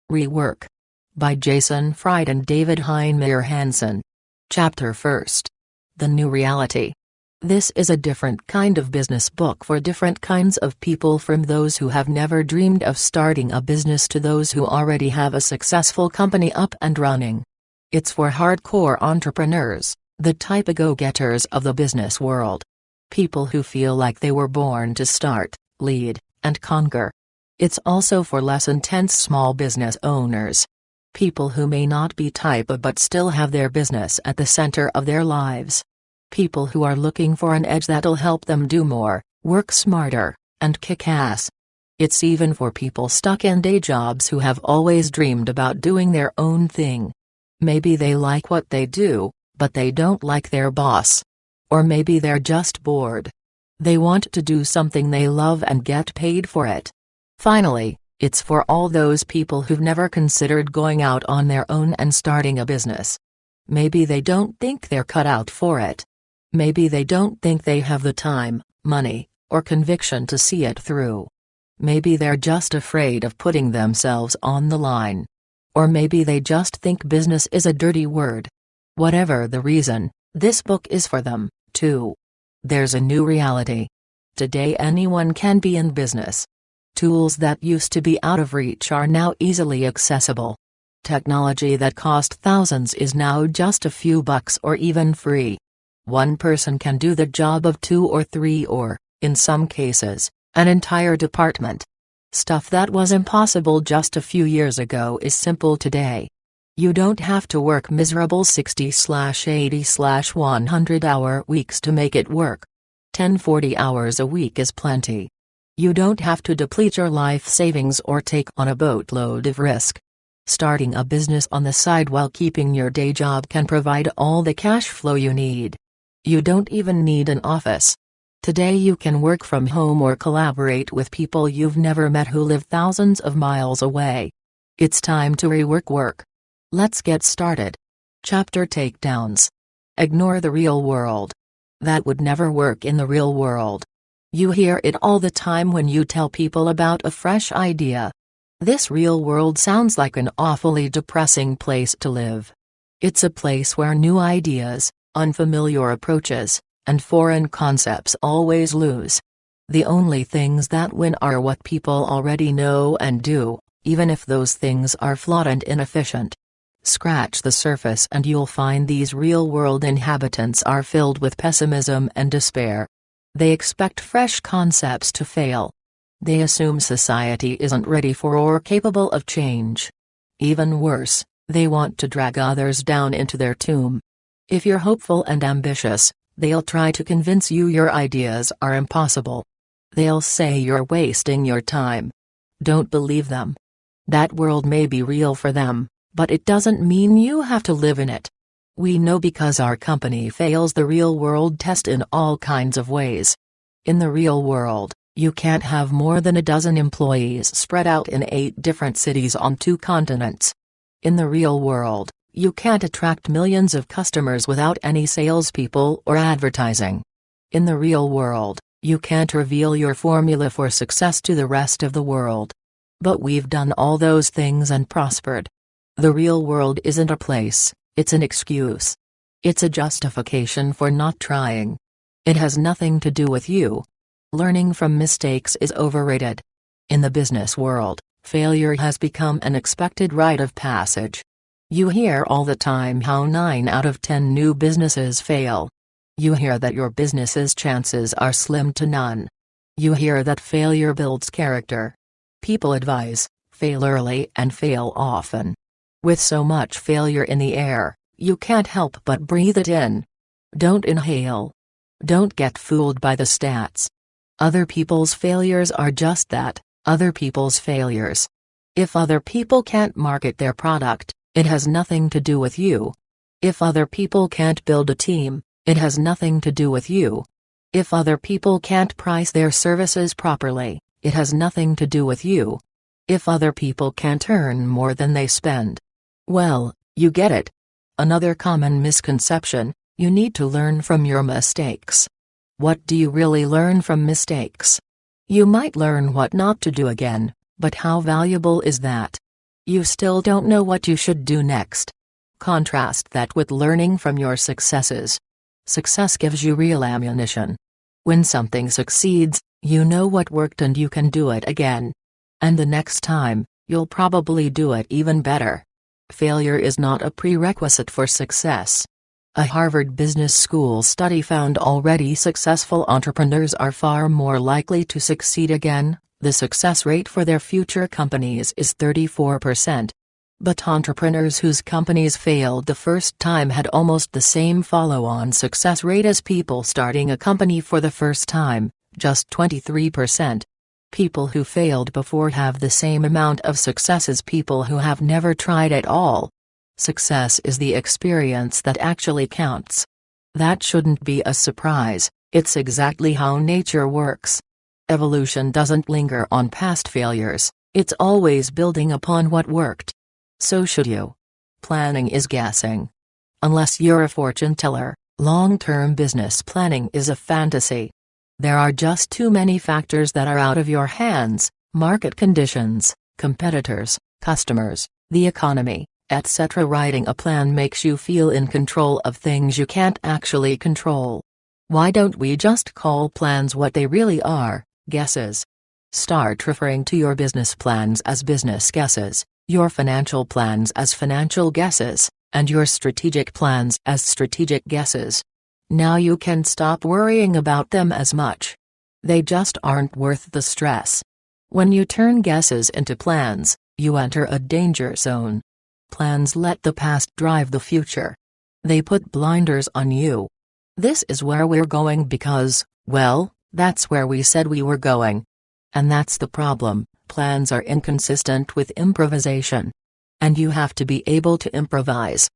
Rework. By Jason Fried and David Heinemeier Hansson. Chapter 1. The New Reality. This is a different kind of business book for different kinds of people, from those who have never dreamed of starting a business to those who already have a successful company up and running. It's for hardcore entrepreneurs, the type of go-getters of the business world. People who feel like they were born to start, lead, and conquer. It's also for less intense small business owners. People who may not be type A but still have their business at the center of their lives. People who are looking for an edge that'll help them do more, work smarter, and kick ass. It's even for people stuck in day jobs who have always dreamed about doing their own thing. Maybe they like what they do, but they don't like their boss. Or maybe they're just bored. They want to do something they love and get paid for it. Finally, it's for all those people who've never considered going out on their own and starting a business. Maybe they don't think they're cut out for it. Maybe they don't think they have the time, money, or conviction to see it through. Maybe they're just afraid of putting themselves on the line. Or maybe they just think business is a dirty word. Whatever the reason, this book is for them, too. There's a new reality. Today anyone can be in business. Tools that used to be out of reach are now easily accessible. Technology that cost thousands is now just a few bucks or even free. One person can do the job of 2 or 3 or, in some cases, an entire department. Stuff that was impossible just a few years ago is simple today. You don't have to work miserable 60/80/100-hour weeks to make it work. 10-40 hours a week is plenty. You don't have to deplete your life savings or take on a boatload of risk. Starting a business on the side while keeping your day job can provide all the cash flow you need. You don't even need an office. Today you can work from home or collaborate with people you've never met who live thousands of miles away. It's time to rework work. Let's get started. Chapter Takedowns. Ignore the real world. That would never work in the real world. You hear it all the time when you tell people about a fresh idea. This real world sounds like an awfully depressing place to live. It's a place where new ideas, unfamiliar approaches, and foreign concepts always lose. The only things that win are what people already know and do, even if those things are flawed and inefficient. Scratch the surface and you'll find these real-world inhabitants are filled with pessimism and despair. They expect fresh concepts to fail. They assume society isn't ready for or capable of change. Even worse, they want to drag others down into their tomb. If you're hopeful and ambitious, they'll try to convince you your ideas are impossible. They'll say you're wasting your time. Don't believe them. That world may be real for them, but it doesn't mean you have to live in it. We know because our company fails the real-world test in all kinds of ways. In the real world, you can't have more than a dozen employees spread out in 8 different cities on 2 continents. In the real world, you can't attract millions of customers without any salespeople or advertising. In the real world, you can't reveal your formula for success to the rest of the world. But we've done all those things and prospered. The real world isn't a place. It's an excuse. It's a justification for not trying. It has nothing to do with you. Learning from mistakes is overrated. In the business world, failure has become an expected rite of passage. You hear all the time how 9 out of 10 new businesses fail. You hear that your business's chances are slim to none. You hear that failure builds character. People advise, fail early and fail often. With so much failure in the air, you can't help but breathe it in. Don't inhale. Don't get fooled by the stats. Other people's failures are just that, other people's failures. If other people can't market their product, it has nothing to do with you. If other people can't build a team, it has nothing to do with you. If other people can't price their services properly, it has nothing to do with you. If other people can't earn more than they spend. Well, you get it. Another common misconception: you need to learn from your mistakes. What do you really learn from mistakes? You might learn what not to do again, but how valuable is that? You still don't know what you should do next. Contrast that with learning from your successes. Success gives you real ammunition. When something succeeds, you know what worked and you can do it again. And the next time, you'll probably do it even better. Failure is not a prerequisite for success. A Harvard Business School study found already successful entrepreneurs are far more likely to succeed again. The success rate for their future companies is 34%. But entrepreneurs whose companies failed the first time had almost the same follow-on success rate as people starting a company for the first time, just 23%. People who failed before have the same amount of success as people who have never tried at all. Success is the experience that actually counts. That shouldn't be a surprise, it's exactly how nature works. Evolution doesn't linger on past failures, it's always building upon what worked. So should you. Planning is guessing. Unless you're a fortune teller, long-term business planning is a fantasy. There are just too many factors that are out of your hands: market conditions, competitors, customers, the economy, etc. Writing a plan makes you feel in control of things you can't actually control. Why don't we just call plans what they really are, guesses? Start referring to your business plans as business guesses, your financial plans as financial guesses, and your strategic plans as strategic guesses. Now you can stop worrying about them as much. They just aren't worth the stress. When you turn guesses into plans, you enter a danger zone. Plans let the past drive the future. They put blinders on you. This is where we're going because, well, that's where we said we were going. And that's the problem: plans are inconsistent with improvisation. And you have to be able to improvise.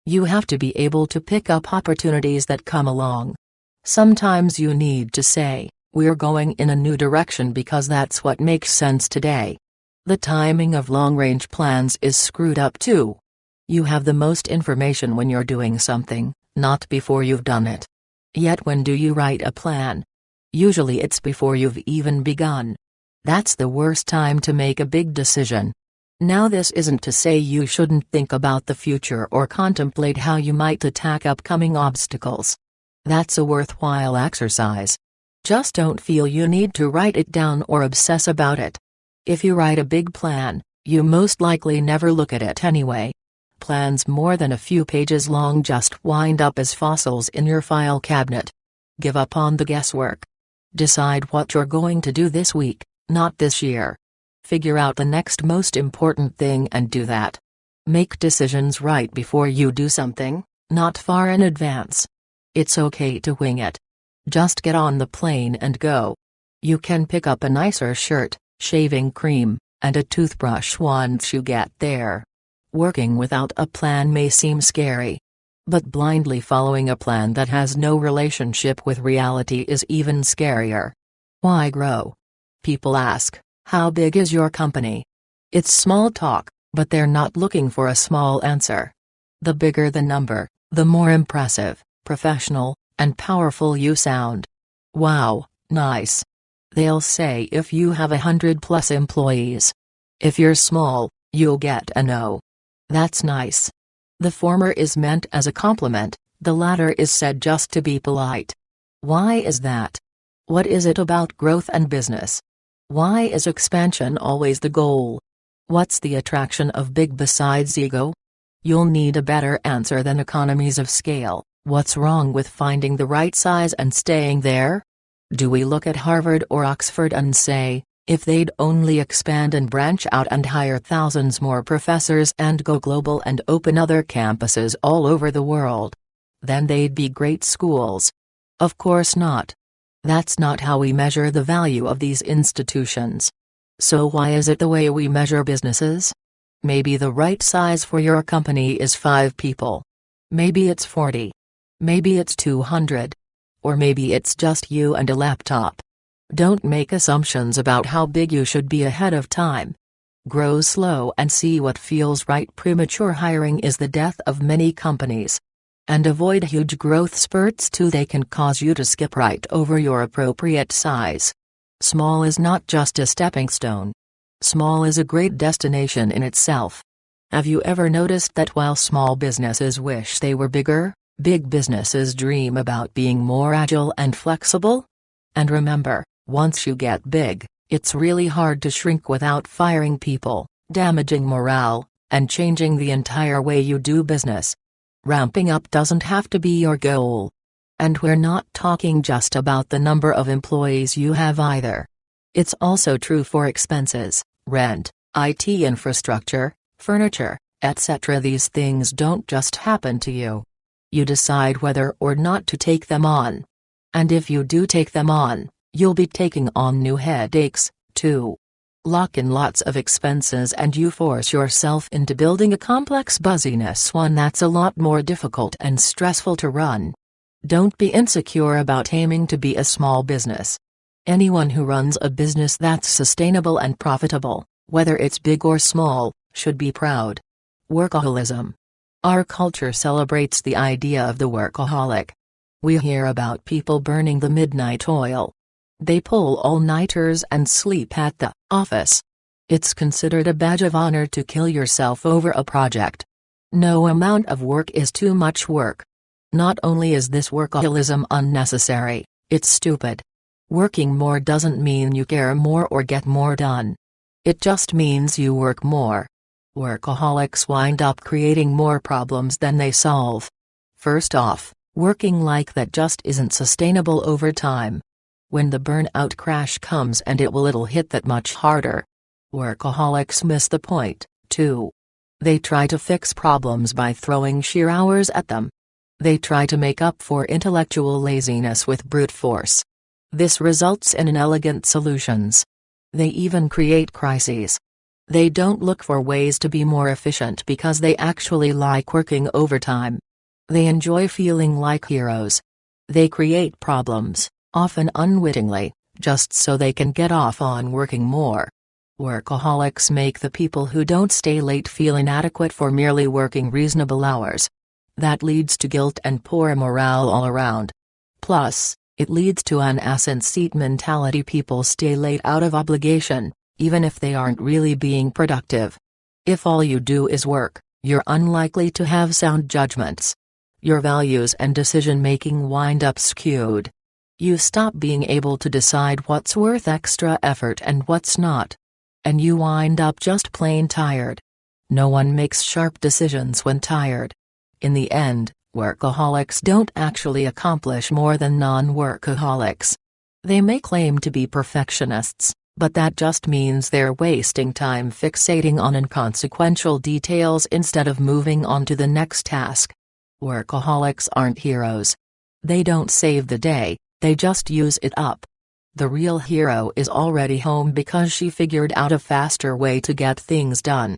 You have to be able to pick up opportunities that come along. Sometimes you need to say, we're going in a new direction because that's what makes sense today. The timing of long-range plans is screwed up too. You have the most information when you're doing something, not before you've done it. Yet when do you write a plan? Usually it's before you've even begun. That's the worst time to make a big decision. Now this isn't to say you shouldn't think about the future or contemplate how you might attack upcoming obstacles. That's a worthwhile exercise. Just don't feel you need to write it down or obsess about it. If you write a big plan, you most likely never look at it anyway. Plans more than a few pages long just wind up as fossils in your file cabinet. Give up on the guesswork. Decide what you're going to do this week, not this year. Figure out the next most important thing and do that. Make decisions right before you do something, not far in advance. It's okay to wing it. Just get on the plane and go. You can pick up a nicer shirt, shaving cream, and a toothbrush once you get there. Working without a plan may seem scary. But blindly following a plan that has no relationship with reality is even scarier. Why grow? People ask, how big is your company? It's small talk, but they're not looking for a small answer. The bigger the number, the more impressive, professional, and powerful you sound. Wow, nice. They'll say if you have 100+ employees. If you're small, you'll get a no. That's nice. The former is meant as a compliment, the latter is said just to be polite. Why is that? What is it about growth and business? Why is expansion always the goal? What's the attraction of big besides ego? You'll need a better answer than economies of scale. What's wrong with finding the right size and staying there? Do we look at Harvard or Oxford and say, if they'd only expand and branch out and hire thousands more professors and go global and open other campuses all over the world, then they'd be great schools? Of course not. That's not how we measure the value of these institutions. So why is it the way we measure businesses? Maybe the right size for your company is 5 people. Maybe it's 40. Maybe it's 200. Or maybe it's just you and a laptop. Don't make assumptions about how big you should be ahead of time. Grow slow and see what feels right. Premature hiring is the death of many companies. And avoid huge growth spurts too. They can cause you to skip right over your appropriate size. Small is not just a stepping stone. Small is a great destination in itself. Have you ever noticed that while small businesses wish they were bigger, big businesses dream about being more agile and flexible? And remember, once you get big, it's really hard to shrink without firing people, damaging morale, and changing the entire way you do business. Ramping up doesn't have to be your goal. And we're not talking just about the number of employees you have either. It's also true for expenses, rent, IT infrastructure, furniture, etc. These things don't just happen to you. You decide whether or not to take them on. And if you do take them on, you'll be taking on new headaches, too. Lock in lots of expenses and you force yourself into building a complex busyness, one that's a lot more difficult and stressful to run. Don't be insecure about aiming to be a small business. Anyone who runs a business that's sustainable and profitable, whether it's big or small, should be proud. Workaholism. Our culture celebrates the idea of the workaholic. We hear about people burning the midnight oil. They pull all-nighters and sleep at the office. It's considered a badge of honor to kill yourself over a project. No amount of work is too much work. Not only is this workaholism unnecessary, it's stupid. Working more doesn't mean you care more or get more done. It just means you work more. Workaholics wind up creating more problems than they solve. First off, working like that just isn't sustainable over time. When the burnout crash comes, and it'll hit that much harder. Workaholics miss the point, too. They try to fix problems by throwing sheer hours at them. They try to make up for intellectual laziness with brute force. This results in inelegant solutions. They even create crises. They don't look for ways to be more efficient because they actually like working overtime. They enjoy feeling like heroes. They create problems, often unwittingly, just so they can get off on working more. Workaholics make the people who don't stay late feel inadequate for merely working reasonable hours. That leads to guilt and poor morale all around. Plus, it leads to an ass-in-seat mentality. People stay late out of obligation, even if they aren't really being productive. If all you do is work, you're unlikely to have sound judgments. Your values and decision-making wind up skewed. You stop being able to decide what's worth extra effort and what's not. And you wind up just plain tired. No one makes sharp decisions when tired. In the end, workaholics don't actually accomplish more than non-workaholics. They may claim to be perfectionists, but that just means they're wasting time fixating on inconsequential details instead of moving on to the next task. Workaholics aren't heroes. They don't save the day, they just use it up. The real hero is already home because she figured out a faster way to get things done.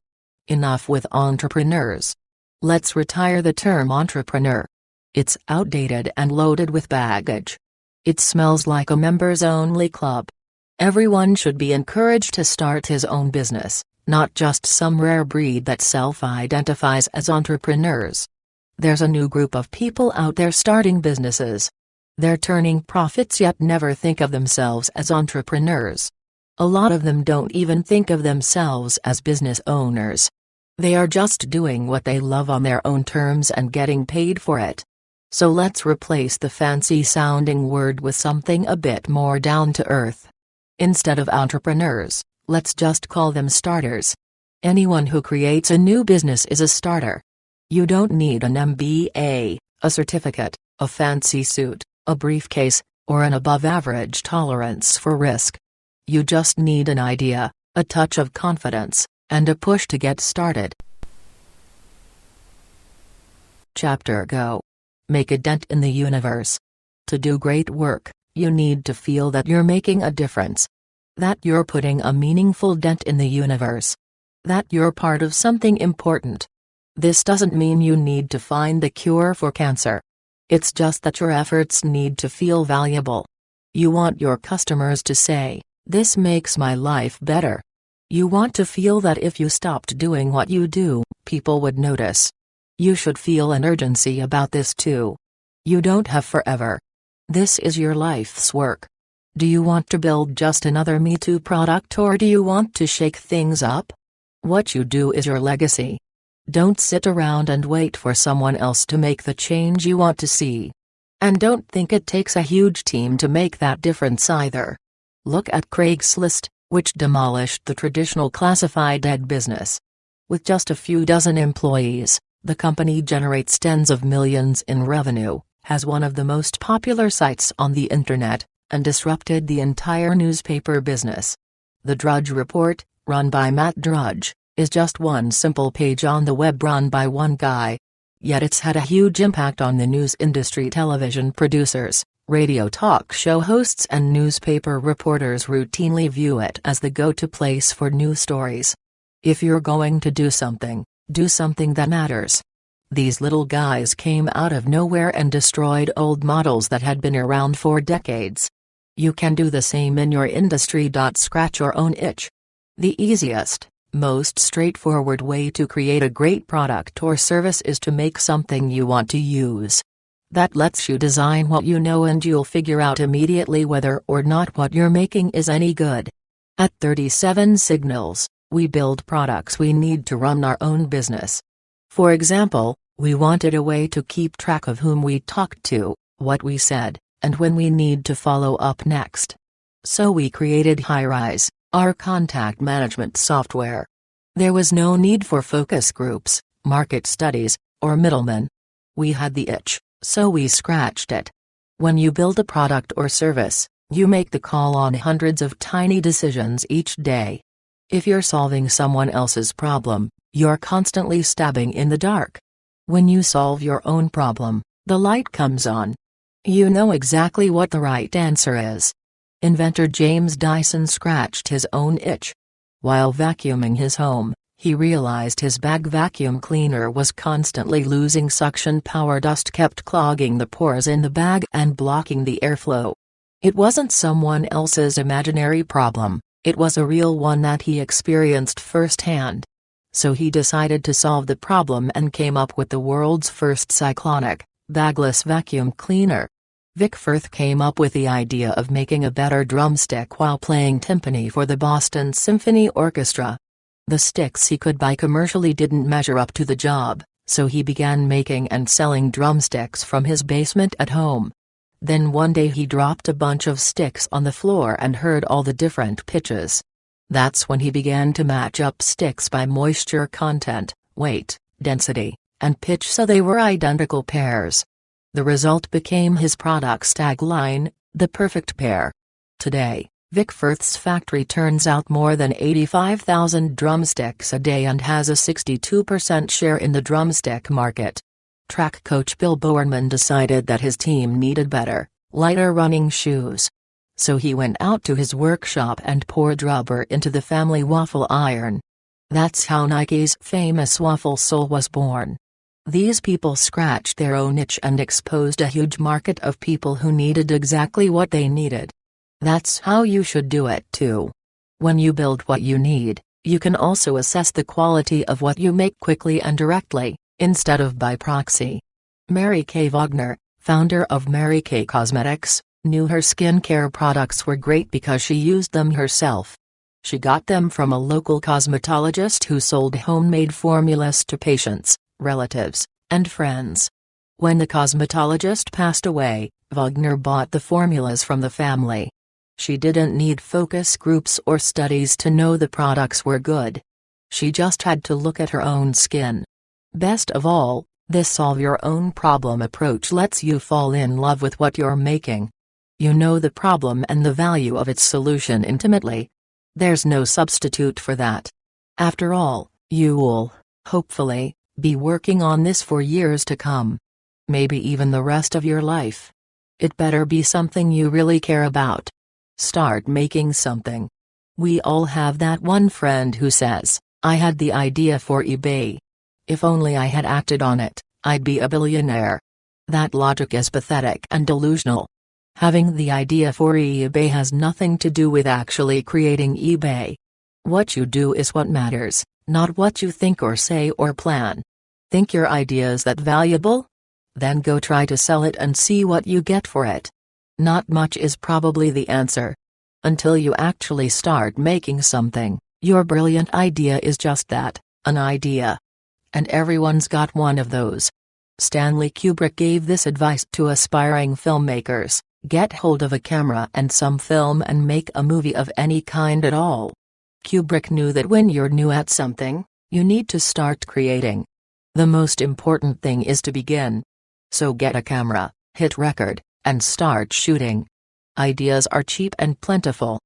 Enough with entrepreneurs. Let's retire the term entrepreneur. It's outdated and loaded with baggage. It smells like a members-only club. Everyone should be encouraged to start his own business, not just some rare breed that self-identifies as entrepreneurs. There's a new group of people out there starting businesses. They're turning profits yet never think of themselves as entrepreneurs. A lot of them don't even think of themselves as business owners. They are just doing what they love on their own terms and getting paid for it. So let's replace the fancy-sounding word with something a bit more down-to-earth. Instead of entrepreneurs, let's just call them starters. Anyone who creates a new business is a starter. You don't need an MBA, a certificate, a fancy suit, a briefcase, or an above-average tolerance for risk. You just need an idea, a touch of confidence, and a push to get started. Chapter Go. Make a dent in the universe. To do great work, you need to feel that you're making a difference. That you're putting a meaningful dent in the universe. That you're part of something important. This doesn't mean you need to find the cure for cancer. It's just that your efforts need to feel valuable. You want your customers to say, "This makes my life better." You want to feel that if you stopped doing what you do, people would notice. You should feel an urgency about this too. You don't have forever. This is your life's work. Do you want to build just another Me Too product, or do you want to shake things up? What you do is your legacy. Don't sit around and wait for someone else to make the change you want to see. And don't think it takes a huge team to make that difference either. Look at Craigslist, which demolished the traditional classified ad business. With just a few dozen employees, the company generates tens of millions in revenue, has one of the most popular sites on the internet, and disrupted the entire newspaper business. The Drudge Report, run by Matt Drudge, is just one simple page on the web run by one guy. Yet it's had a huge impact on the news industry. Television producers, radio talk show hosts and newspaper reporters routinely view it as the go-to place for news stories. If you're going to do something that matters. These little guys came out of nowhere and destroyed old models that had been around for decades. You can do the same in your industry. Scratch your own itch. The easiest, most straightforward way to create a great product or service is to make something you want to use. That lets you design what you know, and you'll figure out immediately whether or not what you're making is any good. At 37 Signals, we build products we need to run our own business. For example, we wanted a way to keep track of whom we talked to, what we said, and when we need to follow up next. So we created Highrise, our contact management software. There was no need for focus groups, market studies, or middlemen. We had the itch, so we scratched it. When you build a product or service, you make the call on hundreds of tiny decisions each day. If you're solving someone else's problem, you're constantly stabbing in the dark. When you solve your own problem, the light comes on. You know exactly what the right answer is. Inventor James Dyson scratched his own itch. While vacuuming his home, he realized his bag vacuum cleaner was constantly losing suction power. Dust kept clogging the pores in the bag and blocking the airflow. It wasn't someone else's imaginary problem, it was a real one that he experienced firsthand. So he decided to solve the problem and came up with the world's first cyclonic, bagless vacuum cleaner. Vic Firth came up with the idea of making a better drumstick while playing timpani for the Boston Symphony Orchestra. The sticks he could buy commercially didn't measure up to the job, so he began making and selling drumsticks from his basement at home. Then one day he dropped a bunch of sticks on the floor and heard all the different pitches. That's when he began to match up sticks by moisture content, weight, density, and pitch so they were identical pairs. The result became his product's tagline, the perfect pair. Today, Vic Firth's factory turns out more than 85,000 drumsticks a day and has a 62% share in the drumstick market. Track coach Bill Bowerman decided that his team needed better, lighter running shoes. So he went out to his workshop and poured rubber into the family waffle iron. That's how Nike's famous waffle sole was born. These people scratched their own itch and exposed a huge market of people who needed exactly what they needed. That's how you should do it too. When you build what you need, you can also assess the quality of what you make quickly and directly, instead of by proxy. Mary Kay Wagner, founder of Mary Kay Cosmetics, knew her skincare products were great because she used them herself. She got them from a local cosmetologist who sold homemade formulas to patients, relatives, and friends. When the cosmetologist passed away, Wagner bought the formulas from the family. She didn't need focus groups or studies to know the products were good. She just had to look at her own skin. Best of all, this solve-your-own-problem approach lets you fall in love with what you're making. You know the problem and the value of its solution intimately. There's no substitute for that. After all, you'll, hopefully, be working on this for years to come. Maybe even the rest of your life. It better be something you really care about. Start making something. We all have that one friend who says, "I had the idea for eBay. If only I had acted on it, I'd be a billionaire." That logic is pathetic and delusional. Having the idea for eBay has nothing to do with actually creating eBay. What you do is what matters, not what you think or say or plan. Think your idea is that valuable? Then go try to sell it and see what you get for it. Not much is probably the answer. Until you actually start making something, your brilliant idea is just that, an idea. and everyone's got one of those. Stanley Kubrick gave this advice to aspiring filmmakers: get hold of a camera and some film and make a movie of any kind at all. Kubrick knew that when you're new at something, you need to start creating. The most important thing is to begin. So get a camera, hit record, and start shooting. Ideas are cheap and plentiful.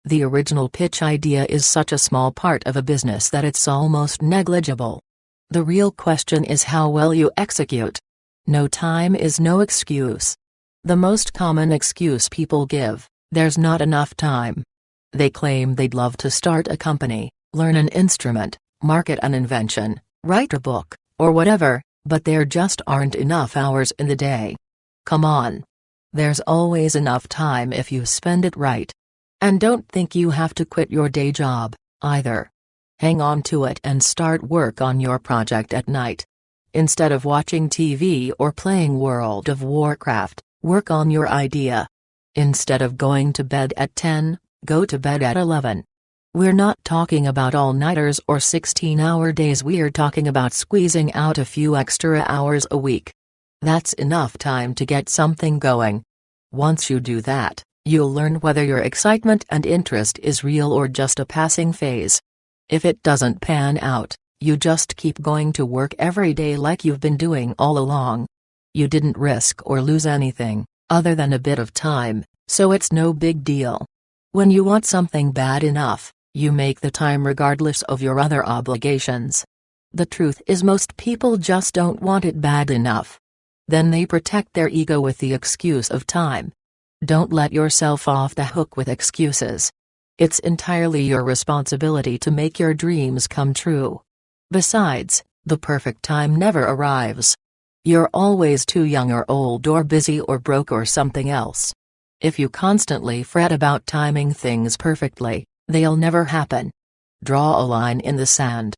The original pitch idea is such a small part of a business that it's almost negligible. The real question is how well you execute. No time is no excuse. The most common excuse people give: there's not enough time. They claim they'd love to start a company, learn an instrument, market an invention, write a book, or whatever, but there just aren't enough hours in the day. Come on. There's always enough time if you spend it right. And don't think you have to quit your day job, either. Hang on to it and start work on your project at night. Instead of watching TV or playing World of Warcraft, work on your idea. Instead of going to bed at 10, go to bed at 11. We're not talking about all-nighters or 16-hour days, we're talking about squeezing out a few extra hours a week. That's enough time to get something going. Once you do that, you'll learn whether your excitement and interest is real or just a passing phase. If it doesn't pan out, you just keep going to work every day like you've been doing all along. You didn't risk or lose anything, other than a bit of time, so it's no big deal. When you want something bad enough, you make the time regardless of your other obligations. The truth is most people just don't want it bad enough. Then they protect their ego with the excuse of time. Don't let yourself off the hook with excuses. It's entirely your responsibility to make your dreams come true. Besides, the perfect time never arrives. You're always too young or old or busy or broke or something else. If you constantly fret about timing things perfectly, they'll never happen. Draw a line in the sand.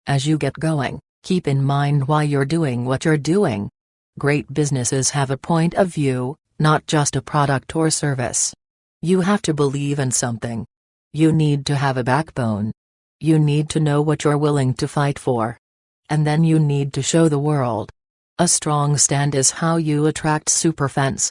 As you get going, keep in mind why you're doing what you're doing. Great businesses have a point of view, not just a product or service. You have to believe in something. You need to have a backbone. You need to know what you're willing to fight for. And then you need to show the world. A strong stand is how you attract superfans.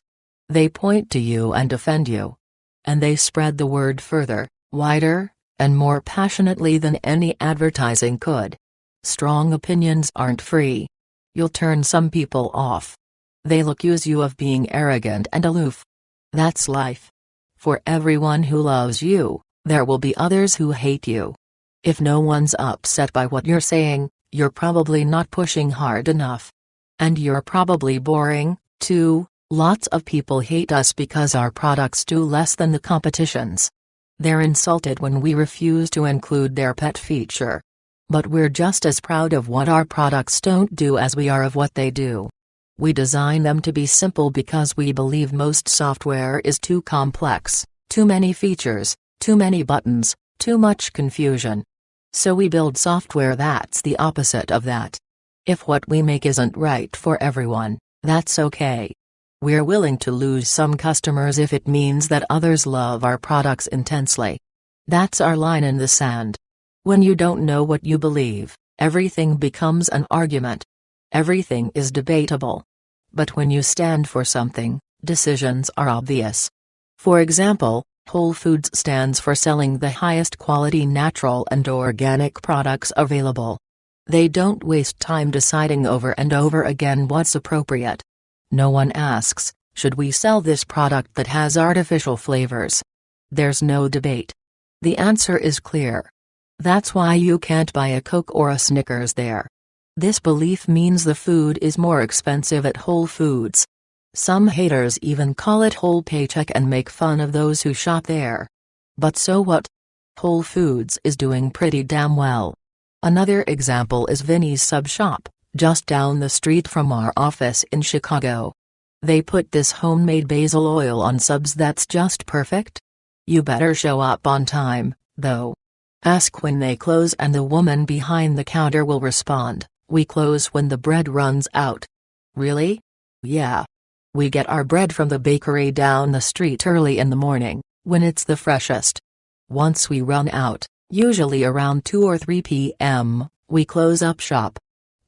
They point to you and defend you. And they spread the word further, wider, and more passionately than any advertising could. Strong opinions aren't free. You'll turn some people off. They'll accuse you of being arrogant and aloof. That's life. For everyone who loves you, there will be others who hate you. If no one's upset by what you're saying, you're probably not pushing hard enough. And you're probably boring, too. Lots of people hate us because our products do less than the competition's. They're insulted when we refuse to include their pet feature. But we're just as proud of what our products don't do as we are of what they do. We design them to be simple because we believe most software is too complex, too many features, too many buttons, too much confusion. So we build software that's the opposite of that. If what we make isn't right for everyone, that's okay. We're willing to lose some customers if it means that others love our products intensely. That's our line in the sand. When you don't know what you believe, everything becomes an argument. Everything is debatable. But when you stand for something, decisions are obvious. For example, Whole Foods stands for selling the highest quality natural and organic products available. They don't waste time deciding over and over again what's appropriate. No one asks, should we sell this product that has artificial flavors? There's no debate. The answer is clear. That's why you can't buy a Coke or a Snickers there. This belief means the food is more expensive at Whole Foods. Some haters even call it whole paycheck and make fun of those who shop there. But so what? Whole Foods is doing pretty damn well. Another example is Vinny's Sub Shop, just down the street from our office in Chicago. They put this homemade basil oil on subs that's just perfect. You better show up on time, though. Ask when they close and the woman behind the counter will respond, "We close when the bread runs out." Really? Yeah. We get our bread from the bakery down the street early in the morning, when it's the freshest. Once we run out, usually around 2 or 3 p.m., we close up shop.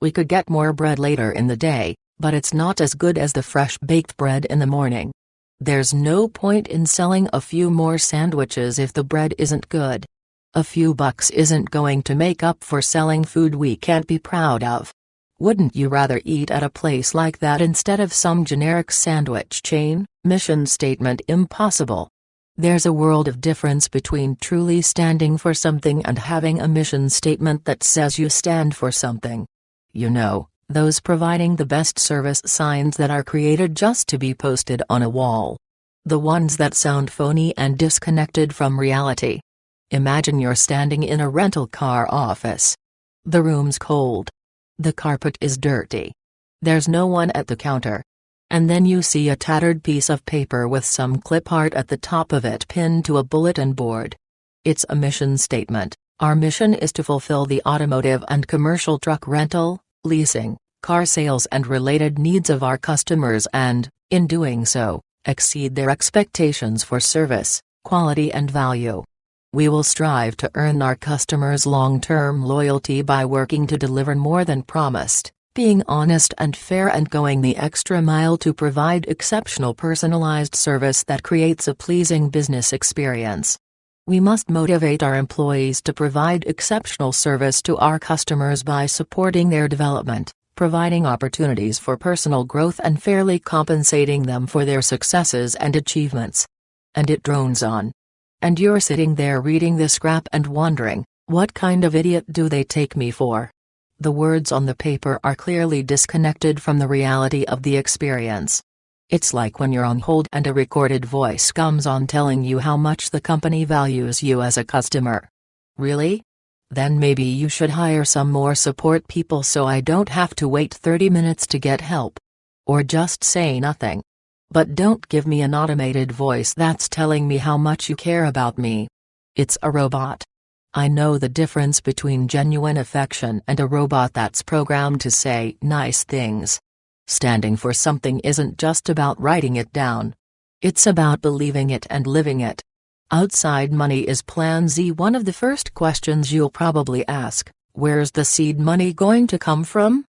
We could get more bread later in the day, but it's not as good as the fresh baked bread in the morning. There's no point in selling a few more sandwiches if the bread isn't good. A few bucks isn't going to make up for selling food we can't be proud of. Wouldn't you rather eat at a place like that instead of some generic sandwich chain? Mission statement impossible. There's a world of difference between truly standing for something and having a mission statement that says you stand for something. You know, those providing the best service signs that are created just to be posted on a wall. The ones that sound phony and disconnected from reality. Imagine you're standing in a rental car office. The room's cold. The carpet is dirty. There's no one at the counter. And then you see a tattered piece of paper with some clip art at the top of it pinned to a bulletin board. It's a mission statement. Our mission is to fulfill the automotive and commercial truck rental, leasing, car sales and related needs of our customers and, in doing so, exceed their expectations for service, quality and value. We will strive to earn our customers' long-term loyalty by working to deliver more than promised, being honest and fair and going the extra mile to provide exceptional personalized service that creates a pleasing business experience. We must motivate our employees to provide exceptional service to our customers by supporting their development, providing opportunities for personal growth and fairly compensating them for their successes and achievements. And it drones on. And you're sitting there reading this scrap and wondering, what kind of idiot do they take me for? The words on the paper are clearly disconnected from the reality of the experience. It's like when you're on hold and a recorded voice comes on telling you how much the company values you as a customer. Really? Then maybe you should hire some more support people so I don't have to wait 30 minutes to get help. Or just say nothing. But don't give me an automated voice that's telling me how much you care about me. It's a robot. I know the difference between genuine affection and a robot that's programmed to say nice things. Standing for something isn't just about writing it down. It's about believing it and living it. Outside money is Plan Z. One of the first questions you'll probably ask, where's the seed money going to come from?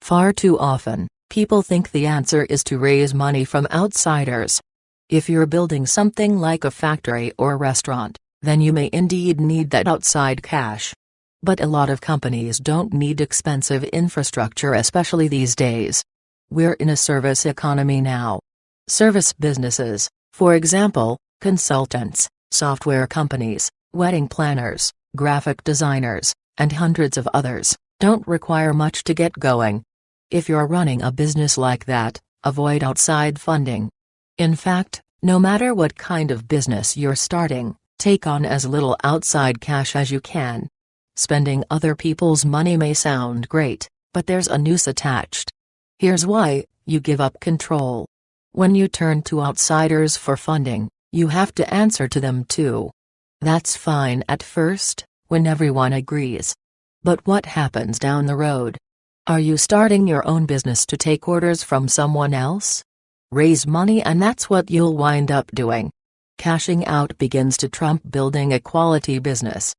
Far too often, people think the answer is to raise money from outsiders. If you're building something like a factory or restaurant, then you may indeed need that outside cash. But a lot of companies don't need expensive infrastructure, especially these days. We're in a service economy now. Service businesses, for example, consultants, software companies, wedding planners, graphic designers, and hundreds of others, don't require much to get going. If you're running a business like that, avoid outside funding. In fact, no matter what kind of business you're starting, take on as little outside cash as you can. Spending other people's money may sound great, but there's a noose attached. Here's why: you give up control. When you turn to outsiders for funding, you have to answer to them too. That's fine at first, when everyone agrees. But what happens down the road? Are you starting your own business to take orders from someone else? Raise money, and that's what you'll wind up doing. Cashing out begins to trump building a quality business.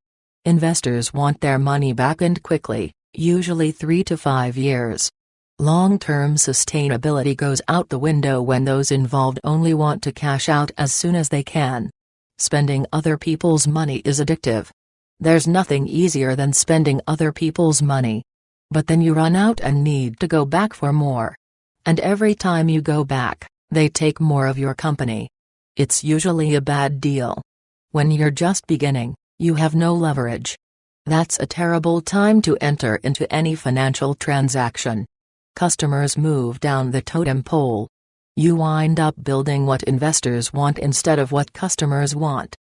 Investors want their money back and quickly, usually 3 to 5 years. Long-term sustainability goes out the window when those involved only want to cash out as soon as they can. Spending other people's money is addictive. There's nothing easier than spending other people's money. But then you run out and need to go back for more. And every time you go back, they take more of your company. It's usually a bad deal. When you're just beginning, you have no leverage. That's a terrible time to enter into any financial transaction. Customers move down the totem pole. You wind up building what investors want instead of what customers want.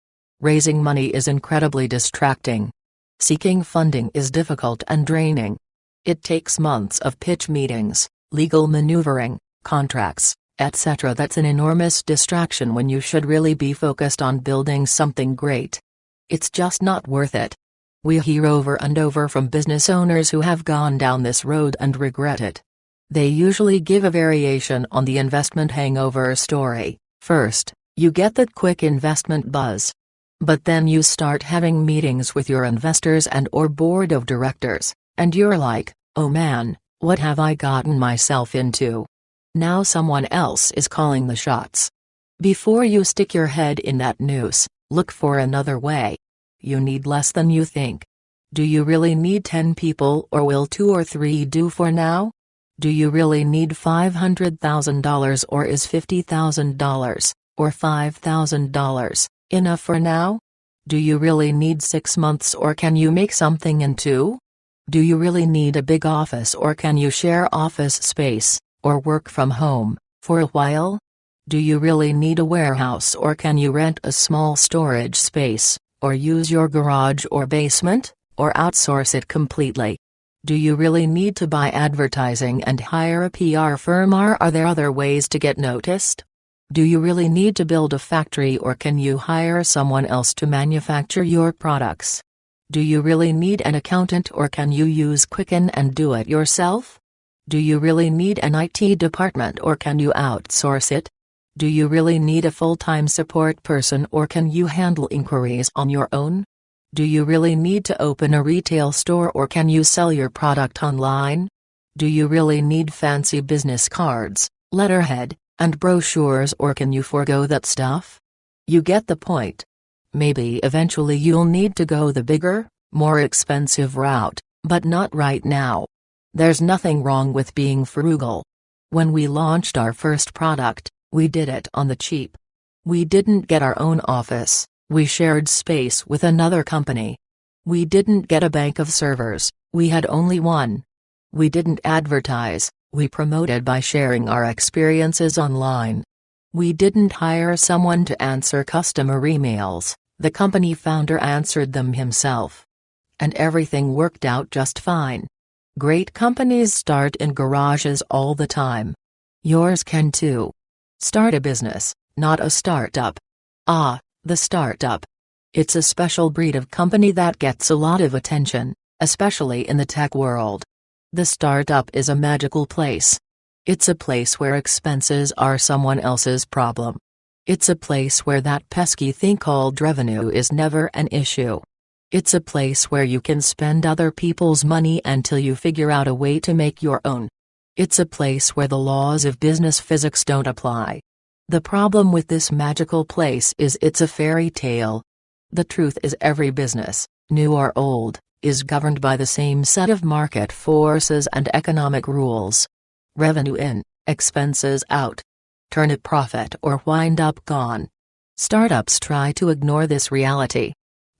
Raising money is incredibly distracting. Seeking funding is difficult and draining. It takes months of pitch meetings, legal maneuvering, contracts, etc. That's an enormous distraction when you should really be focused on building something great. It's just not worth it. We hear over and over from business owners who have gone down this road and regret it. They usually give a variation on the investment hangover story. First, you get that quick investment buzz. But then you start having meetings with your investors and/or board of directors, and you're like, oh man, What have I gotten myself into? Now someone else is calling the shots. Before you stick your head in that noose, look for another way. You need less than you think. Do you really need 10 people, or will 2 or 3 do for now? Do you really need $500,000, or is $50,000, or $5,000, enough for now? Do you really need 6 months, or can you make something in 2? Do you really need a big office, or can you share office space, or work from home, for a while? Do you really need a warehouse, or can you rent a small storage space, or use your garage or basement, or outsource it completely? Do you really need to buy advertising and hire a PR firm, or are there other ways to get noticed? Do you really need to build a factory, or can you hire someone else to manufacture your products? Do you really need an accountant, or can you use Quicken and do it yourself? Do you really need an IT department, or can you outsource it? Do you really need a full-time support person, or can you handle inquiries on your own? Do you really need to open a retail store, or can you sell your product online? Do you really need fancy business cards, letterhead, and brochures, or can you forego that stuff? You get the point. Maybe eventually you'll need to go the bigger, more expensive route, but not right now. There's nothing wrong with being frugal. When we launched our first product, we did it on the cheap. We didn't get our own office, we shared space with another company. We didn't get a bank of servers, we had only one. We didn't advertise, we promoted by sharing our experiences online. We didn't hire someone to answer customer emails, the company founder answered them himself. And everything worked out just fine. Great companies start in garages all the time. Yours can too. Start a business, not a startup. The startup. It's a special breed of company that gets a lot of attention, especially in the tech world. The startup is a magical place. It's a place where expenses are someone else's problem. It's a place where that pesky thing called revenue is never an issue. It's a place where you can spend other people's money until you figure out a way to make your own. It's a place where the laws of business physics don't apply. The problem with this magical place is it's a fairy tale. The truth is every business, new or old, is governed by the same set of market forces and economic rules. Revenue in, expenses out. Turn a profit or wind up gone. Startups try to ignore this reality.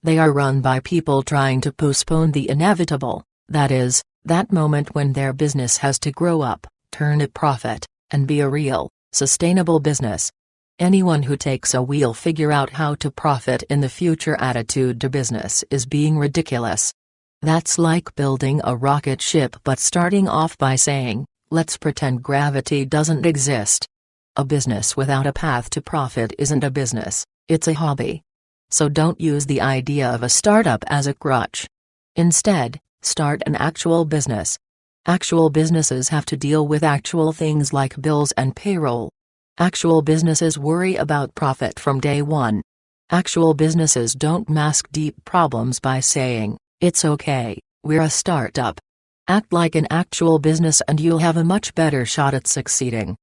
They are run by people trying to postpone the inevitable, that is, that moment when their business has to grow up, turn a profit, and be a real, sustainable business. Anyone who takes a "we'll figure out how to profit in the future" attitude to business is being ridiculous. That's like building a rocket ship but starting off by saying, "Let's pretend gravity doesn't exist." A business without a path to profit isn't a business, it's a hobby. So don't use the idea of a startup as a crutch. Instead, start an actual business. Actual businesses have to deal with actual things like bills and payroll. Actual businesses worry about profit from day one. Actual businesses don't mask deep problems by saying, "It's okay, we're a startup." Act like an actual business and you'll have a much better shot at succeeding.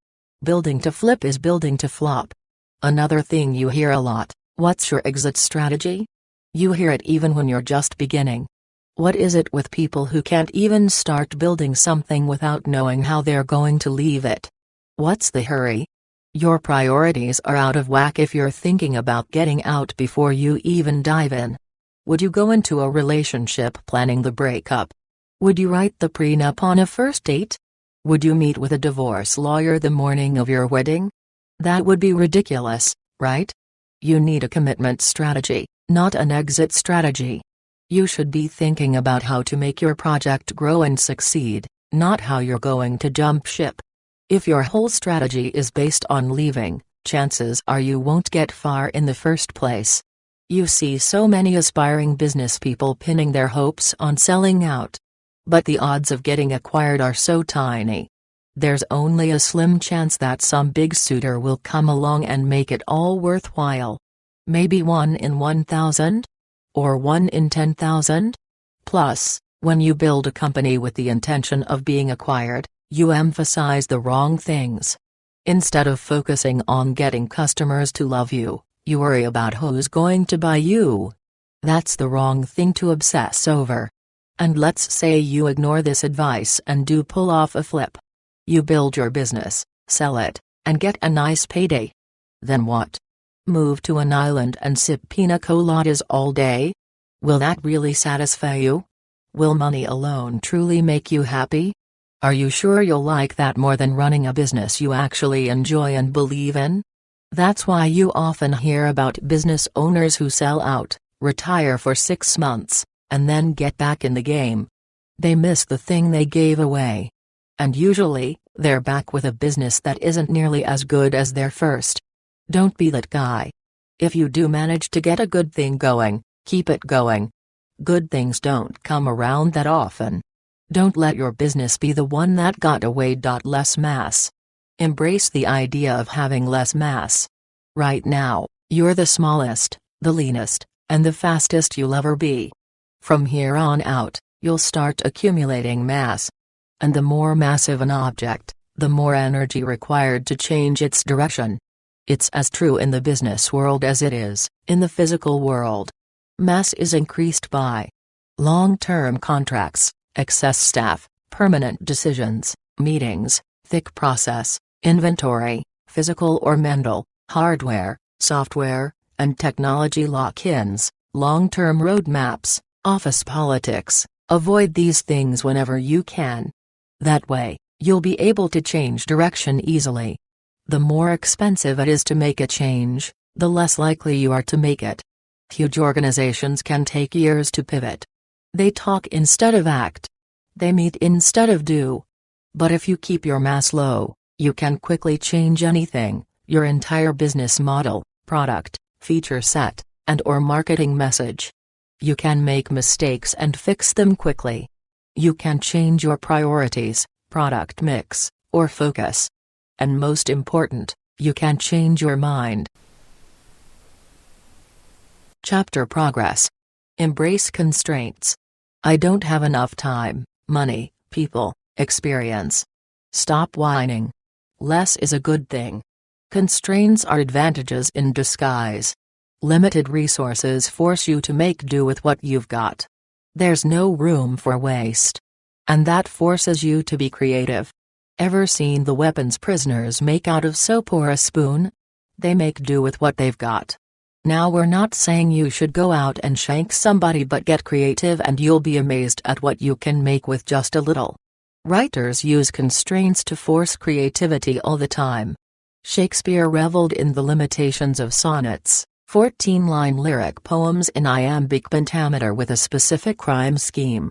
Building to flip is building to flop. Another thing you hear a lot, "What's your exit strategy?" You hear it even when you're just beginning. What is it with people who can't even start building something without knowing how they're going to leave it? What's the hurry? Your priorities are out of whack if you're thinking about getting out before you even dive in. Would you go into a relationship planning the breakup? Would you write the prenup on a first date? Would you meet with a divorce lawyer the morning of your wedding? That would be ridiculous, right? You need a commitment strategy, not an exit strategy. You should be thinking about how to make your project grow and succeed, not how you're going to jump ship. If your whole strategy is based on leaving, chances are you won't get far in the first place. You see so many aspiring business people pinning their hopes on selling out. But the odds of getting acquired are so tiny. There's only a slim chance that some big suitor will come along and make it all worthwhile. Maybe 1 in 1,000? Or 1 in 10,000? Plus, When you build a company with the intention of being acquired, you emphasize the wrong things. Instead of focusing on getting customers to love you, you worry about who's going to buy you. That's the wrong thing to obsess over. And let's say you ignore this advice and do pull off a flip. You build your business, sell it, and get a nice payday. Then what? Move to an island and sip pina coladas all day? Will that really satisfy you? Will money alone truly make you happy? Are you sure you'll like that more than running a business you actually enjoy and believe in? That's why you often hear about business owners who sell out, retire for 6 months, and then get back in the game. They miss the thing they gave away. And usually, they're back with a business that isn't nearly as good as their first. Don't be that guy. If you do manage to get a good thing going, keep it going. Good things don't come around that often. Don't let your business be the one that got away. Less mass. Embrace the idea of having less mass. Right now, you're the smallest, the leanest, and the fastest you'll ever be. From here on out, you'll start accumulating mass. And the more massive an object, the more energy required to change its direction. It's as true in the business world as it is in the physical world. Mass is increased by long-term contracts, excess staff, permanent decisions, meetings, thick process, inventory, physical or mental, hardware, software, and technology lock-ins, long-term roadmaps, office politics. Avoid these things whenever you can. That way, you'll be able to change direction easily. The more expensive it is to make a change, the less likely you are to make it. Huge organizations can take years to pivot. They talk instead of act. They meet instead of do. But if you keep your mass low, you can quickly change anything, your entire business model, product, feature set, and/or marketing message. You can make mistakes and fix them quickly. You can change your priorities, product mix, or focus. And most important, you can change your mind. Chapter Progress. Embrace constraints. I don't have enough time, money, people, experience. Stop whining. Less is a good thing. Constraints are advantages in disguise. Limited resources force you to make do with what you've got. There's no room for waste. And that forces you to be creative. Ever seen the weapons prisoners make out of soap or a spoon? They make do with what they've got. Now we're not saying you should go out and shank somebody, but get creative and you'll be amazed at what you can make with just a little. Writers use constraints to force creativity all the time. Shakespeare reveled in the limitations of sonnets, 14-line lyric poems in iambic pentameter with a specific rhyme scheme.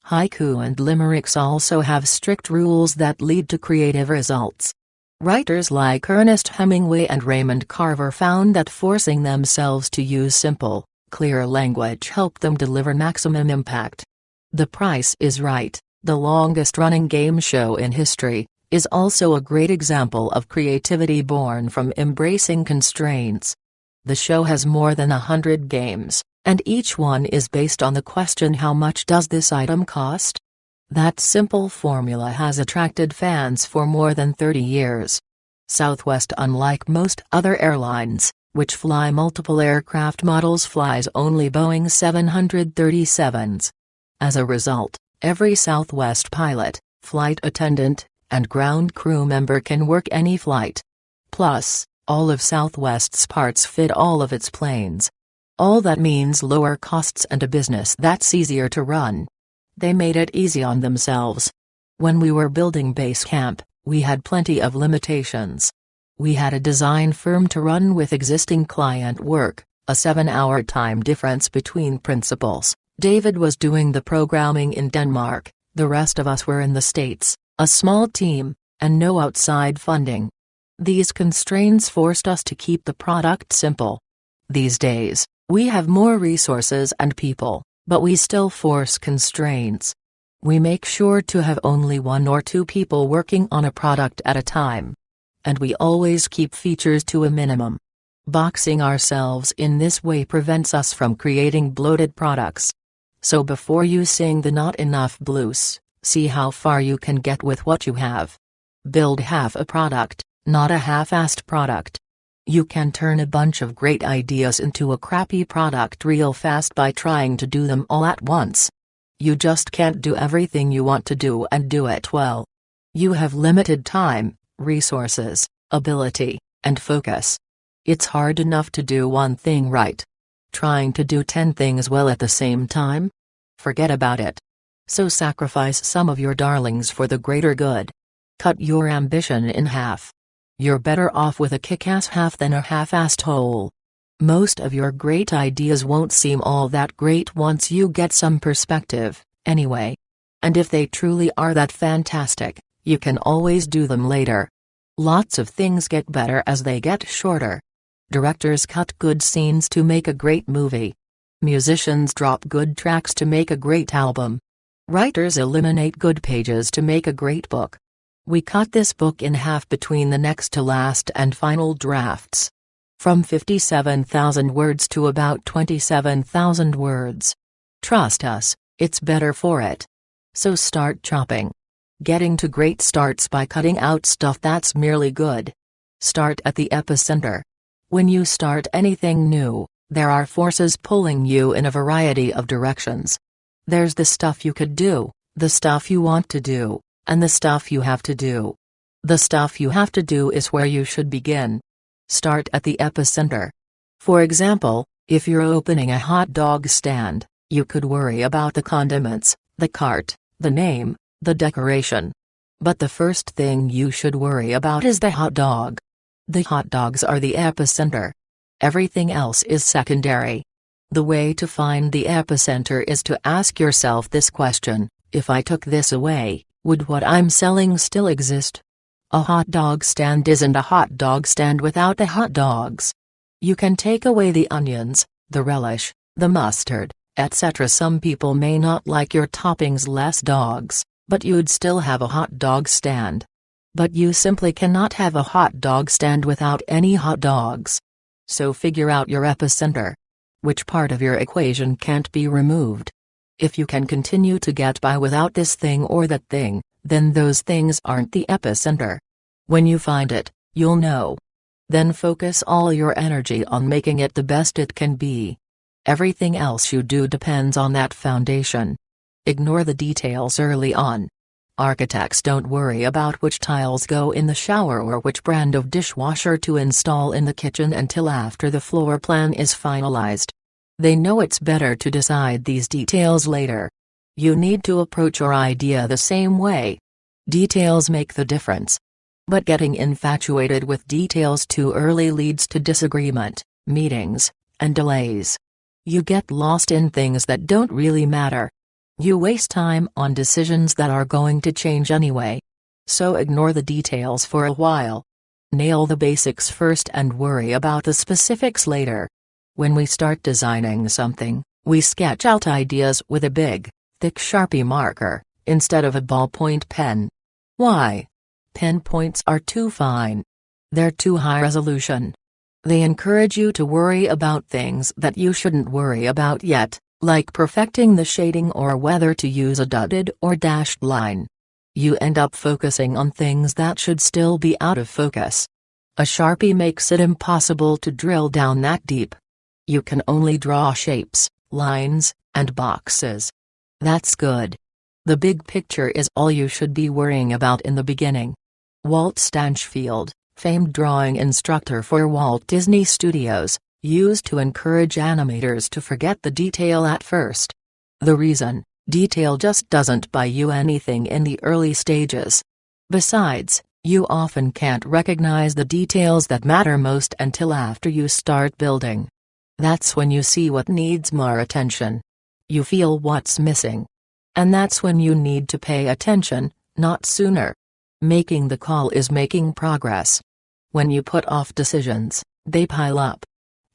Haiku and limericks also have strict rules that lead to creative results. Writers like Ernest Hemingway and Raymond Carver found that forcing themselves to use simple, clear language helped them deliver maximum impact. The Price is Right, the longest-running game show in history, is also a great example of creativity born from embracing constraints. The show has more than 100 games, and each one is based on the question, how much does this item cost? That simple formula has attracted fans for more than 30 years. Southwest, unlike most other airlines, which fly multiple aircraft models, flies only Boeing 737s. As a result, every Southwest pilot, flight attendant, and ground crew member can work any flight. Plus, all of Southwest's parts fit all of its planes. All that means lower costs and a business that's easier to run. They made it easy on themselves. When we were building Base Camp, we had plenty of limitations. We had a design firm to run with existing client work, a 7-hour time difference between principals. David was doing the programming in Denmark, the rest of us were in the States, a small team, and no outside funding. These constraints forced us to keep the product simple. These days, we have more resources and people, but we still force constraints. We make sure to have only 1 or 2 people working on a product at a time. And we always keep features to a minimum. Boxing ourselves in this way prevents us from creating bloated products. So before you sing the not enough blues, see how far you can get with what you have. Build half a product, not a half-assed product. You can turn a bunch of great ideas into a crappy product real fast by trying to do them all at once. You just can't do everything you want to do and do it well. You have limited time, resources, ability, and focus. It's hard enough to do one thing right. Trying to do 10 things well at the same time? Forget about it. So sacrifice some of your darlings for the greater good. Cut your ambition in half. You're better off with a kick-ass half than a half-assed whole. Most of your great ideas won't seem all that great once you get some perspective, anyway. And if they truly are that fantastic, you can always do them later. Lots of things get better as they get shorter. Directors cut good scenes to make a great movie. Musicians drop good tracks to make a great album. Writers eliminate good pages to make a great book. We cut this book in half between the next to last and final drafts. From 57,000 words to about 27,000 words. Trust us, it's better for it. So start chopping. Getting to great starts by cutting out stuff that's merely good. Start at the epicenter. When you start anything new, there are forces pulling you in a variety of directions. There's the stuff you could do, the stuff you want to do, and the stuff you have to do. The stuff you have to do is where you should begin. Start at the epicenter. For example, if you're opening a hot dog stand, you could worry about the condiments, the cart, the name, the decoration. But the first thing you should worry about is the hot dog. The hot dogs are the epicenter. Everything else is secondary. The way to find the epicenter is to ask yourself this question: if I took this away, would what I'm selling still exist? A hot dog stand isn't a hot dog stand without the hot dogs. You can take away the onions, the relish, the mustard, etc. Some people may not like your toppings less dogs, but you'd still have a hot dog stand. But you simply cannot have a hot dog stand without any hot dogs. So figure out your epicenter. Which part of your equation can't be removed? If you can continue to get by without this thing or that thing, then those things aren't the epicenter. When you find it, you'll know. Then focus all your energy on making it the best it can be. Everything else you do depends on that foundation. Ignore the details early on. Architects don't worry about which tiles go in the shower or which brand of dishwasher to install in the kitchen until after the floor plan is finalized. They know it's better to decide these details later. You need to approach your idea the same way. Details make the difference. But getting infatuated with details too early leads to disagreement, meetings, and delays. You get lost in things that don't really matter. You waste time on decisions that are going to change anyway. So ignore the details for a while. Nail the basics first and worry about the specifics later. When we start designing something, we sketch out ideas with a big, thick Sharpie marker, instead of a ballpoint pen. Why? Pen points are too fine. They're too high resolution. They encourage you to worry about things that you shouldn't worry about yet, like perfecting the shading or whether to use a dotted or dashed line. You end up focusing on things that should still be out of focus. A Sharpie makes it impossible to drill down that deep. You can only draw shapes, lines, and boxes. That's good. The big picture is all you should be worrying about in the beginning. Walt Stanchfield, famed drawing instructor for Walt Disney Studios, used to encourage animators to forget the detail at first. The reason: detail just doesn't buy you anything in the early stages. Besides, you often can't recognize the details that matter most until after you start building. That's when you see what needs more attention. You feel what's missing. And that's when you need to pay attention, not sooner. Making the call is making progress. When you put off decisions, they pile up.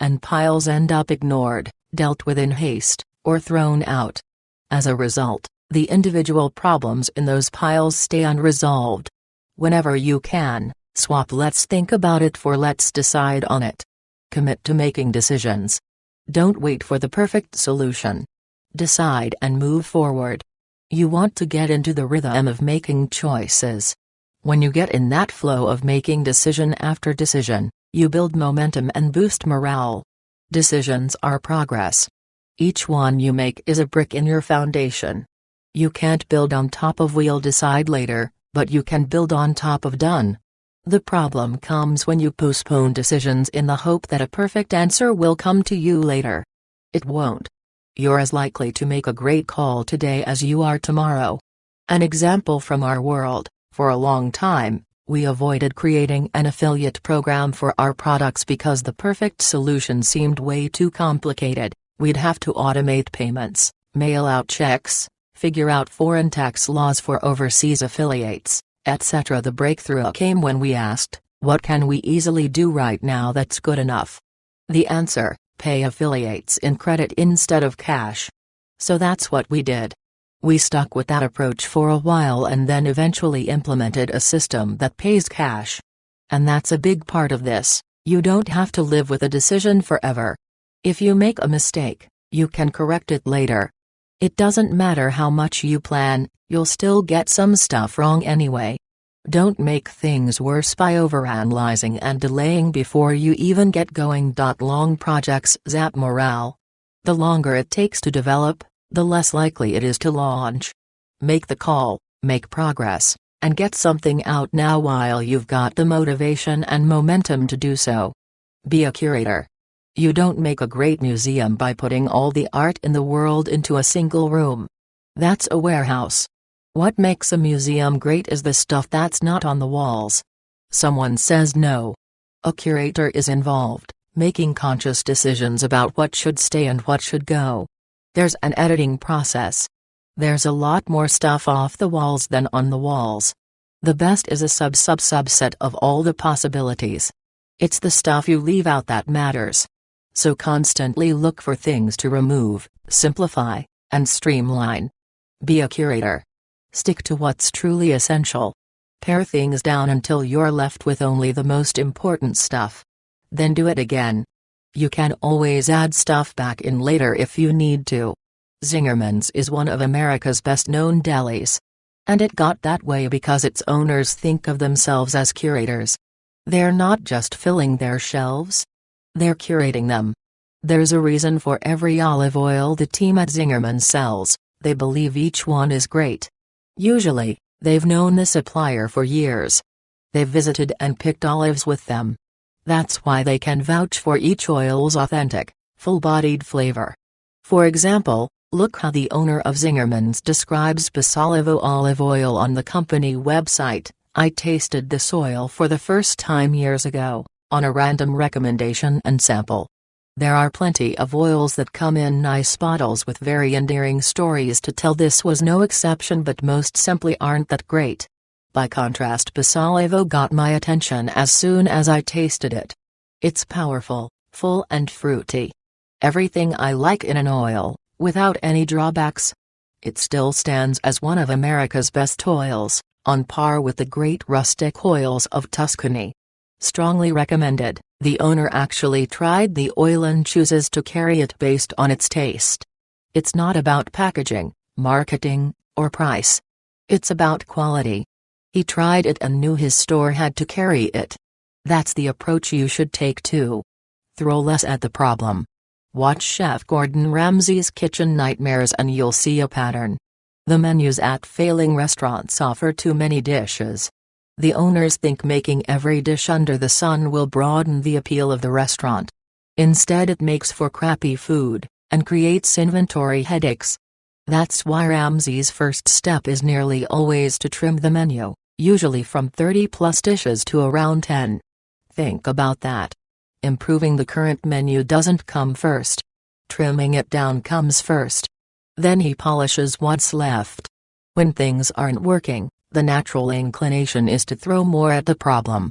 And piles end up ignored, dealt with in haste, or thrown out. As a result, the individual problems in those piles stay unresolved. Whenever you can, swap "let's think about it" for "let's decide on it." Commit to making decisions. Don't wait for the perfect solution. Decide and move forward. You want to get into the rhythm of making choices. When you get in that flow of making decision after decision, you build momentum and boost morale. Decisions are progress. Each one you make is a brick in your foundation. You can't build on top of "we'll decide later," but you can build on top of "done." The problem comes when you postpone decisions in the hope that a perfect answer will come to you later. It won't. You're as likely to make a great call today as you are tomorrow. An example from our world: for a long time, we avoided creating an affiliate program for our products because the perfect solution seemed way too complicated. We'd have to automate payments, mail out checks, figure out foreign tax laws for overseas affiliates, etc. The breakthrough came when we asked, what can we easily do right now that's good enough? The answer: pay affiliates in credit instead of cash. So that's what we did. We stuck with that approach for a while and then eventually implemented a system that pays cash. And that's a big part of this: you don't have to live with a decision forever. If you make a mistake, you can correct it later. It doesn't matter how much you plan, you'll still get some stuff wrong anyway. Don't make things worse by overanalyzing and delaying before you even get going. Long projects zap morale. The longer it takes to develop, the less likely it is to launch. Make the call, make progress, and get something out now while you've got the motivation and momentum to do so. Be a curator. You don't make a great museum by putting all the art in the world into a single room. That's a warehouse. What makes a museum great is the stuff that's not on the walls. Someone says no. A curator is involved, making conscious decisions about what should stay and what should go. There's an editing process. There's a lot more stuff off the walls than on the walls. The best is a subset of all the possibilities. It's the stuff you leave out that matters. So constantly look for things to remove, simplify, and streamline. Be a curator. Stick to what's truly essential. Pare things down until you're left with only the most important stuff. Then do it again. You can always add stuff back in later if you need to. Zingerman's is one of America's best-known delis. And it got that way because its owners think of themselves as curators. They're not just filling their shelves. They're curating them. There's a reason for every olive oil the team at Zingerman's sells. They believe each one is great. Usually, they've known the supplier for years. They've visited and picked olives with them. That's why they can vouch for each oil's authentic, full-bodied flavor. For example, look how the owner of Zingerman's describes Basolivo olive oil on the company website. "I tasted this oil for the first time years ago, on a random recommendation and sample. There are plenty of oils that come in nice bottles with very endearing stories to tell. This was no exception, but most simply aren't that great. By contrast, Basolivo got my attention as soon as I tasted it. It's powerful, full and fruity. Everything I like in an oil, without any drawbacks. It still stands as one of America's best oils, on par with the great rustic oils of Tuscany. Strongly recommended." The owner actually tried the oil and chooses to carry it based on its taste. It's not about packaging, marketing, or price. It's about quality. He tried it and knew his store had to carry it. That's the approach you should take too. Throw less at the problem. Watch Chef Gordon Ramsay's Kitchen Nightmares and you'll see a pattern. The menus at failing restaurants offer too many dishes. The owners think making every dish under the sun will broaden the appeal of the restaurant. Instead, it makes for crappy food, and creates inventory headaches. That's why Ramsay's first step is nearly always to trim the menu, usually from 30+ dishes to around 10. Think about that. Improving the current menu doesn't come first. Trimming it down comes first. Then he polishes what's left. When things aren't working, the natural inclination is to throw more at the problem.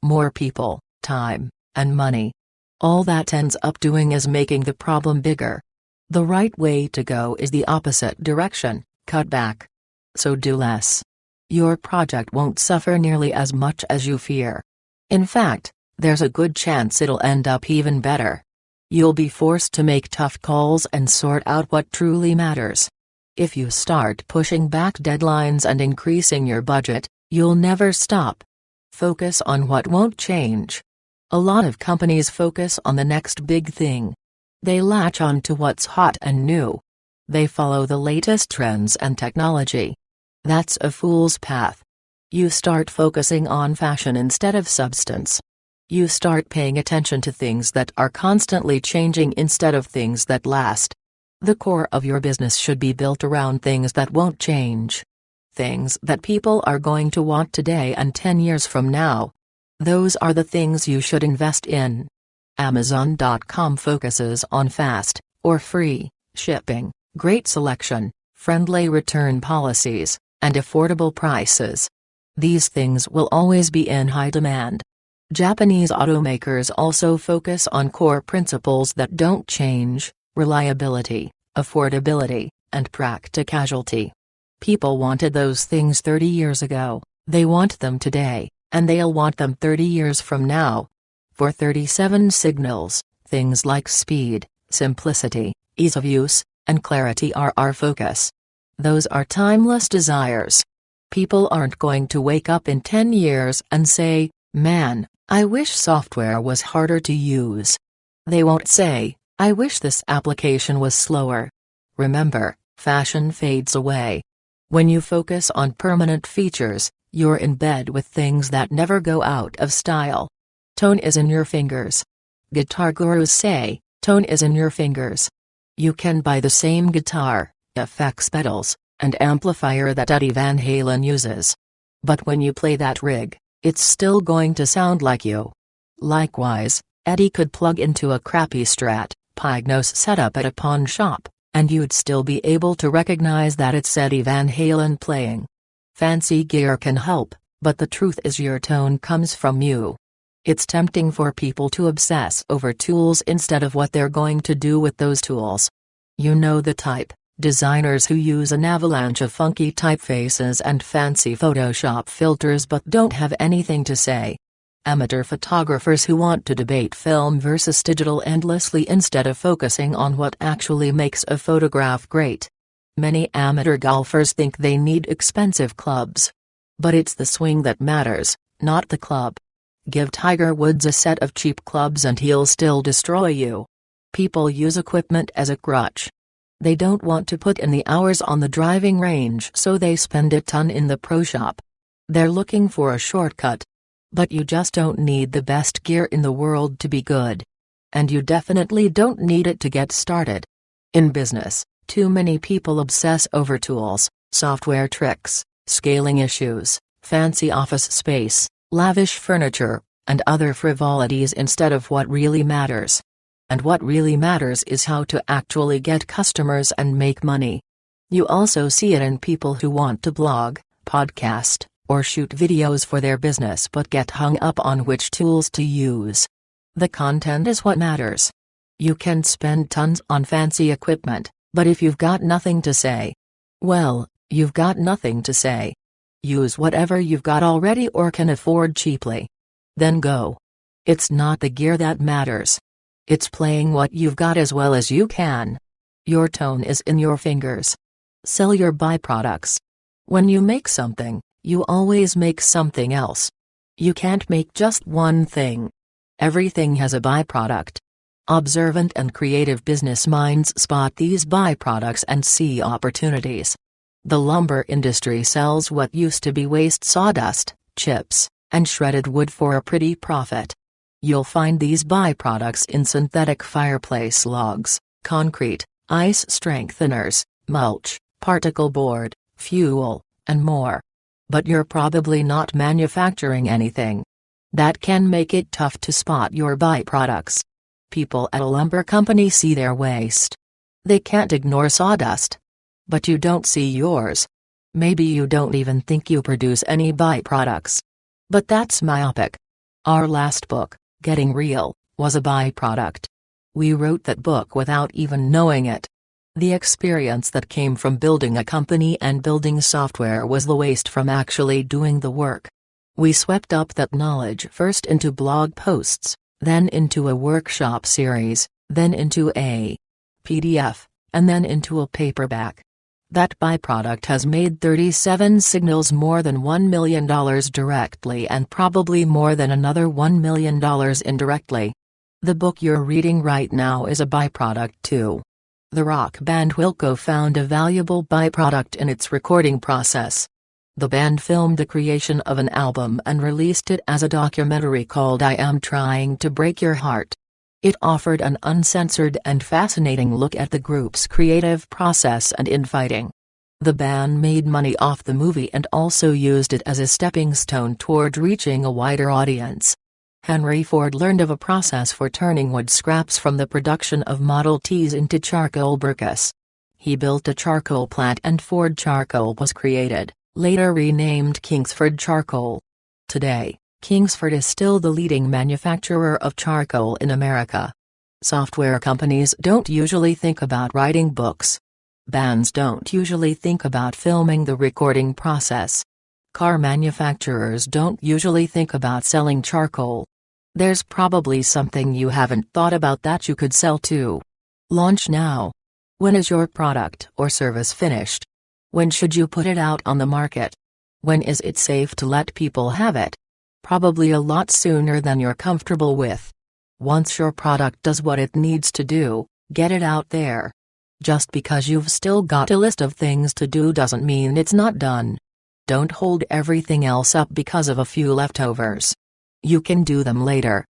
More people, time, and money. All that ends up doing is making the problem bigger. The right way to go is the opposite direction: cut back. So do less. Your project won't suffer nearly as much as you fear. In fact, there's a good chance it'll end up even better. You'll be forced to make tough calls and sort out what truly matters. If you start pushing back deadlines and increasing your budget, you'll never stop. Focus on what won't change. A lot of companies focus on the next big thing. They latch on to what's hot and new. They follow the latest trends and technology. That's a fool's path. You start focusing on fashion instead of substance. You start paying attention to things that are constantly changing instead of things that last. The core of your business should be built around things that won't change. Things that people are going to want today and 10 years from now. Those are the things you should invest in. Amazon.com focuses on fast, or free, shipping, great selection, friendly return policies, and affordable prices. These things will always be in high demand. Japanese automakers also focus on core principles that don't change: reliability, affordability, and practicality. People wanted those things 30 years ago, they want them today, and they'll want them 30 years from now. For 37 signals, things like speed, simplicity, ease of use, and clarity are our focus. Those are timeless desires. People aren't going to wake up in 10 years and say, "Man, I wish software was harder to use." They won't say, "I wish this application was slower." Remember, fashion fades away. When you focus on permanent features, you're in bed with things that never go out of style. Tone is in your fingers. Guitar gurus say, tone is in your fingers. You can buy the same guitar, effects pedals, and amplifier that Eddie Van Halen uses. But when you play that rig, it's still going to sound like you. Likewise, Eddie could plug into a crappy Strat, Pygnos setup at a pawn shop, and you'd still be able to recognize that it's Eddie Van Halen playing. Fancy gear can help, but the truth is your tone comes from you. It's tempting for people to obsess over tools instead of what they're going to do with those tools. You know the type: designers who use an avalanche of funky typefaces and fancy Photoshop filters but don't have anything to say. Amateur photographers who want to debate film versus digital endlessly instead of focusing on what actually makes a photograph great. Many amateur golfers think they need expensive clubs. But it's the swing that matters, not the club. Give Tiger Woods a set of cheap clubs and he'll still destroy you. People use equipment as a crutch. They don't want to put in the hours on the driving range, so they spend a ton in the pro shop. They're looking for a shortcut. But you just don't need the best gear in the world to be good. And you definitely don't need it to get started. In business, too many people obsess over tools, software tricks, scaling issues, fancy office space, lavish furniture, and other frivolities instead of what really matters. And what really matters is how to actually get customers and make money. You also see it in people who want to blog, podcast, or shoot videos for their business but get hung up on which tools to use. The content is what matters. You can spend tons on fancy equipment, but if you've got nothing to say, well, you've got nothing to say. Use whatever you've got already or can afford cheaply. Then go. It's not the gear that matters. It's playing what you've got as well as you can. Your tone is in your fingers. Sell your byproducts. When you make something, you always make something else. You can't make just one thing. Everything has a byproduct. Observant and creative business minds spot these byproducts and see opportunities. The lumber industry sells what used to be waste sawdust, chips, and shredded wood for a pretty profit. You'll find these byproducts in synthetic fireplace logs, concrete, ice strengtheners, mulch, particle board, fuel, and more. But you're probably not manufacturing anything. That can make it tough to spot your byproducts. People at a lumber company see their waste. They can't ignore sawdust. But you don't see yours. Maybe you don't even think you produce any byproducts. But that's myopic. Our last book, Getting Real, was a byproduct. We wrote that book without even knowing it. The experience that came from building a company and building software was the waste from actually doing the work. We swept up that knowledge first into blog posts, then into a workshop series, then into a PDF, and then into a paperback. That byproduct has made 37 signals more than $1 million directly and probably more than another $1 million indirectly. The book you're reading right now is a byproduct too. The rock band Wilco found a valuable byproduct in its recording process. The band filmed the creation of an album and released it as a documentary called I Am Trying to Break Your Heart. It offered an uncensored and fascinating look at the group's creative process and infighting. The band made money off the movie and also used it as a stepping stone toward reaching a wider audience. Henry Ford learned of a process for turning wood scraps from the production of Model Ts into charcoal briquettes. He built a charcoal plant and Ford Charcoal was created, later renamed Kingsford Charcoal. Today, Kingsford is still the leading manufacturer of charcoal in America. Software companies don't usually think about writing books. Bands don't usually think about filming the recording process. Car manufacturers don't usually think about selling charcoal. There's probably something you haven't thought about that you could sell too. Launch now. When is your product or service finished? When should you put it out on the market? When is it safe to let people have it? Probably a lot sooner than you're comfortable with. Once your product does what it needs to do, get it out there. Just because you've still got a list of things to do doesn't mean it's not done. Don't hold everything else up because of a few leftovers. You can do them later.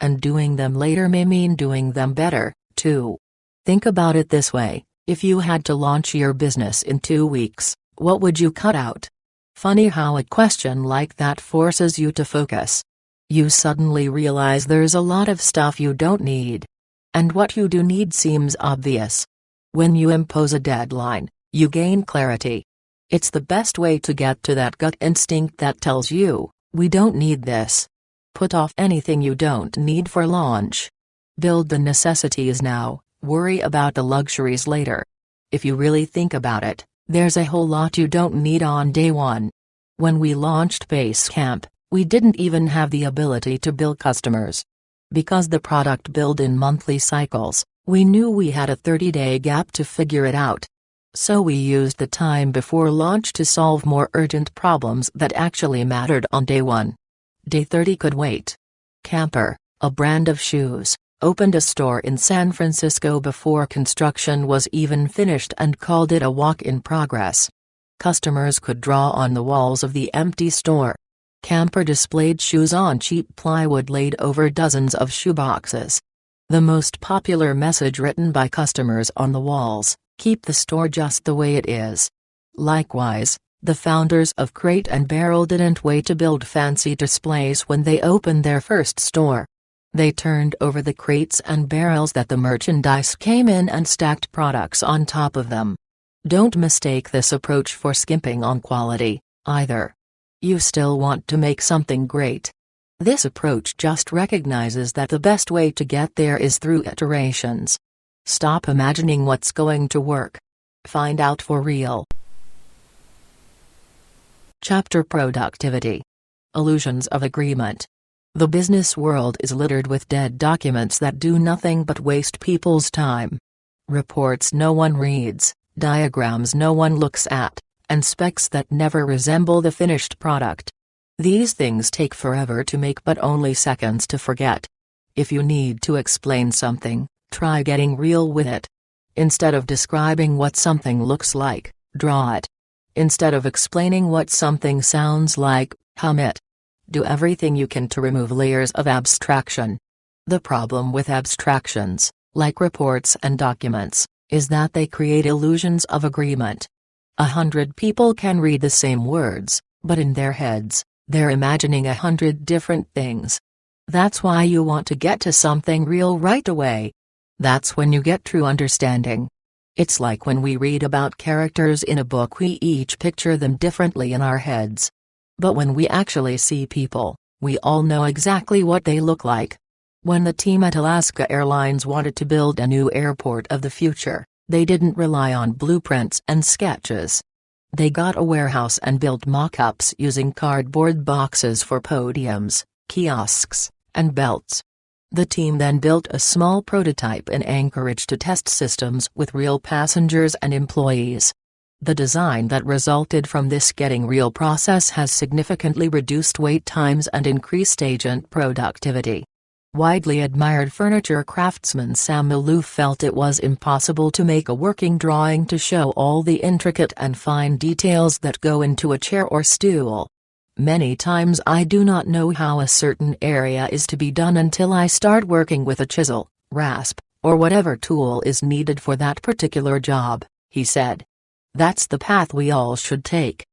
And doing them later may mean doing them better, too. Think about it this way, if you had to launch your business in 2 weeks, what would you cut out? Funny how a question like that forces you to focus. You suddenly realize there's a lot of stuff you don't need. And what you do need seems obvious. When you impose a deadline, you gain clarity. It's the best way to get to that gut instinct that tells you, we don't need this. Put off anything you don't need for launch. Build the necessities now, worry about the luxuries later. If you really think about it, there's a whole lot you don't need on day one. When we launched Basecamp, we didn't even have the ability to bill customers. Because the product billed in monthly cycles, we knew we had a 30-day gap to figure it out. So we used the time before launch to solve more urgent problems that actually mattered on day one. Day 30 could wait. Camper, a brand of shoes, opened a store in San Francisco before construction was even finished and called it a walk in progress. Customers could draw on the walls of the empty store. Camper displayed shoes on cheap plywood laid over dozens of shoeboxes. The most popular message written by customers on the walls, keep the store just the way it is. Likewise, the founders of Crate and Barrel didn't wait to build fancy displays when they opened their first store. They turned over the crates and barrels that the merchandise came in and stacked products on top of them. Don't mistake this approach for skimping on quality, either. You still want to make something great. This approach just recognizes that the best way to get there is through iterations. Stop imagining what's going to work. Find out for real. Chapter Productivity. Illusions of Agreement. The business world is littered with dead documents that do nothing but waste people's time. Reports no one reads, diagrams no one looks at, and specs that never resemble the finished product. These things take forever to make but only seconds to forget. If you need to explain something, try getting real with it. Instead of describing what something looks like, draw it. Instead of explaining what something sounds like, hum it. Do everything you can to remove layers of abstraction. The problem with abstractions, like reports and documents, is that they create illusions of agreement. 100 people can read the same words, but in their heads, they're imagining 100 different things. That's why you want to get to something real right away. That's when you get true understanding. It's like when we read about characters in a book, we each picture them differently in our heads. But when we actually see people, we all know exactly what they look like. When the team at Alaska Airlines wanted to build a new airport of the future, they didn't rely on blueprints and sketches. They got a warehouse and built mock-ups using cardboard boxes for podiums, kiosks, and belts. The team then built a small prototype in Anchorage to test systems with real passengers and employees. The design that resulted from this getting real process has significantly reduced wait times and increased agent productivity. Widely admired furniture craftsman Sam Maloof felt it was impossible to make a working drawing to show all the intricate and fine details that go into a chair or stool. Many times I do not know how a certain area is to be done until I start working with a chisel, rasp, or whatever tool is needed for that particular job, he said. That's the path we all should take.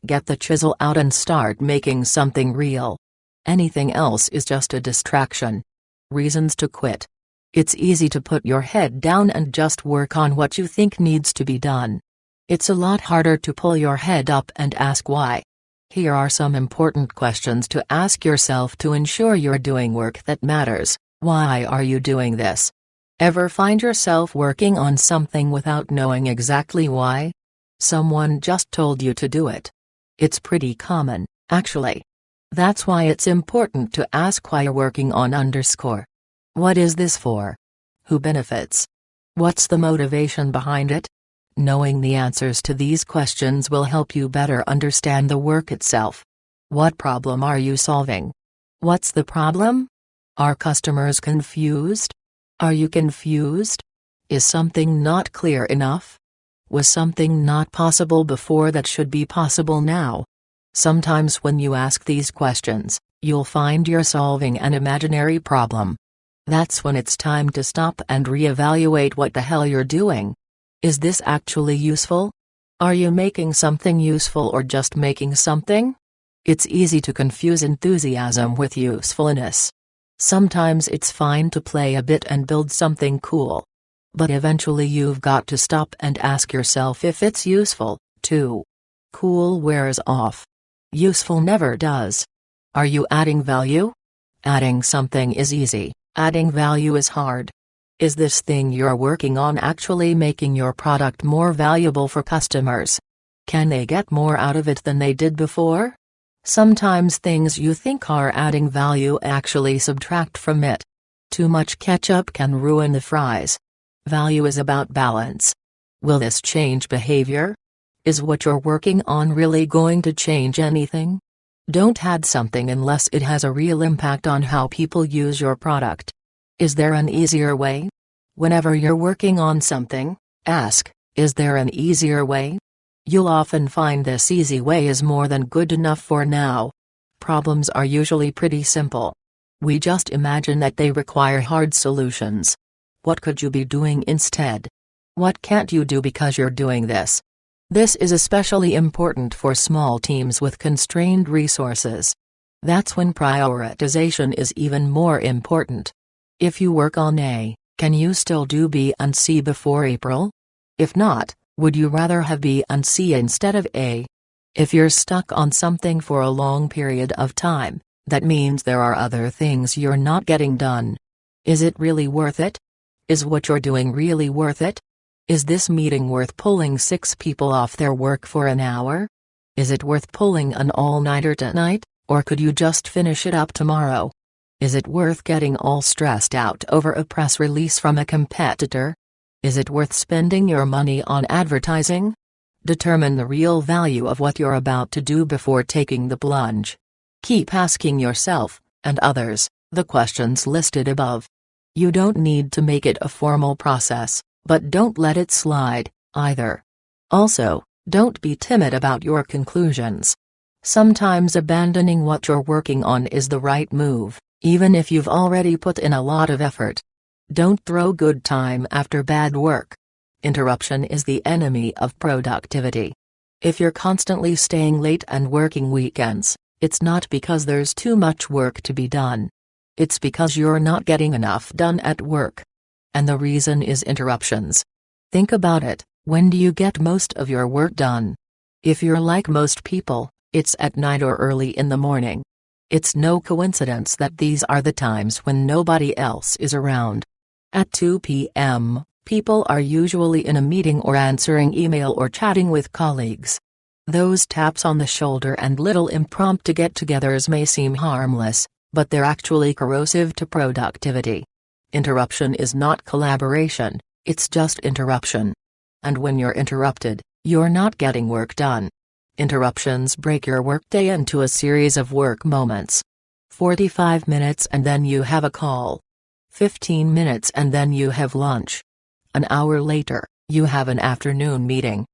Get the chisel out and start making something real. Anything else is just a distraction. Reasons to quit. It's easy to put your head down and just work on what you think needs to be done. It's a lot harder to pull your head up and ask why. Here are some important questions to ask yourself to ensure you're doing work that matters. Why are you doing this? Ever find yourself working on something without knowing exactly why? Someone just told you to do it. It's pretty common, actually. That's why it's important to ask why you're working on _. What is this for? Who benefits? What's the motivation behind it? Knowing the answers to these questions will help you better understand the work itself. What problem are you solving? What's the problem? Are customers confused? Are you confused? Is something not clear enough? Was something not possible before that should be possible now? Sometimes when you ask these questions, you'll find you're solving an imaginary problem. That's when it's time to stop and reevaluate what the hell you're doing. Is this actually useful? Are you making something useful or just making something? It's easy to confuse enthusiasm with usefulness. Sometimes it's fine to play a bit and build something cool. But eventually you've got to stop and ask yourself if it's useful, too. Cool wears off. Useful never does. Are you adding value? Adding something is easy, adding value is hard. Is this thing you're working on actually making your product more valuable for customers? Can they get more out of it than they did before? Sometimes things you think are adding value actually subtract from it. Too much ketchup can ruin the fries. Value is about balance. Will this change behavior? Is what you're working on really going to change anything? Don't add something unless it has a real impact on how people use your product. Is there an easier way? Whenever you're working on something, ask, is there an easier way? You'll often find this easy way is more than good enough for now. Problems are usually pretty simple. We just imagine that they require hard solutions. What could you be doing instead? What can't you do because you're doing this? This is especially important for small teams with constrained resources. That's when prioritization is even more important. If you work on A, can you still do B and C before April? If not, would you rather have B and C instead of A? If you're stuck on something for a long period of time, that means there are other things you're not getting done. Is it really worth it? Is what you're doing really worth it? Is this meeting worth pulling 6 people off their work for an hour? Is it worth pulling an all-nighter tonight, or could you just finish it up tomorrow? Is it worth getting all stressed out over a press release from a competitor? Is it worth spending your money on advertising? Determine the real value of what you're about to do before taking the plunge. Keep asking yourself, and others, the questions listed above. You don't need to make it a formal process, but don't let it slide, either. Also, don't be timid about your conclusions. Sometimes abandoning what you're working on is the right move, even if you've already put in a lot of effort. Don't throw good time after bad work. Interruption is the enemy of productivity. If you're constantly staying late and working weekends, it's not because there's too much work to be done. It's because you're not getting enough done at work. And the reason is interruptions. Think about it, when do you get most of your work done? If you're like most people, it's at night or early in the morning. It's no coincidence that these are the times when nobody else is around. At 2 p.m., people are usually in a meeting or answering email or chatting with colleagues. Those taps on the shoulder and little impromptu get-togethers may seem harmless, but they're actually corrosive to productivity. Interruption is not collaboration, it's just interruption. And when you're interrupted, you're not getting work done. Interruptions break your workday into a series of work moments. 45 minutes and then you have a call. 15 minutes and then you have lunch. An hour later, you have an afternoon meeting.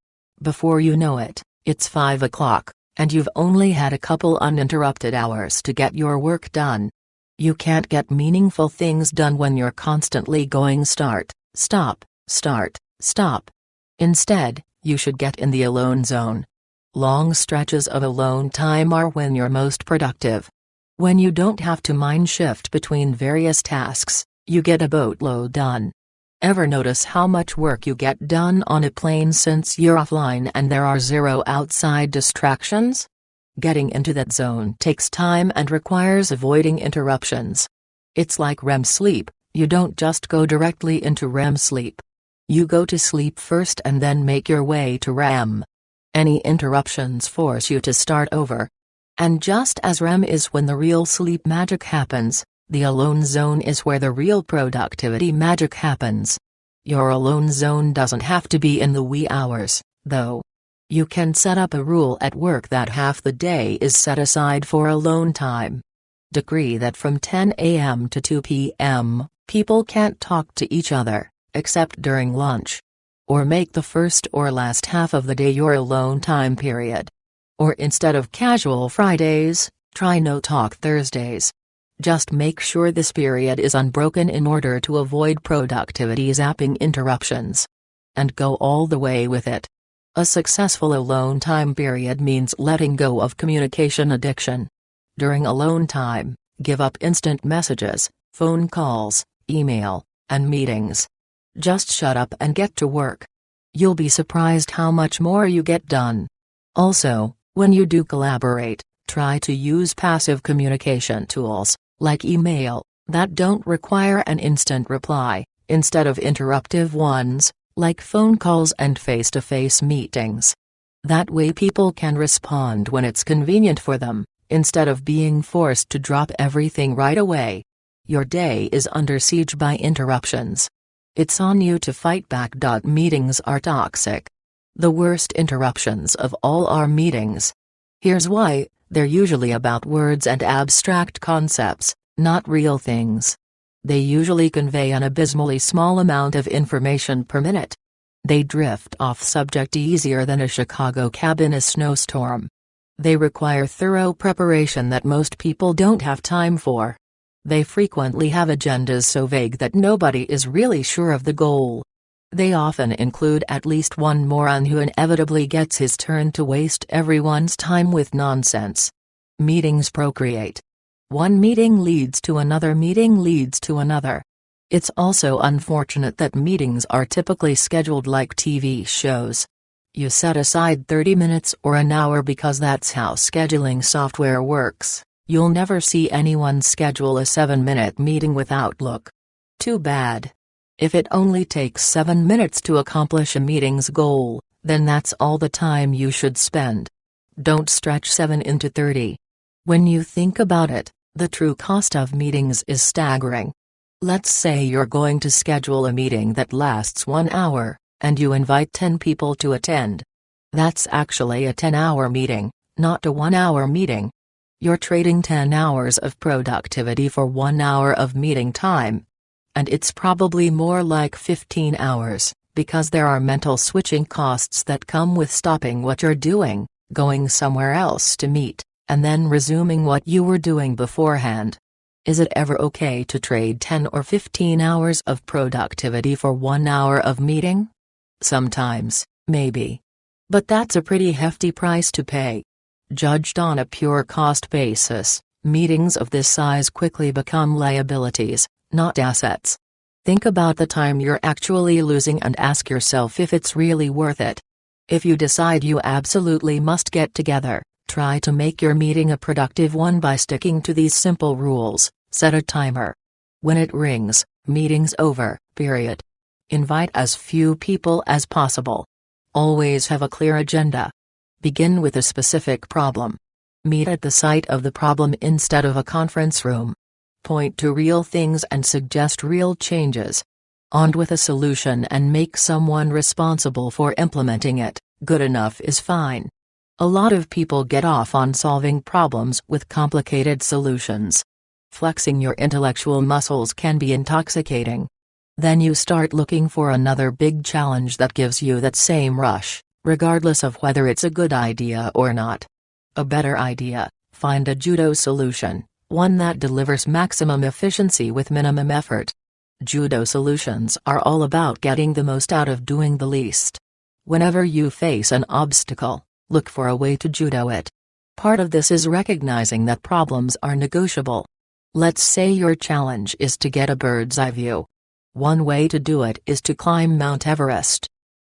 Before you know it, it's 5 o'clock, and you've only had a couple uninterrupted hours to get your work done. You can't get meaningful things done when you're constantly going start, stop, start, stop. Instead, you should get in the alone zone. Long stretches of alone time are when you're most productive. When you don't have to mind shift between various tasks, you get a boatload done. Ever notice how much work you get done on a plane since you're offline and there are zero outside distractions? Getting into that zone takes time and requires avoiding interruptions. It's like REM sleep, you don't just go directly into REM sleep. You go to sleep first and then make your way to REM. Any interruptions force you to start over. And just as REM is when the real sleep magic happens, the alone zone is where the real productivity magic happens. Your alone zone doesn't have to be in the wee hours, though. You can set up a rule at work that half the day is set aside for alone time. Decree that from 10 a.m. to 2 p.m., people can't talk to each other, except during lunch. Or make the first or last half of the day your alone time period. Or instead of casual Fridays, try no talk Thursdays. Just make sure this period is unbroken in order to avoid productivity zapping interruptions. And go all the way with it. A successful alone time period means letting go of communication addiction. During alone time, give up instant messages, phone calls, email, and meetings. Just shut up and get to work. You'll be surprised how much more you get done. Also, when you do collaborate, try to use passive communication tools, like email, that don't require an instant reply, instead of interruptive ones, like phone calls and face-to-face meetings. That way people can respond when it's convenient for them, instead of being forced to drop everything right away. Your day is under siege by interruptions. It's on you to fight back. Meetings are toxic. The worst interruptions of all are meetings. Here's why: they're usually about words and abstract concepts, not real things. They usually convey an abysmally small amount of information per minute. They drift off subject easier than a Chicago cab in a snowstorm. They require thorough preparation that most people don't have time for. They frequently have agendas so vague that nobody is really sure of the goal. They often include at least one moron who inevitably gets his turn to waste everyone's time with nonsense. Meetings procreate. One meeting leads to another meeting leads to another. It's also unfortunate that meetings are typically scheduled like TV shows. You set aside 30 minutes or an hour because that's how scheduling software works. You'll never see anyone schedule a 7-minute meeting with Outlook. Too bad. If it only takes 7 minutes to accomplish a meeting's goal, then that's all the time you should spend. Don't stretch 7 into 30. When you think about it, the true cost of meetings is staggering. Let's say you're going to schedule a meeting that lasts 1 hour, and you invite 10 people to attend. That's actually a 10-hour meeting, not a 1-hour meeting. You're trading 10 hours of productivity for 1 hour of meeting time. And it's probably more like 15 hours, because there are mental switching costs that come with stopping what you're doing, going somewhere else to meet, and then resuming what you were doing beforehand. Is it ever okay to trade 10 or 15 hours of productivity for 1 hour of meeting? Sometimes, maybe. But that's a pretty hefty price to pay. Judged on a pure cost basis, meetings of this size quickly become liabilities, not assets. Think about the time you're actually losing and ask yourself if it's really worth it. If you decide you absolutely must get together, try to make your meeting a productive one by sticking to these simple rules. Set a timer. When it rings, meeting's over, period. Invite as few people as possible. Always have a clear agenda. Begin with a specific problem. Meet at the site of the problem instead of a conference room. Point to real things and suggest real changes. On with a solution and make someone responsible for implementing it. Good enough is fine. A lot of people get off on solving problems with complicated solutions. Flexing your intellectual muscles can be intoxicating. Then you start looking for another big challenge that gives you that same rush, regardless of whether it's a good idea or not. A better idea: find a judo solution, one that delivers maximum efficiency with minimum effort. Judo solutions are all about getting the most out of doing the least. Whenever you face an obstacle, look for a way to judo it. Part of this is recognizing that problems are negotiable. Let's say your challenge is to get a bird's eye view. One way to do it is to climb Mount Everest.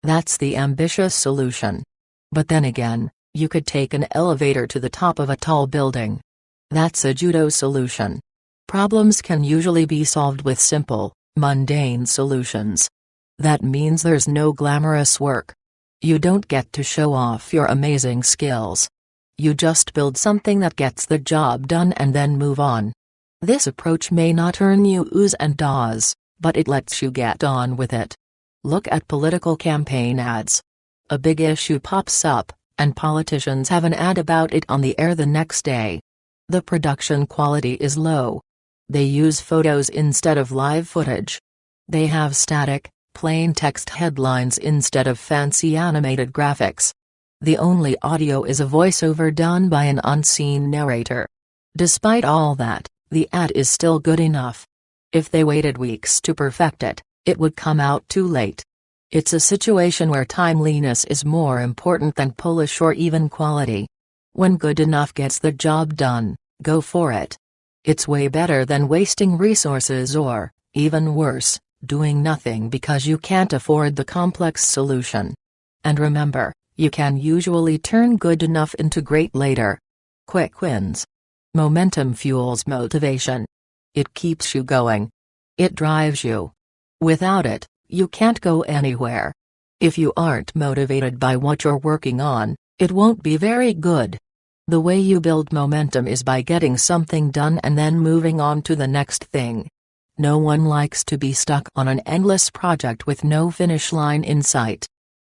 That's the ambitious solution. But then again, you could take an elevator to the top of a tall building. That's a judo solution. Problems can usually be solved with simple, mundane solutions. That means there's no glamorous work. You don't get to show off your amazing skills. You just build something that gets the job done and then move on. This approach may not earn you oohs and ahs, but it lets you get on with it. Look at political campaign ads. A big issue pops up, and politicians have an ad about it on the air the next day. The production quality is low. They use photos instead of live footage. They have static, plain text headlines instead of fancy animated graphics. The only audio is a voiceover done by an unseen narrator. Despite all that, the ad is still good enough. If they waited weeks to perfect it, it would come out too late. It's a situation where timeliness is more important than polish or even quality. When good enough gets the job done, go for it. It's way better than wasting resources or, even worse, doing nothing because you can't afford the complex solution. And remember, you can usually turn good enough into great later. Quick wins. Momentum fuels motivation. It keeps you going. It drives you. Without it, you can't go anywhere. If you aren't motivated by what you're working on, it won't be very good. The way you build momentum is by getting something done and then moving on to the next thing. No one likes to be stuck on an endless project with no finish line in sight.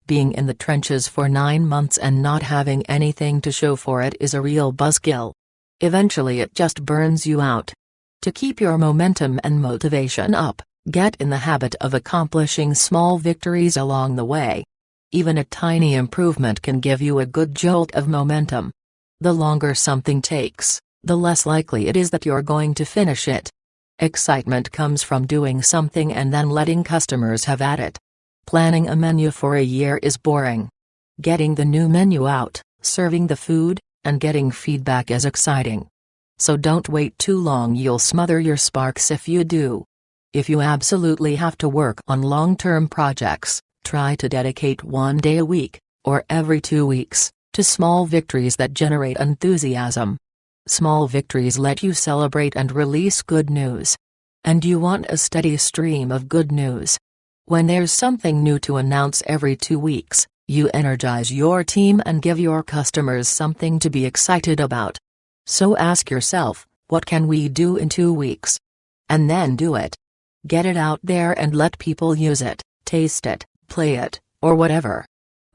Being in the trenches for 9 months and not having anything to show for it is a real buzzkill. Eventually it just burns you out. To keep your momentum and motivation up, get in the habit of accomplishing small victories along the way. Even a tiny improvement can give you a good jolt of momentum. The longer something takes, the less likely it is that you're going to finish it. Excitement comes from doing something and then letting customers have at it. Planning a menu for a year is boring. Getting the new menu out, serving the food, and getting feedback is exciting. So don't wait too long, you'll smother your sparks if you do. If you absolutely have to work on long-term projects, try to dedicate 1 day a week, or every 2 weeks, to small victories that generate enthusiasm. Small victories let you celebrate and release good news. And you want a steady stream of good news. When there's something new to announce every 2 weeks, you energize your team and give your customers something to be excited about. So ask yourself, what can we do in 2 weeks? And then do it. Get it out there and let people use it, taste it, play it, or whatever.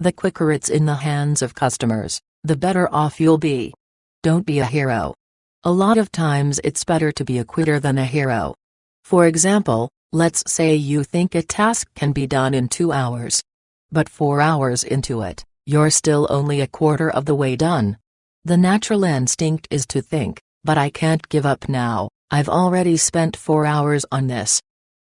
The quicker it's in the hands of customers, the better off you'll be. Don't be a hero. A lot of times it's better to be a quitter than a hero. For example, let's say you think a task can be done in 2 hours. But 4 hours into it, you're still only a quarter of the way done. The natural instinct is to think, but I can't give up now, I've already spent 4 hours on this.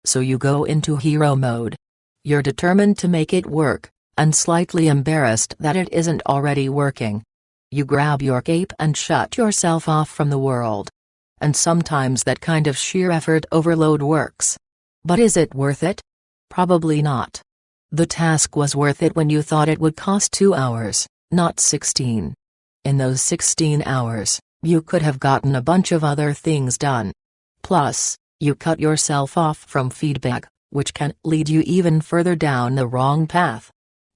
So you go into hero mode. You're determined to make it work, and slightly embarrassed that it isn't already working. You grab your cape and shut yourself off from the world. And sometimes that kind of sheer effort overload works. But is it worth it? Probably not. The task was worth it when you thought it would cost 2 hours, not 16. In those 16 hours, you could have gotten a bunch of other things done. Plus, you cut yourself off from feedback, which can lead you even further down the wrong path.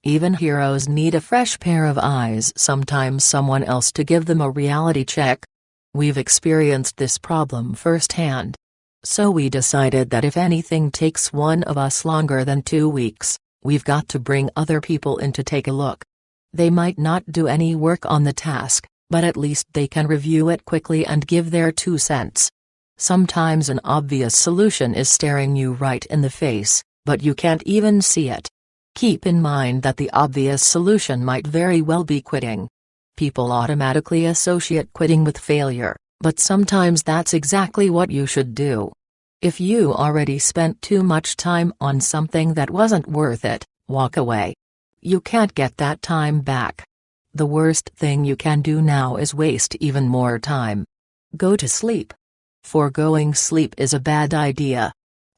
Even heroes need a fresh pair of eyes, sometimes someone else to give them a reality check. We've experienced this problem firsthand. So we decided that if anything takes one of us longer than 2 weeks, we've got to bring other people in to take a look. They might not do any work on the task, but at least they can review it quickly and give their 2 cents. Sometimes an obvious solution is staring you right in the face, but you can't even see it. Keep in mind that the obvious solution might very well be quitting. People automatically associate quitting with failure, but sometimes that's exactly what you should do. If you already spent too much time on something that wasn't worth it, walk away. You can't get that time back. The worst thing you can do now is waste even more time. Go to sleep. Foregoing sleep is a bad idea.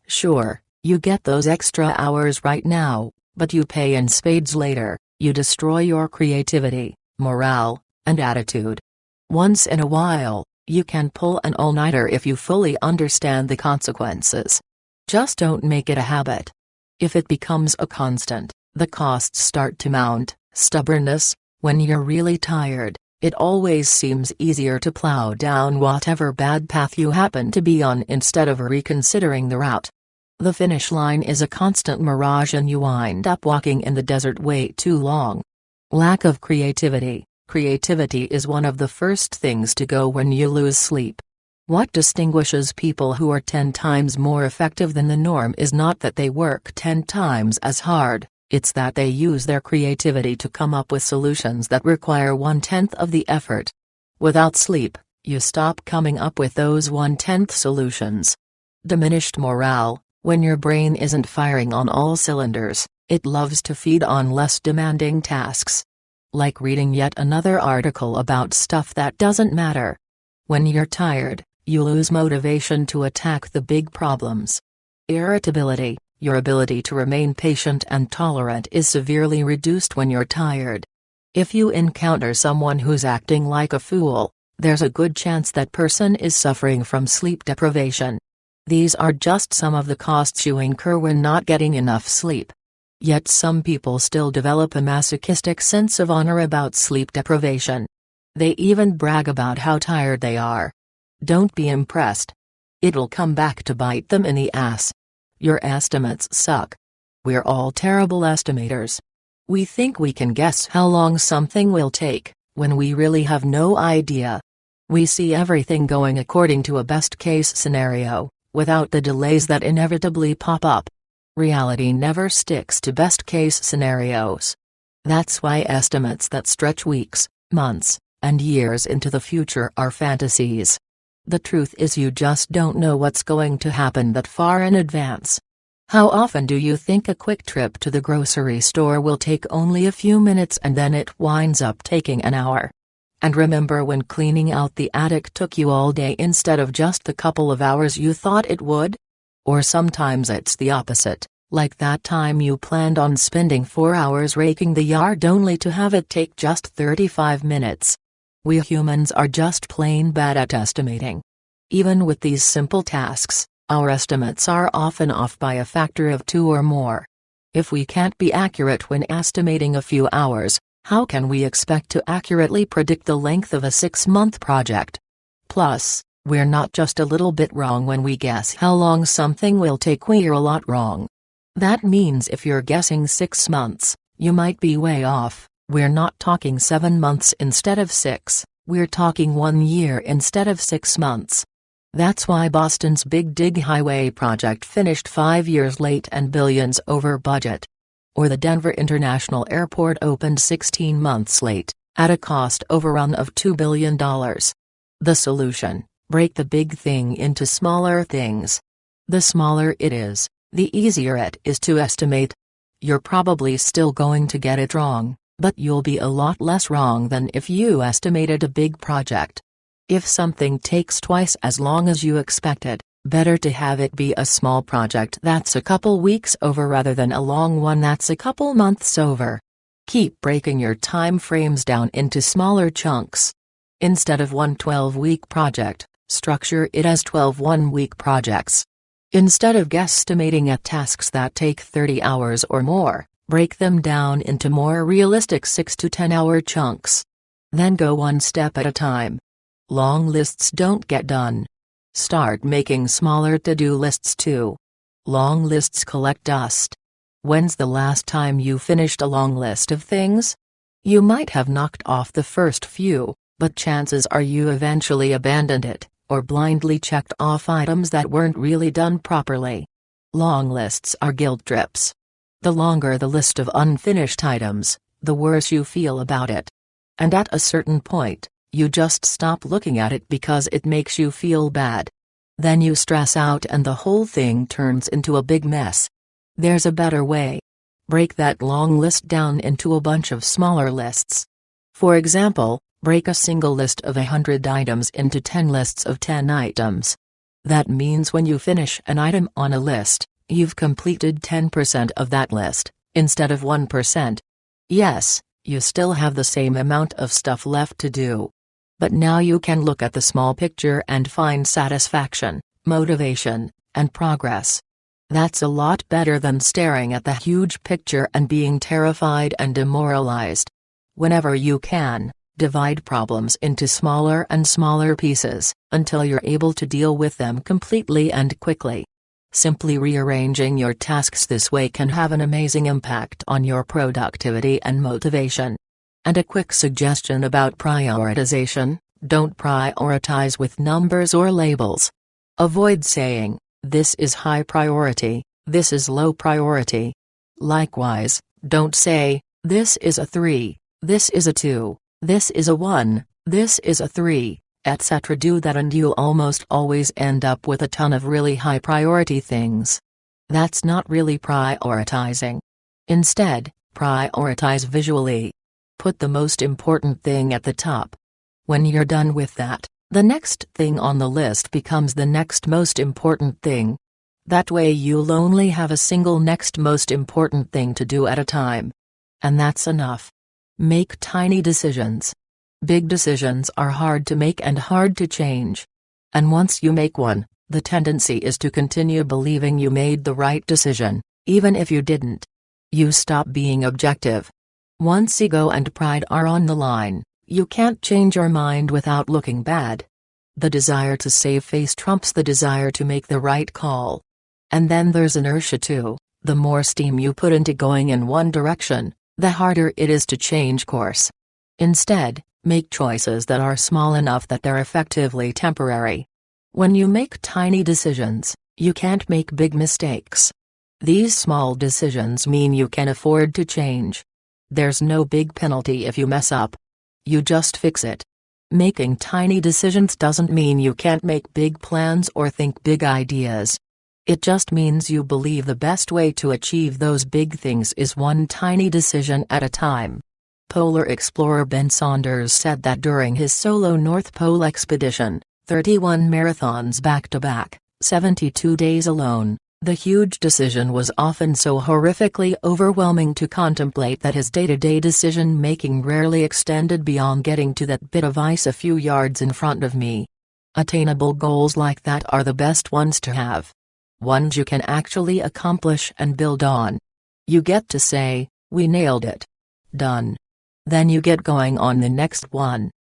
Sure, you get those extra hours right now, but you pay in spades later. You destroy your creativity, morale, and attitude. Once in a while, you can pull an all-nighter if you fully understand the consequences. Just don't make it a habit. If it becomes a constant, the costs start to mount. Stubbornness. When you're really tired, it always seems easier to plow down whatever bad path you happen to be on instead of reconsidering the route. The finish line is a constant mirage and you wind up walking in the desert way too long. Lack of creativity. Creativity is one of the first things to go when you lose sleep. What distinguishes people who are 10 times more effective than the norm is not that they work 10 times as hard, it's that they use their creativity to come up with solutions that require 1/10 of the effort. Without sleep, you stop coming up with those 1/10 solutions. Diminished morale. When your brain isn't firing on all cylinders, it loves to feed on less demanding tasks. Like reading yet another article about stuff that doesn't matter. When you're tired, you lose motivation to attack the big problems. Irritability. Your ability to remain patient and tolerant is severely reduced when you're tired. If you encounter someone who's acting like a fool, there's a good chance that person is suffering from sleep deprivation. These are just some of the costs you incur when not getting enough sleep. Yet some people still develop a masochistic sense of honor about sleep deprivation. They even brag about how tired they are. Don't be impressed. It'll come back to bite them in the ass. Your estimates suck. We're all terrible estimators. We think we can guess how long something will take, when we really have no idea. We see everything going according to a best-case scenario, without the delays that inevitably pop up. Reality never sticks to best-case scenarios. That's why estimates that stretch weeks, months, and years into the future are fantasies. The truth is you just don't know what's going to happen that far in advance. How often do you think a quick trip to the grocery store will take only a few minutes and then it winds up taking an hour? And remember when cleaning out the attic took you all day instead of just the couple of hours you thought it would? Or sometimes it's the opposite, like that time you planned on spending 4 hours raking the yard only to have it take just 35 minutes. We humans are just plain bad at estimating. Even with these simple tasks, our estimates are often off by a factor of 2 or more. If we can't be accurate when estimating a few hours, how can we expect to accurately predict the length of a 6-month project? Plus, we're not just a little bit wrong when we guess how long something will take, we're a lot wrong. That means if you're guessing 6 months, you might be way off. We're not talking 7 months instead of 6, we're talking 1 year instead of 6 months. That's why Boston's Big Dig Highway project finished 5 years late and billions over budget. Or the Denver International Airport opened 16 months late, at a cost overrun of $2 billion. The solution: break the big thing into smaller things. The smaller it is, the easier it is to estimate. You're probably still going to get it wrong, but you'll be a lot less wrong than if you estimated a big project. If something takes twice as long as you expected, better to have it be a small project that's a couple weeks over rather than a long one that's a couple months over. Keep breaking your time frames down into smaller chunks. Instead of one 12-week project, structure it as 12 one-week projects. Instead of guesstimating at tasks that take 30 hours or more, Break them down into more realistic 6 to 10 hour chunks. Then go one step at a time. Long lists don't get done. Start making smaller to-do lists too. Long lists collect dust. When's the last time you finished a long list of things? You might have knocked off the first few, but chances are you eventually abandoned it, or blindly checked off items that weren't really done properly. Long lists are guilt trips. The longer the list of unfinished items, the worse you feel about it. And at a certain point, you just stop looking at it because it makes you feel bad. Then you stress out and the whole thing turns into a big mess. There's a better way. Break that long list down into a bunch of smaller lists. For example, break a single list of 100 items into 10 lists of 10 items. That means when you finish an item on a list, you've completed 10% of that list, instead of 1%. Yes, you still have the same amount of stuff left to do. But now you can look at the small picture and find satisfaction, motivation, and progress. That's a lot better than staring at the huge picture and being terrified and demoralized. Whenever you can, divide problems into smaller and smaller pieces, until you're able to deal with them completely and quickly. Simply rearranging your tasks this way can have an amazing impact on your productivity and motivation. And a quick suggestion about prioritization: don't prioritize with numbers or labels. Avoid saying, "This is high priority, this is low priority." Likewise, don't say, "This is a 3, this is a 2, this is a 1, this is a 3, etc." Do that and you'll almost always end up with a ton of really high priority things. That's not really prioritizing. Instead, prioritize visually. Put the most important thing at the top. When you're done with that, the next thing on the list becomes the next most important thing. That way you'll only have a single next most important thing to do at a time. And that's enough. Make tiny decisions. Big decisions are hard to make and hard to change. And once you make one, the tendency is to continue believing you made the right decision, even if you didn't. You stop being objective. Once ego and pride are on the line, you can't change your mind without looking bad. The desire to save face trumps the desire to make the right call. And then there's inertia too. The more steam you put into going in one direction, the harder it is to change course. Instead, make choices that are small enough that they're effectively temporary. When you make tiny decisions, you can't make big mistakes. These small decisions mean you can afford to change. There's no big penalty if you mess up. You just fix it. Making tiny decisions doesn't mean you can't make big plans or think big ideas. It just means you believe the best way to achieve those big things is one tiny decision at a time. Polar explorer Ben Saunders said that during his solo North Pole expedition, 31 marathons back-to-back, 72 days alone, the huge decision was often so horrifically overwhelming to contemplate that his day-to-day decision-making rarely extended beyond getting to that bit of ice a few yards in front of me. Attainable goals like that are the best ones to have. Ones you can actually accomplish and build on. You get to say, "We nailed it. Done." Then you get going on the next one.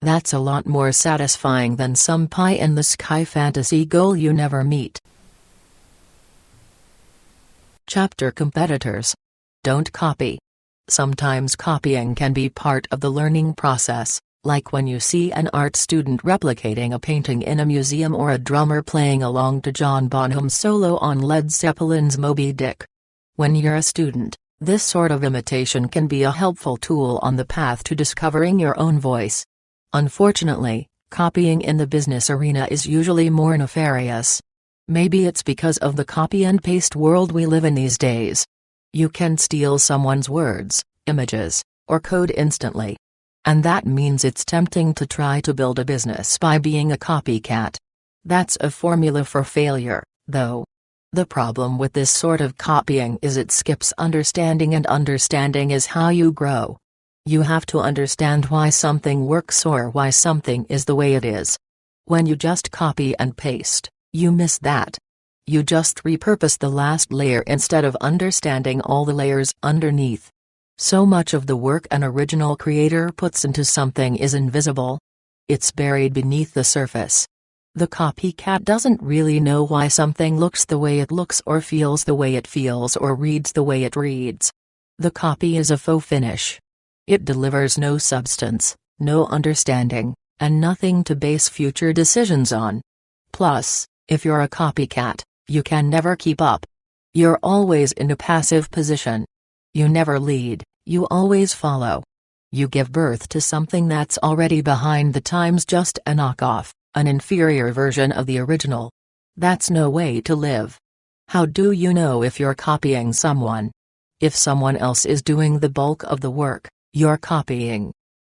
That's a lot more satisfying than some pie-in-the-sky fantasy goal you never meet. Chapter competitors. Don't copy. Sometimes copying can be part of the learning process, like when you see an art student replicating a painting in a museum or a drummer playing along to John Bonham's solo on Led Zeppelin's Moby Dick. When you're a student, this sort of imitation can be a helpful tool on the path to discovering your own voice. Unfortunately, copying in the business arena is usually more nefarious. Maybe it's because of the copy-and-paste world we live in these days. You can steal someone's words, images, or code instantly. And that means it's tempting to try to build a business by being a copycat. That's a formula for failure, though. The problem with this sort of copying is it skips understanding, and understanding is how you grow. You have to understand why something works or why something is the way it is. When you just copy and paste, you miss that. You just repurpose the last layer instead of understanding all the layers underneath. So much of the work an original creator puts into something is invisible. It's buried beneath the surface. The copycat doesn't really know why something looks the way it looks or feels the way it feels or reads the way it reads. The copy is a faux finish. It delivers no substance, no understanding, and nothing to base future decisions on. Plus, if you're a copycat, you can never keep up. You're always in a passive position. You never lead, you always follow. You give birth to something that's already behind the times, just a knockoff, an inferior version of the original. That's no way to live. How do you know if you're copying someone? If someone else is doing the bulk of the work, you're copying.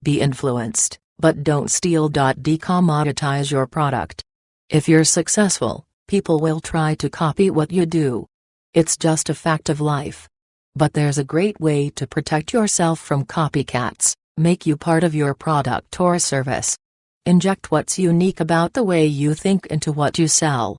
Be influenced, but don't steal. Decommoditize your product. If you're successful, people will try to copy what you do. It's just a fact of life. But there's a great way to protect yourself from copycats. Make you part of your product or service. Inject what's unique about the way you think into what you sell.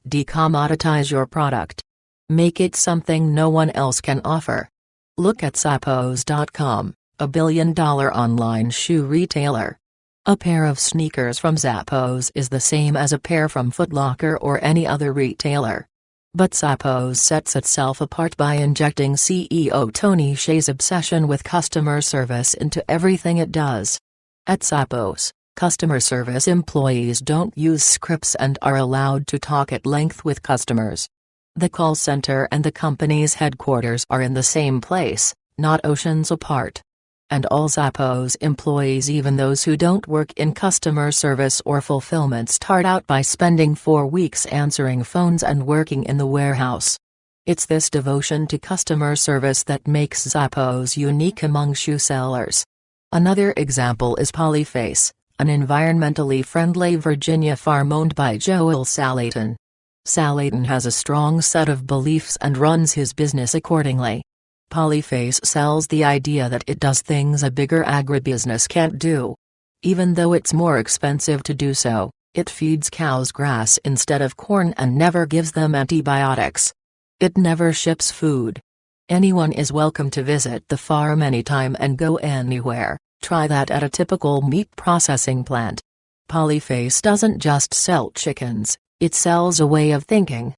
Decommoditize your product. Make it something no one else can offer. Look at Zappos.com, a billion-dollar online shoe retailer. A pair of sneakers from Zappos is the same as a pair from Foot Locker or any other retailer. But Zappos sets itself apart by injecting CEO Tony Hsieh's obsession with customer service into everything it does. At Zappos, customer service employees don't use scripts and are allowed to talk at length with customers. The call center and the company's headquarters are in the same place, not oceans apart. And all Zappos employees, even those who don't work in customer service or fulfillment, start out by spending 4 weeks answering phones and working in the warehouse. It's this devotion to customer service that makes Zappos unique among shoe sellers. Another example is Polyface, an environmentally friendly Virginia farm owned by Joel Salatin. Salatin has a strong set of beliefs and runs his business accordingly. Polyface sells the idea that it does things a bigger agribusiness can't do. Even though it's more expensive to do so, it feeds cows grass instead of corn and never gives them antibiotics. It never ships food. Anyone is welcome to visit the farm anytime and go anywhere. Try that at a typical meat processing plant. Polyface doesn't just sell chickens, it sells a way of thinking.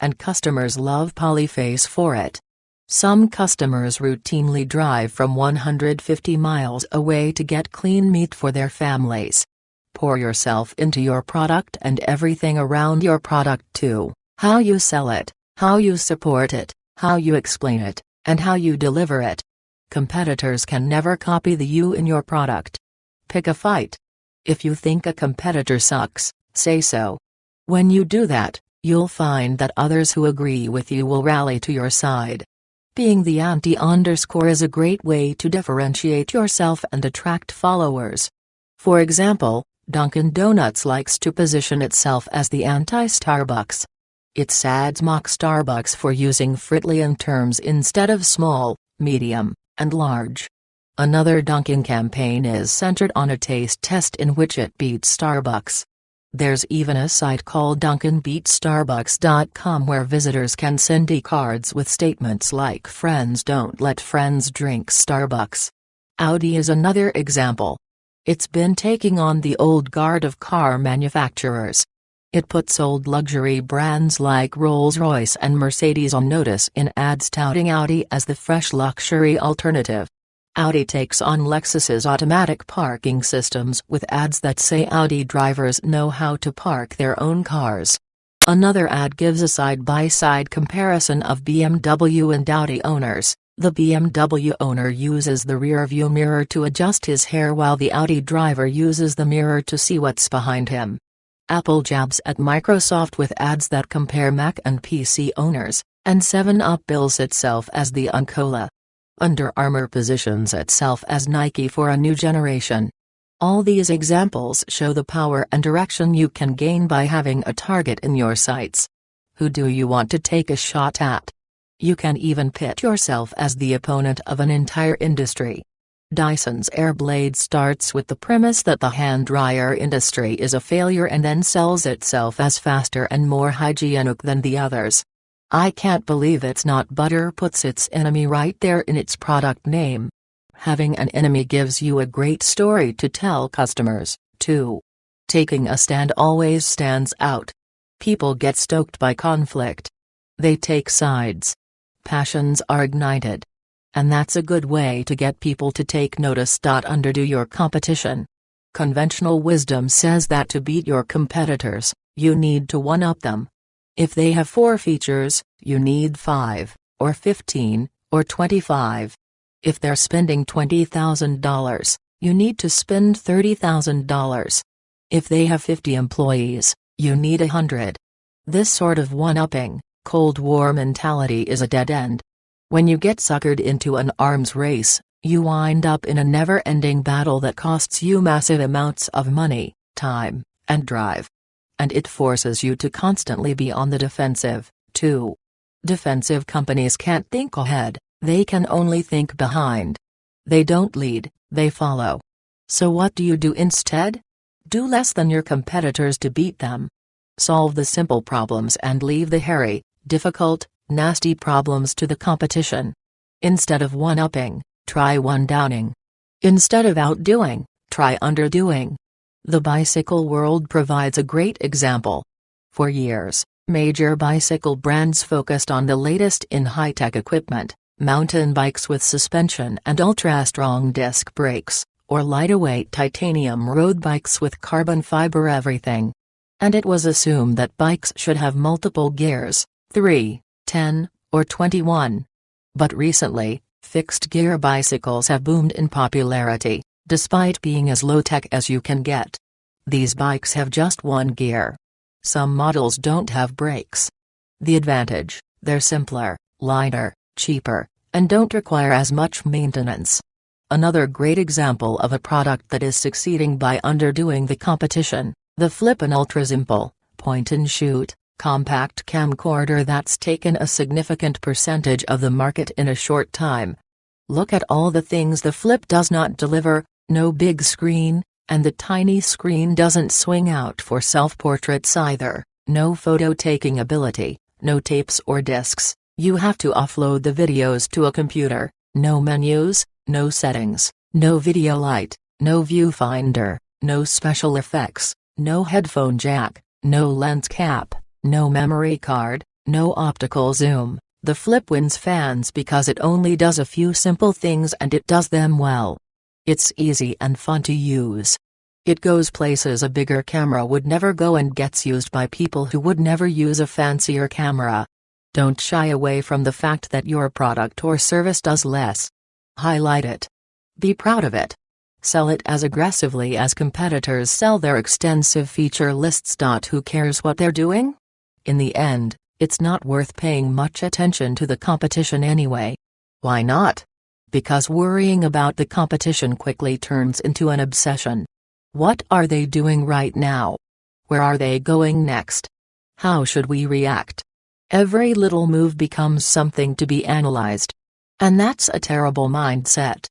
And customers love Polyface for it. Some customers routinely drive from 150 miles away to get clean meat for their families. Pour yourself into your product and everything around your product too: how you sell it, how you support it, how you explain it, and how you deliver it. Competitors can never copy the you in your product. Pick a fight. If you think a competitor sucks, say so. When you do that, you'll find that others who agree with you will rally to your side. Being the anti- is a great way to differentiate yourself and attract followers. For example, Dunkin' Donuts likes to position itself as the anti-Starbucks. Its ads mock Starbucks for using Freudian terms instead of small, medium, and large. Another Dunkin' campaign is centered on a taste test in which it beats Starbucks. There's even a site called DunkinBeatStarbucks.com where visitors can send e-cards with statements like "Friends don't let friends drink Starbucks." Audi is another example. It's been taking on the old guard of car manufacturers. It puts old luxury brands like Rolls-Royce and Mercedes on notice in ads touting Audi as the fresh luxury alternative. Audi takes on Lexus's automatic parking systems with ads that say Audi drivers know how to park their own cars. Another ad gives a side-by-side comparison of BMW and Audi owners. The BMW owner uses the rear-view mirror to adjust his hair while the Audi driver uses the mirror to see what's behind him. Apple jabs at Microsoft with ads that compare Mac and PC owners, and 7up bills itself as the Uncola. Under Armour positions itself as Nike for a new generation. All these examples show the power and direction you can gain by having a target in your sights. Who do you want to take a shot at? You can even pit yourself as the opponent of an entire industry. Dyson's Airblade starts with the premise that the hand dryer industry is a failure and then sells itself as faster and more hygienic than the others. I can't believe it's not butter puts its enemy right there in its product name. Having an enemy gives you a great story to tell customers, too. Taking a stand always stands out. People get stoked by conflict. They take sides. Passions are ignited. And that's a good way to get people to take notice. Underdo your competition. Conventional wisdom says that to beat your competitors, you need to one-up them. If they have 4 features, you need 5, or 15, or 25. If they're spending $20,000, you need to spend $30,000. If they have 50 employees, you need 100. This sort of one-upping, Cold War mentality is a dead end. When you get suckered into an arms race, you wind up in a never-ending battle that costs you massive amounts of money, time, and drive. And it forces you to constantly be on the defensive, too. Defensive companies can't think ahead, they can only think behind. They don't lead, they follow. So what do you do instead? Do less than your competitors to beat them. Solve the simple problems and leave the hairy, difficult, nasty problems to the competition. Instead of one-upping, try one-downing. Instead of outdoing, try underdoing. The bicycle world provides a great example. For years, major bicycle brands focused on the latest in high-tech equipment, mountain bikes with suspension and ultra-strong disc brakes, or lighter-weight titanium road bikes with carbon fiber everything. And it was assumed that bikes should have multiple gears, 3, 10, or 21. But recently, fixed-gear bicycles have boomed in popularity, despite being as low-tech as you can get. These bikes have just one gear. Some models don't have brakes. The advantage: they're simpler, lighter, cheaper, and don't require as much maintenance. Another great example of a product that is succeeding by underdoing the competition, the Flippin Ultra Simple, point-and-shoot, compact camcorder that's taken a significant percentage of the market in a short time. Look at all the things the Flip does not deliver: no big screen, and the tiny screen doesn't swing out for self-portraits either, no photo-taking ability, no tapes or discs, you have to offload the videos to a computer, no menus, no settings, no video light, no viewfinder, no special effects, no headphone jack, no lens cap, no memory card, no optical zoom. The Flip wins fans because it only does a few simple things and it does them well. It's easy and fun to use. It goes places a bigger camera would never go and gets used by people who would never use a fancier camera. Don't shy away from the fact that your product or service does less. Highlight it. Be proud of it. Sell it as aggressively as competitors sell their extensive feature lists. Who cares what they're doing? In the end, it's not worth paying much attention to the competition anyway. Why not? Because worrying about the competition quickly turns into an obsession. What are they doing right now? Where are they going next? How should we react? Every little move becomes something to be analyzed. And that's a terrible mindset.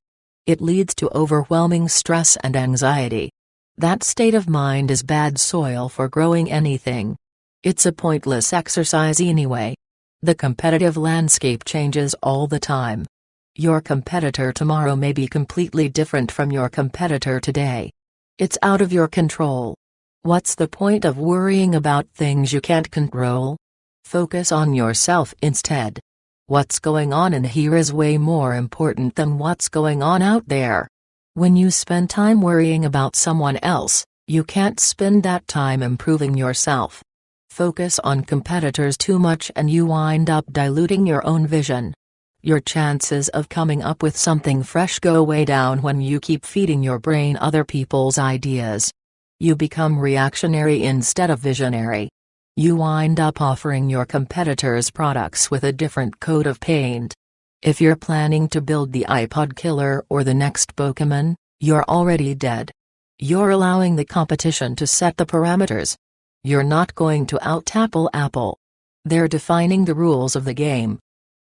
It leads to overwhelming stress and anxiety. That state of mind is bad soil for growing anything. It's a pointless exercise anyway. The competitive landscape changes all the time. Your competitor tomorrow may be completely different from your competitor today. It's out of your control. What's the point of worrying about things you can't control? Focus on yourself instead. What's going on in here is way more important than what's going on out there. When you spend time worrying about someone else, you can't spend that time improving yourself. Focus on competitors too much and you wind up diluting your own vision. Your chances of coming up with something fresh go way down when you keep feeding your brain other people's ideas. You become reactionary instead of visionary. You wind up offering your competitors products with a different coat of paint. If you're planning to build the iPod killer or the next Pokemon, you're already dead. You're allowing the competition to set the parameters. You're not going to out-Apple Apple. They're defining the rules of the game.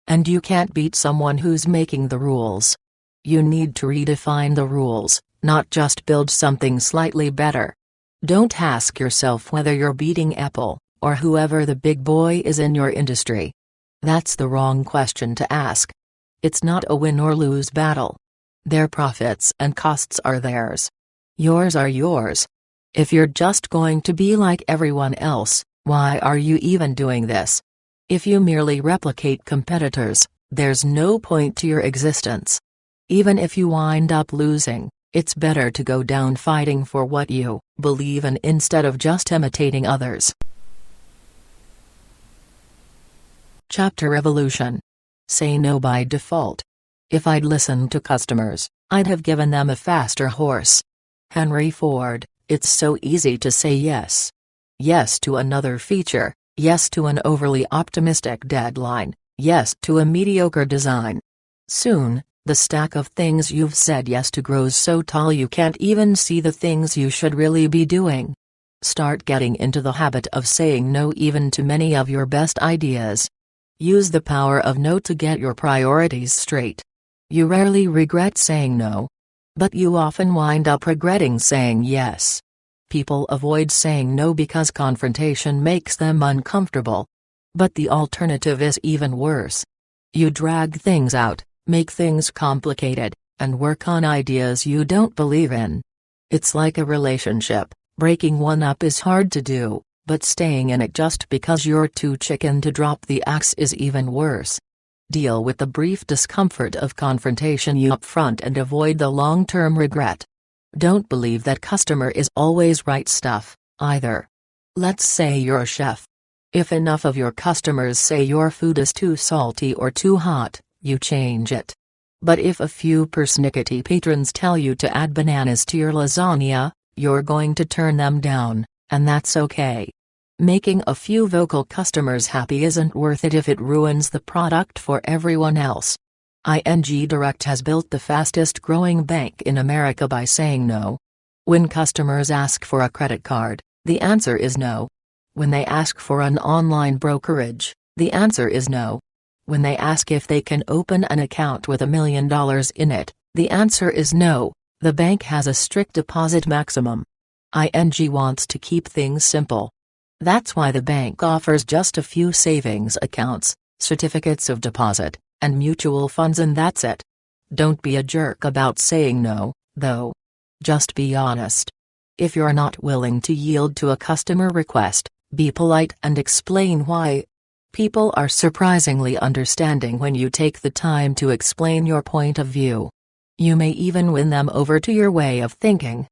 And you can't beat someone who's making the rules. You need to redefine the rules, not just build something slightly better. Don't ask yourself whether you're beating Apple, or whoever the big boy is in your industry. That's the wrong question to ask. It's not a win or lose battle. Their profits and costs are theirs. Yours are yours. If you're just going to be like everyone else, why are you even doing this? If you merely replicate competitors, there's no point to your existence. Even if you wind up losing, it's better to go down fighting for what you believe in instead of just imitating others. Chapter Evolution. Say no by default. If I'd listened to customers, I'd have given them a faster horse. Henry Ford. It's so easy to say yes. Yes to another feature, yes to an overly optimistic deadline, yes to a mediocre design. Soon, the stack of things you've said yes to grows so tall you can't even see the things you should really be doing. Start getting into the habit of saying no even to many of your best ideas. Use the power of no to get your priorities straight. You rarely regret saying no. But you often wind up regretting saying yes. People avoid saying no because confrontation makes them uncomfortable. But the alternative is even worse. You drag things out, make things complicated, and work on ideas you don't believe in. It's like a relationship, breaking one up is hard to do, but staying in it just because you're too chicken to drop the axe is even worse. Deal with the brief discomfort of confrontation up front and avoid the long-term regret. Don't believe that customer is always right stuff, either. Let's say you're a chef. If enough of your customers say your food is too salty or too hot, you change it. But if a few persnickety patrons tell you to add bananas to your lasagna, you're going to turn them down, and that's okay. Making a few vocal customers happy isn't worth it if it ruins the product for everyone else. ING Direct has built the fastest growing bank in America by saying no. When customers ask for a credit card, the answer is no. When they ask for an online brokerage, the answer is no. When they ask if they can open an account with $1 million in it, the answer is no. The bank has a strict deposit maximum. ING wants to keep things simple. That's why the bank offers just a few savings accounts, certificates of deposit, and mutual funds, and that's it. Don't be a jerk about saying no, though. Just be honest. If you're not willing to yield to a customer request, be polite and explain why. People are surprisingly understanding when you take the time to explain your point of view. You may even win them over to your way of thinking.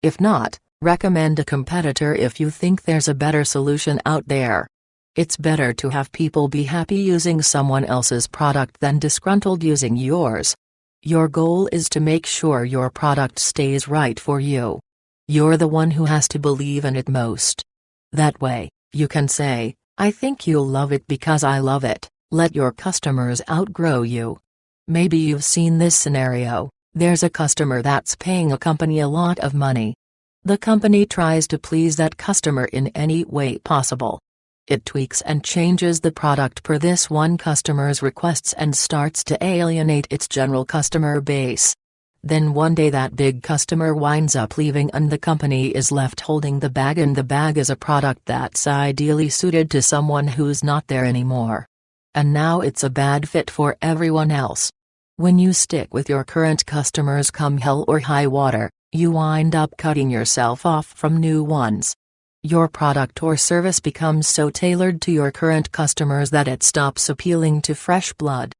If not, recommend a competitor if you think there's a better solution out there. It's better to have people be happy using someone else's product than disgruntled using yours. Your goal is to make sure your product stays right for you. You're the one who has to believe in it most. That way, you can say, I think you'll love it because I love it. Let your customers outgrow you. Maybe you've seen this scenario. There's a customer that's paying a company a lot of money. The company tries to please that customer in any way possible. It tweaks and changes the product per this one customer's requests and starts to alienate its general customer base. Then one day that big customer winds up leaving and the company is left holding the bag, and the bag is a product that's ideally suited to someone who's not there anymore. And now it's a bad fit for everyone else. When you stick with your current customers come hell or high water, you wind up cutting yourself off from new ones. Your product or service becomes so tailored to your current customers that it stops appealing to fresh blood.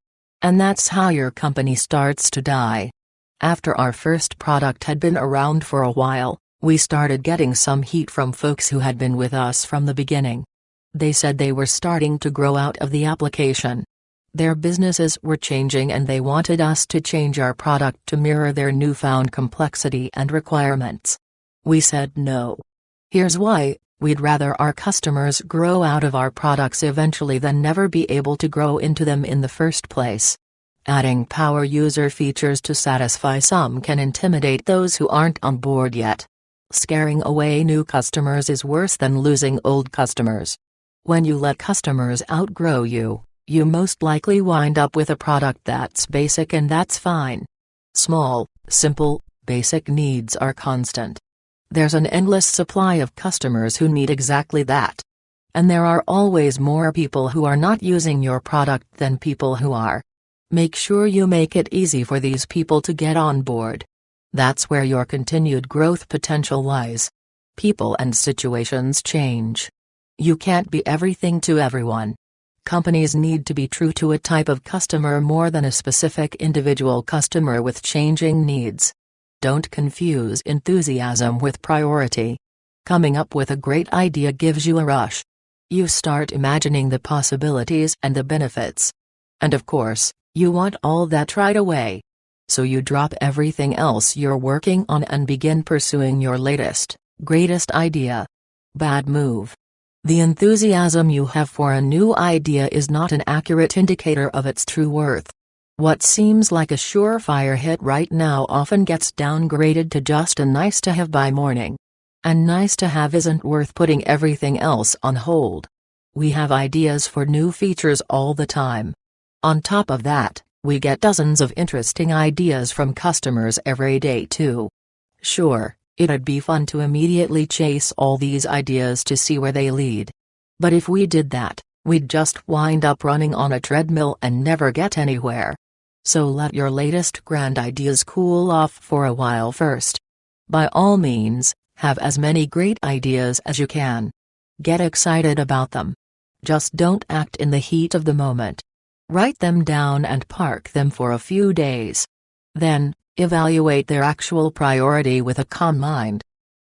And that's how your company starts to die. After our first product had been around for a while, we started getting some heat from folks who had been with us from the beginning. They said they were starting to grow out of the application. Their businesses were changing and they wanted us to change our product to mirror their newfound complexity and requirements. We said no. Here's why: we'd rather our customers grow out of our products eventually than never be able to grow into them in the first place. Adding power user features to satisfy some can intimidate those who aren't on board yet. Scaring away new customers is worse than losing old customers. When you let customers outgrow you, you most likely wind up with a product that's basic, and that's fine. Small, simple, basic needs are constant. There's an endless supply of customers who need exactly that. And there are always more people who are not using your product than people who are. Make sure you make it easy for these people to get on board. That's where your continued growth potential lies. People and situations change. You can't be everything to everyone. Companies need to be true to a type of customer more than a specific individual customer with changing needs. Don't confuse enthusiasm with priority. Coming up with a great idea gives you a rush. You start imagining the possibilities and the benefits. And of course, you want all that right away. So you drop everything else you're working on and begin pursuing your latest, greatest idea. Bad move. The enthusiasm you have for a new idea is not an accurate indicator of its true worth. What seems like a surefire hit right now often gets downgraded to just a nice-to-have by morning. And nice-to-have isn't worth putting everything else on hold. We have ideas for new features all the time. On top of that, we get dozens of interesting ideas from customers every day too. Sure, it'd be fun to immediately chase all these ideas to see where they lead. But if we did that, we'd just wind up running on a treadmill and never get anywhere. So let your latest grand ideas cool off for a while first. By all means, have as many great ideas as you can. Get excited about them. Just don't act in the heat of the moment. Write them down and park them for a few days. Then, evaluate their actual priority with a calm mind.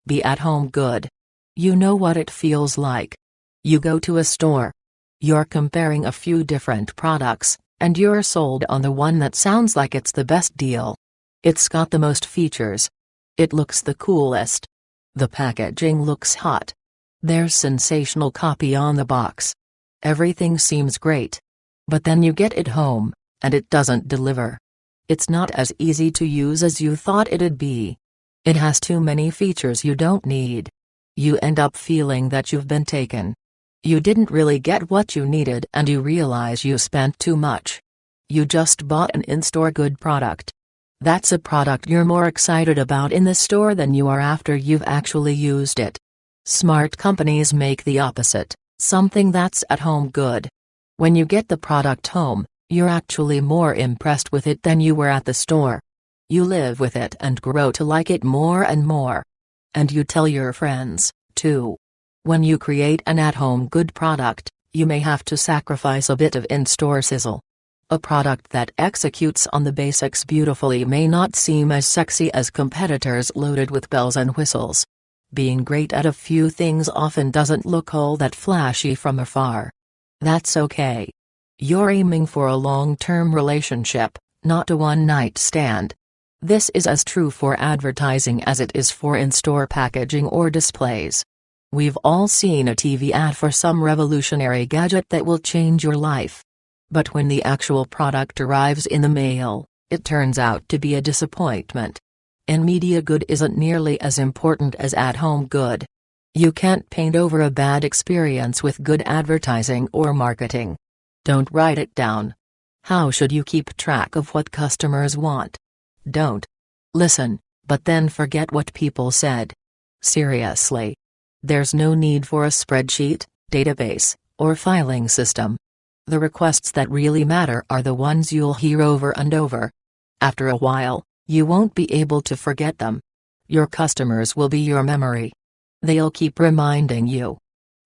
Be at home good. You know what it feels like. You go to a store. You're comparing a few different products, and you're sold on the one that sounds like it's the best deal. It's got the most features. It looks the coolest. The packaging looks hot. There's sensational copy on the box. Everything seems great. But then you get it home, and it doesn't deliver. It's not as easy to use as you thought it'd be. It has too many features you don't need. You end up feeling that you've been taken. You didn't really get what you needed and you realize you spent too much. You just bought an in-store good product. That's a product you're more excited about in the store than you are after you've actually used it. Smart companies make the opposite, something that's at home good. When you get the product home, you're actually more impressed with it than you were at the store. You live with it and grow to like it more and more. And you tell your friends, too. When you create an at-home good product, you may have to sacrifice a bit of in-store sizzle. A product that executes on the basics beautifully may not seem as sexy as competitors loaded with bells and whistles. Being great at a few things often doesn't look all that flashy from afar. That's okay. You're aiming for a long-term relationship, not a one-night stand. This is as true for advertising as it is for in-store packaging or displays. We've all seen a TV ad for some revolutionary gadget that will change your life. But when the actual product arrives in the mail, it turns out to be a disappointment. And media good isn't nearly as important as at-home good. You can't paint over a bad experience with good advertising or marketing. Don't write it down. How should you keep track of what customers want? Don't. Listen, but then forget what people said. Seriously. There's no need for a spreadsheet, database, or filing system. The requests that really matter are the ones you'll hear over and over. After a while, you won't be able to forget them. Your customers will be your memory. They'll keep reminding you.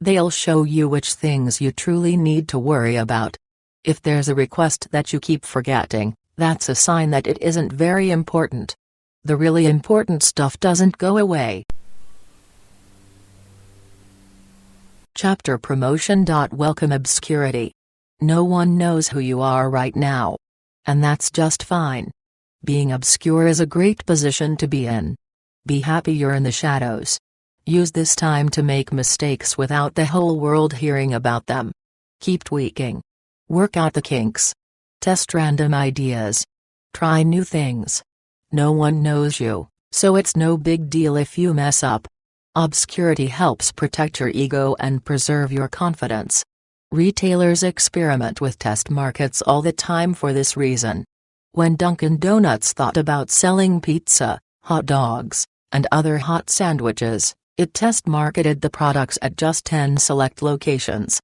They'll show you which things you truly need to worry about. If there's a request that you keep forgetting, that's a sign that it isn't very important. The really important stuff doesn't go away. Chapter Promotion. Welcome obscurity. No one knows who you are right now. And that's just fine. Being obscure is a great position to be in. Be happy you're in the shadows. Use this time to make mistakes without the whole world hearing about them. Keep tweaking. Work out the kinks. Test random ideas. Try new things. No one knows you, so it's no big deal if you mess up. Obscurity helps protect your ego and preserve your confidence. Retailers experiment with test markets all the time for this reason. When Dunkin' Donuts thought about selling pizza, hot dogs, and other hot sandwiches, it test-marketed the products at just 10 select locations.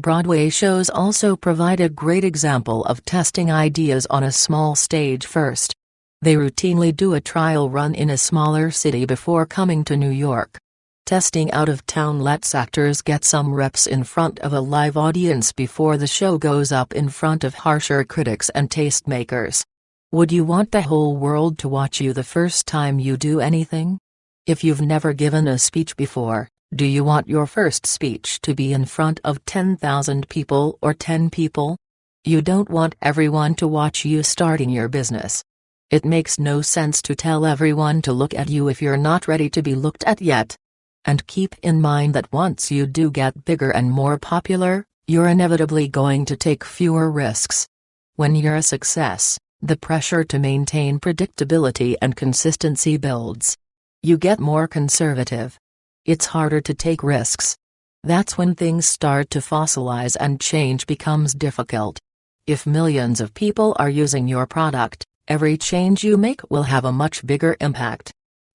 Broadway shows also provide a great example of testing ideas on a small stage first. They routinely do a trial run in a smaller city before coming to New York. Testing out-of-town lets actors get some reps in front of a live audience before the show goes up in front of harsher critics and tastemakers. Would you want the whole world to watch you the first time you do anything? If you've never given a speech before, do you want your first speech to be in front of 10,000 people or 10 people? You don't want everyone to watch you starting your business. It makes no sense to tell everyone to look at you if you're not ready to be looked at yet. And keep in mind that once you do get bigger and more popular, you're inevitably going to take fewer risks. When you're a success, the pressure to maintain predictability and consistency builds. You get more conservative. It's harder to take risks. That's when things start to fossilize and change becomes difficult. If millions of people are using your product, every change you make will have a much bigger impact.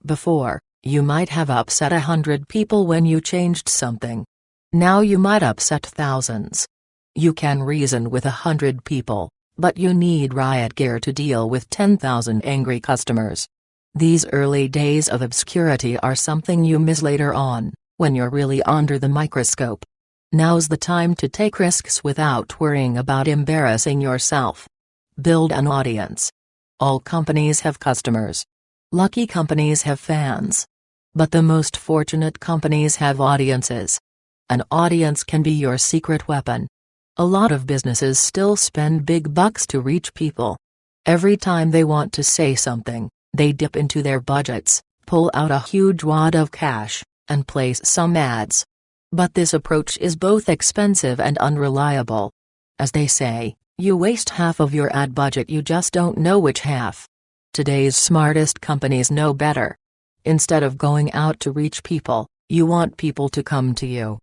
Before, you might have upset 100 people when you changed something. Now you might upset thousands. You can reason with 100 people, but you need riot gear to deal with 10,000 angry customers. These early days of obscurity are something you miss later on, when you're really under the microscope. Now's the time to take risks without worrying about embarrassing yourself. Build an audience. All companies have customers. Lucky companies have fans. But the most fortunate companies have audiences. An audience can be your secret weapon. A lot of businesses still spend big bucks to reach people. Every time they want to say something, they dip into their budgets, pull out a huge wad of cash, and place some ads. But this approach is both expensive and unreliable. As they say, you waste half of your ad budget, you just don't know which half. Today's smartest companies know better. Instead of going out to reach people, you want people to come to you.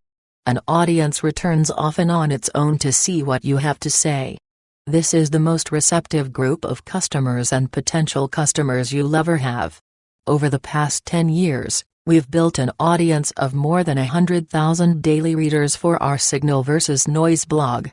An audience returns often on its own to see what you have to say. This is the most receptive group of customers and potential customers you'll ever have. Over the past 10 years, we've built an audience of more than 100,000 daily readers for our Signal versus Noise blog.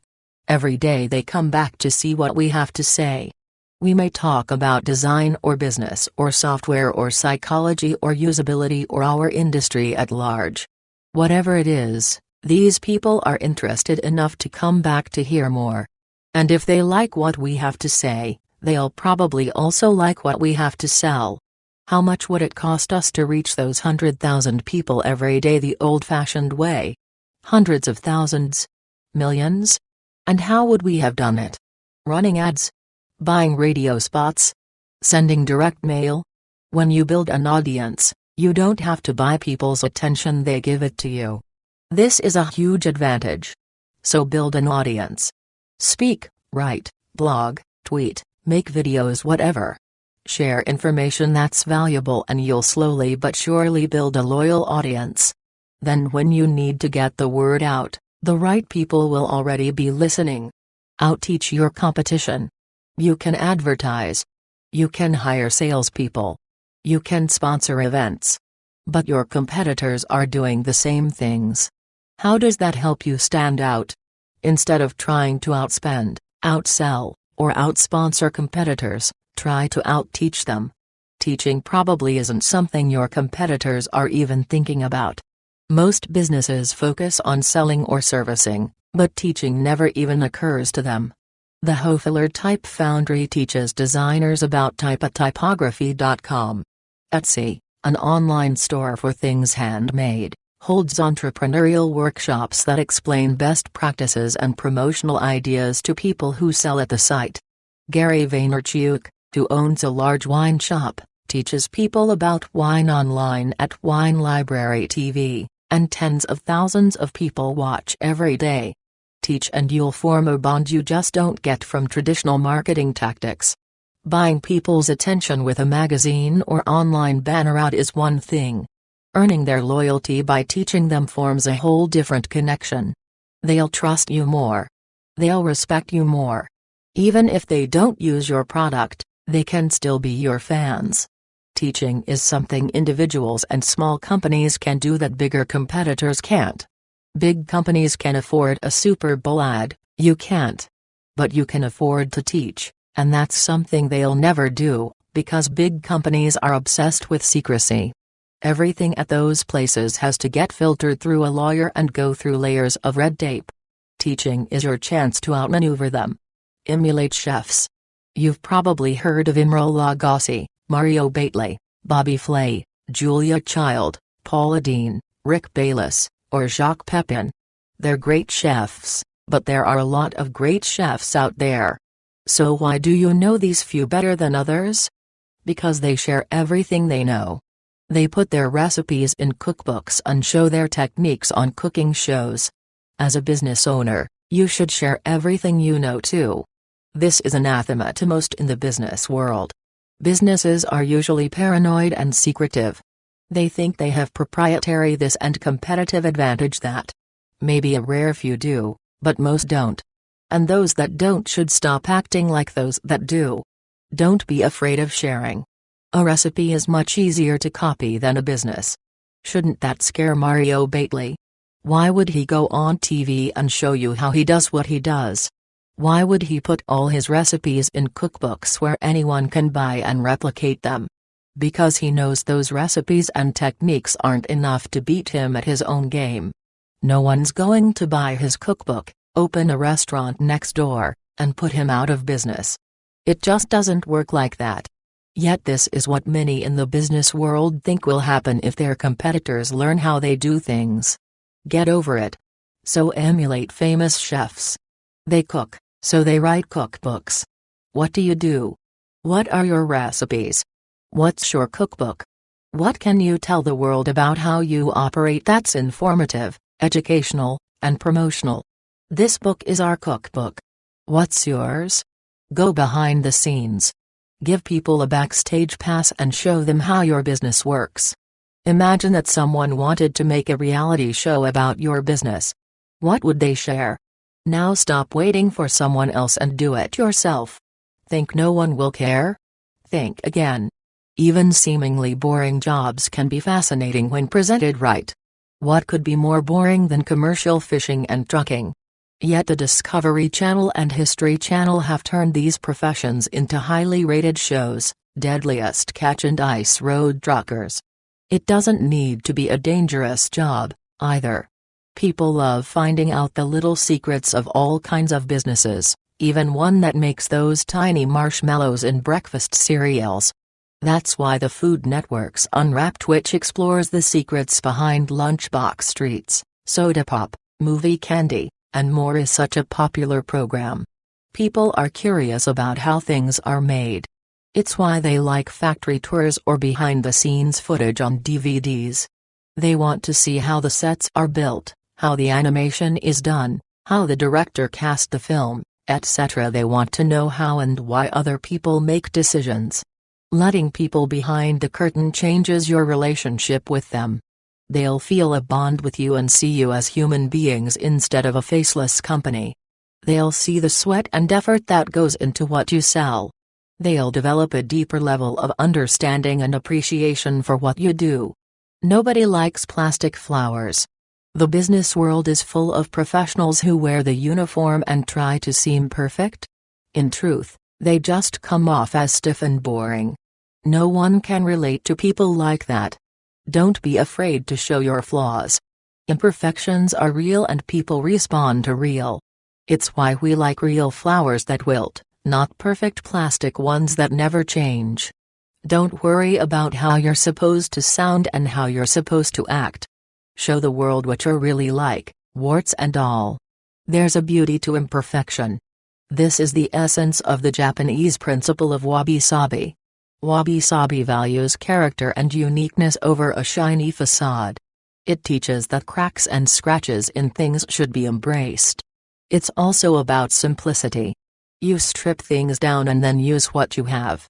Every day they come back to see what we have to say. We may talk about design or business or software or psychology or usability or our industry at large. Whatever it is, these people are interested enough to come back to hear more. And if they like what we have to say, they'll probably also like what we have to sell. How much would it cost us to reach those 100,000 people every day the old-fashioned way? Hundreds of thousands? Millions? And how would we have done it? Running ads? Buying radio spots? Sending direct mail? When you build an audience, you don't have to buy people's attention, they give it to you. This is a huge advantage. So build an audience. Speak, write, blog, tweet, make videos, whatever. Share information that's valuable and you'll slowly but surely build a loyal audience. Then when you need to get the word out, the right people will already be listening. Outteach your competition. You can advertise. You can hire salespeople. You can sponsor events. But your competitors are doing the same things. How does that help you stand out? Instead of trying to outspend, outsell, or outsponsor competitors, try to outteach them. Teaching probably isn't something your competitors are even thinking about. Most businesses focus on selling or servicing, but teaching never even occurs to them. The Hofeller Type Foundry teaches designers about type at typography.com. Etsy, an online store for things handmade, holds entrepreneurial workshops that explain best practices and promotional ideas to people who sell at the site. Gary Vaynerchuk, who owns a large wine shop, teaches people about wine online at Wine Library TV, and tens of thousands of people watch every day. Teach and you'll form a bond you just don't get from traditional marketing tactics. Buying people's attention with a magazine or online banner ad is one thing. Earning their loyalty by teaching them forms a whole different connection. They'll trust you more. They'll respect you more. Even if they don't use your product, they can still be your fans. Teaching is something individuals and small companies can do that bigger competitors can't. Big companies can afford a Super Bowl ad, you can't. But you can afford to teach, and that's something they'll never do, because big companies are obsessed with secrecy. Everything at those places has to get filtered through a lawyer and go through layers of red tape. Teaching is your chance to outmaneuver them. Emulate chefs. You've probably heard of Imre Lagasse, Mario Batali, Bobby Flay, Julia Child, Paula Deen, Rick Bayless, or Jacques Pepin. They're great chefs, but there are a lot of great chefs out there. So why do you know these few better than others? Because they share everything they know. They put their recipes in cookbooks and show their techniques on cooking shows. As a business owner, you should share everything you know too. This is anathema to most in the business world. Businesses are usually paranoid and secretive. They think they have proprietary this and competitive advantage that. Maybe a rare few do, but most don't. And those that don't should stop acting like those that do. Don't be afraid of sharing. A recipe is much easier to copy than a business. Shouldn't that scare Mario Batali? Why would he go on TV and show you how he does what he does? Why would he put all his recipes in cookbooks where anyone can buy and replicate them? Because he knows those recipes and techniques aren't enough to beat him at his own game. No one's going to buy his cookbook, open a restaurant next door, and put him out of business. It just doesn't work like that. Yet this is what many in the business world think will happen if their competitors learn how they do things. Get over it. So emulate famous chefs. They cook, so they write cookbooks. What do you do? What are your recipes? What's your cookbook? What can you tell the world about how you operate that's informative, educational, and promotional? This book is our cookbook. What's yours? Go behind the scenes. Give people a backstage pass and show them how your business works. Imagine that someone wanted to make a reality show about your business. What would they share? Now stop waiting for someone else and do it yourself. Think no one will care? Think again. Even seemingly boring jobs can be fascinating when presented right. What could be more boring than commercial fishing and trucking? Yet the Discovery Channel and History Channel have turned these professions into highly rated shows, Deadliest Catch and Ice Road Truckers. It doesn't need to be a dangerous job, either. People love finding out the little secrets of all kinds of businesses, even one that makes those tiny marshmallows in breakfast cereals. That's why the Food Network's Unwrapped, which explores the secrets behind lunchbox treats, soda pop, movie candy, and more, is such a popular program. People are curious about how things are made. It's why they like factory tours or behind-the-scenes footage on DVDs. They want to see how the sets are built, how the animation is done, how the director cast the film, etc. They want to know how and why other people make decisions. Letting people behind the curtain changes your relationship with them. They'll feel a bond with you and see you as human beings instead of a faceless company. They'll see the sweat and effort that goes into what you sell. They'll develop a deeper level of understanding and appreciation for what you do. Nobody likes plastic flowers. The business world is full of professionals who wear the uniform and try to seem perfect. In truth, they just come off as stiff and boring. No one can relate to people like that. Don't be afraid to show your flaws. Imperfections are real and people respond to real. It's why we like real flowers that wilt, not perfect plastic ones that never change. Don't worry about how you're supposed to sound and how you're supposed to act. Show the world what you're really like, warts and all. There's a beauty to imperfection. This is the essence of the Japanese principle of wabi-sabi. Wabi-sabi values character and uniqueness over a shiny facade. It teaches that cracks and scratches in things should be embraced. It's also about simplicity. You strip things down and then use what you have.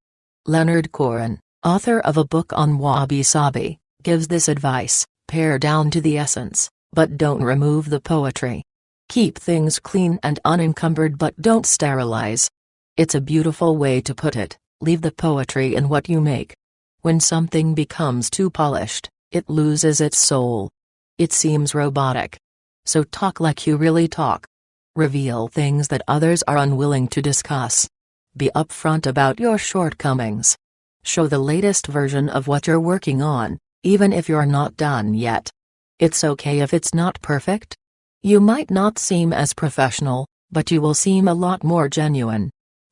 Leonard Cohen, author of a book on wabi-sabi, gives this advice: pare down to the essence, but don't remove the poetry. Keep things clean and unencumbered but don't sterilize. It's a beautiful way to put it, leave the poetry in what you make. When something becomes too polished, it loses its soul. It seems robotic. So talk like you really talk. Reveal things that others are unwilling to discuss. Be upfront about your shortcomings. Show the latest version of what you're working on, even if you're not done yet. It's okay if it's not perfect. You might not seem as professional, but you will seem a lot more genuine.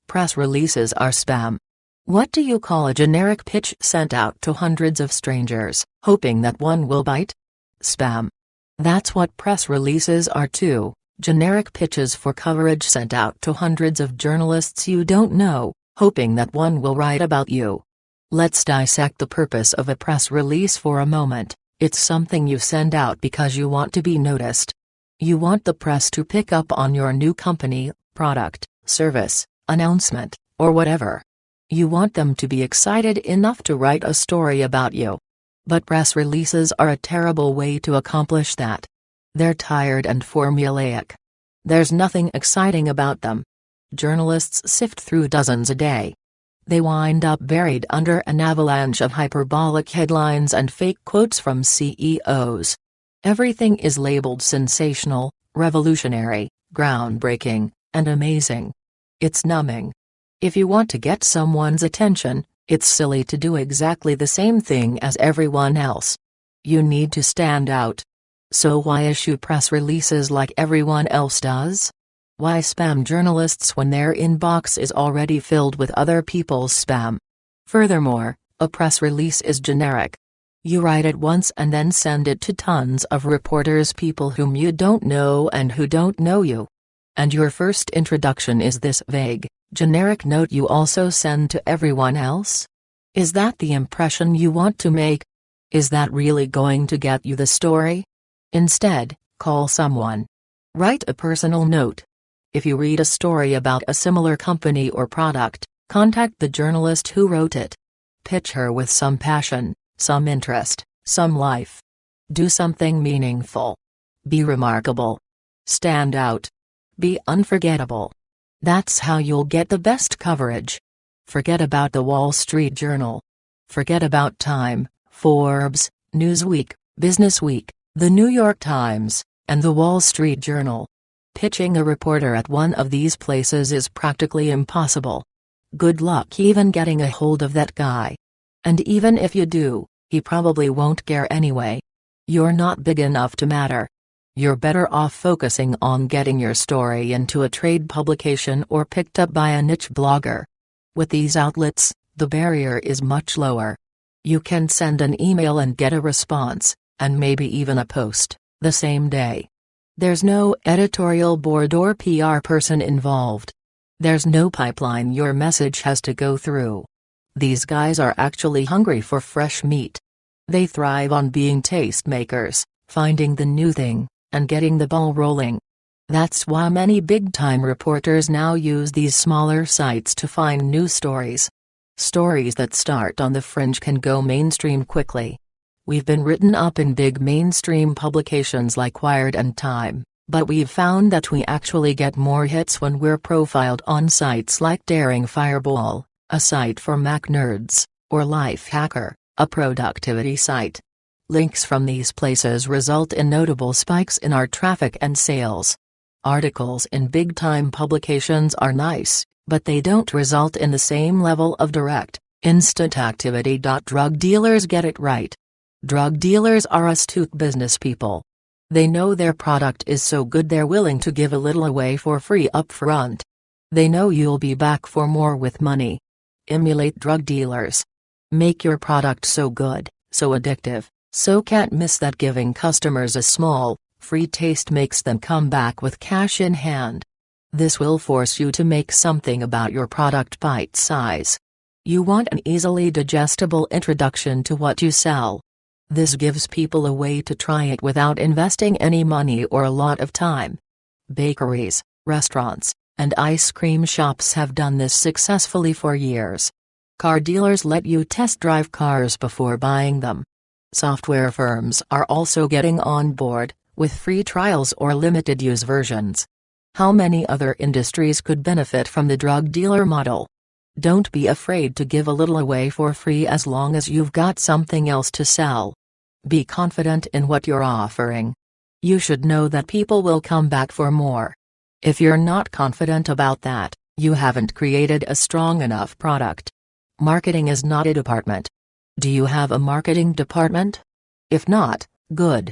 Press releases are spam. What do you call a generic pitch sent out to hundreds of strangers, hoping that one will bite? Spam. That's what press releases are too, generic pitches for coverage sent out to hundreds of journalists you don't know, hoping that one will write about you. Let's dissect the purpose of a press release for a moment. It's something you send out because you want to be noticed. You want the press to pick up on your new company, product, service, announcement, or whatever. You want them to be excited enough to write a story about you. But press releases are a terrible way to accomplish that. They're tired and formulaic. There's nothing exciting about them. Journalists sift through dozens a day. They wind up buried under an avalanche of hyperbolic headlines and fake quotes from CEOs. Everything is labeled sensational, revolutionary, groundbreaking, and amazing. It's numbing. If you want to get someone's attention, it's silly to do exactly the same thing as everyone else. You need to stand out. So why issue press releases like everyone else does? Why spam journalists when their inbox is already filled with other people's spam? Furthermore, a press release is generic. You write it once and then send it to tons of reporters, people whom you don't know and who don't know you. And your first introduction is this vague, generic note you also send to everyone else? Is that the impression you want to make? Is that really going to get you the story? Instead, call someone. Write a personal note. If you read a story about a similar company or product, contact the journalist who wrote it. Pitch her with some passion, some interest, some life. Do something meaningful. Be remarkable. Stand out. Be unforgettable. That's how you'll get the best coverage. Forget about the Wall Street Journal. Forget about Time, Forbes, Newsweek, Businessweek, the New York Times, and the Wall Street Journal. Pitching a reporter at one of these places is practically impossible. Good luck even getting a hold of that guy. And even if you do, he probably won't care anyway. You're not big enough to matter. You're better off focusing on getting your story into a trade publication or picked up by a niche blogger. With these outlets, the barrier is much lower. You can send an email and get a response, and maybe even a post, the same day. There's no editorial board or PR person involved. There's no pipeline your message has to go through. These guys are actually hungry for fresh meat. They thrive on being tastemakers, finding the new thing, and getting the ball rolling. That's why many big-time reporters now use these smaller sites to find new stories. Stories that start on the fringe can go mainstream quickly. We've been written up in big mainstream publications like Wired and Time, but we've found that we actually get more hits when we're profiled on sites like Daring Fireball, a site for Mac nerds, or Lifehacker, a productivity site. Links from these places result in notable spikes in our traffic and sales. Articles in big-time publications are nice, but they don't result in the same level of direct, instant activity. Drug dealers get it right. Drug dealers are astute business people. They know their product is so good they're willing to give a little away for free up front. They know you'll be back for more with money. Emulate drug dealers. Make your product so good, so addictive, so can't miss that giving customers a small, free taste makes them come back with cash in hand. This will force you to make something about your product bite size. You want an easily digestible introduction to what you sell. This gives people a way to try it without investing any money or a lot of time. Bakeries, restaurants, and ice cream shops have done this successfully for years. Car dealers let you test drive cars before buying them. Software firms are also getting on board, with free trials or limited use versions. How many other industries could benefit from the drug dealer model? Don't be afraid to give a little away for free as long as you've got something else to sell. Be confident in what you're offering. You should know that people will come back for more. If you're not confident about that, you haven't created a strong enough product. Marketing is not a department. Do you have a marketing department? If not, good.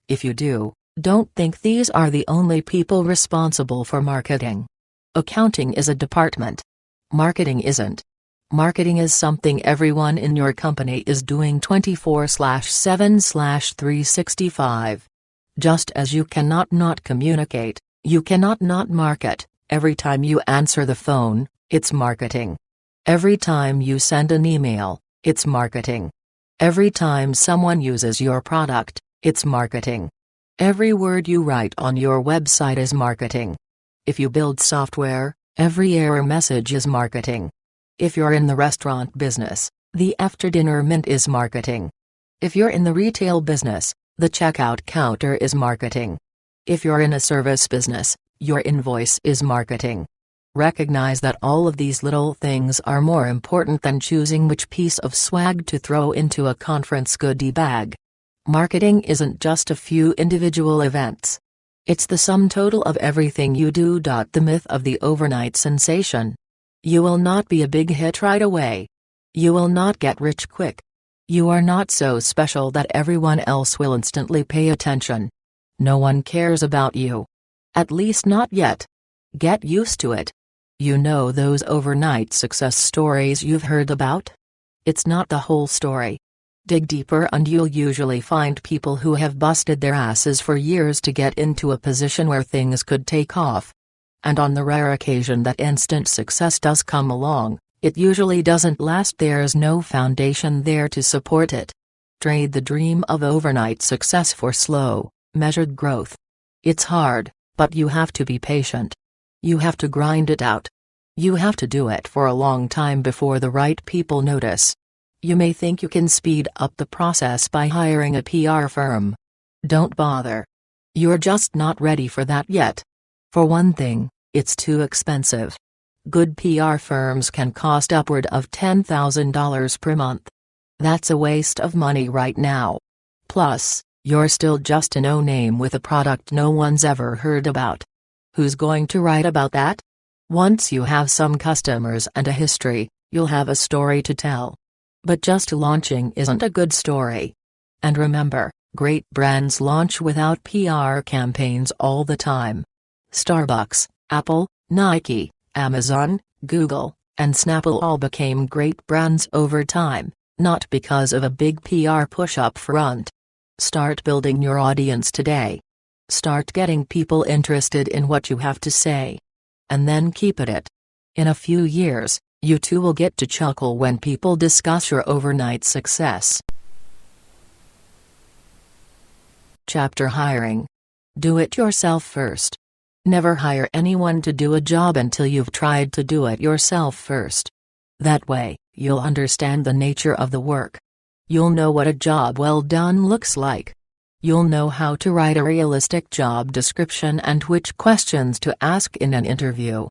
If you do, don't think these are the only people responsible for marketing. Accounting is a department. Marketing isn't. Marketing is something everyone in your company is doing 24/7/365. Just as you cannot not communicate, you cannot not market. Every time you answer the phone, it's marketing. Every time you send an email, it's marketing. Every time someone uses your product, it's marketing. Every word you write on your website is marketing. If you build software, every error message is marketing. If you're in the restaurant business, the after-dinner mint is marketing. If you're in the retail business, the checkout counter is marketing. If you're in a service business, your invoice is marketing. Recognize that all of these little things are more important than choosing which piece of swag to throw into a conference goodie bag. Marketing isn't just a few individual events. It's the sum total of everything you do. The myth of the overnight sensation. You will not be a big hit right away. You will not get rich quick. You are not so special that everyone else will instantly pay attention. No one cares about you. At least not yet. Get used to it. You know those overnight success stories you've heard about? It's not the whole story. Dig deeper and you'll usually find people who have busted their asses for years to get into a position where things could take off. And on the rare occasion that instant success does come along, it usually doesn't last. There's no foundation there to support it. Trade the dream of overnight success for slow, measured growth. It's hard, but you have to be patient. You have to grind it out. You have to do it for a long time before the right people notice. You may think you can speed up the process by hiring a PR firm. Don't bother. You're just not ready for that yet. For one thing, it's too expensive. Good PR firms can cost upward of $10,000 per month. That's a waste of money right now. Plus, you're still just a no-name with a product no one's ever heard about. Who's going to write about that? Once you have some customers and a history, you'll have a story to tell. But just launching isn't a good story. And remember, great brands launch without PR campaigns all the time. Starbucks, Apple, Nike, Amazon, Google, and Snapple all became great brands over time, not because of a big PR push up front. Start building your audience today. Start getting people interested in what you have to say. And then keep at it. In a few years, you too will get to chuckle when people discuss your overnight success. Chapter Hiring. Do it yourself first. Never hire anyone to do a job until you've tried to do it yourself first. That way, you'll understand the nature of the work. You'll know what a job well done looks like. You'll know how to write a realistic job description and which questions to ask in an interview.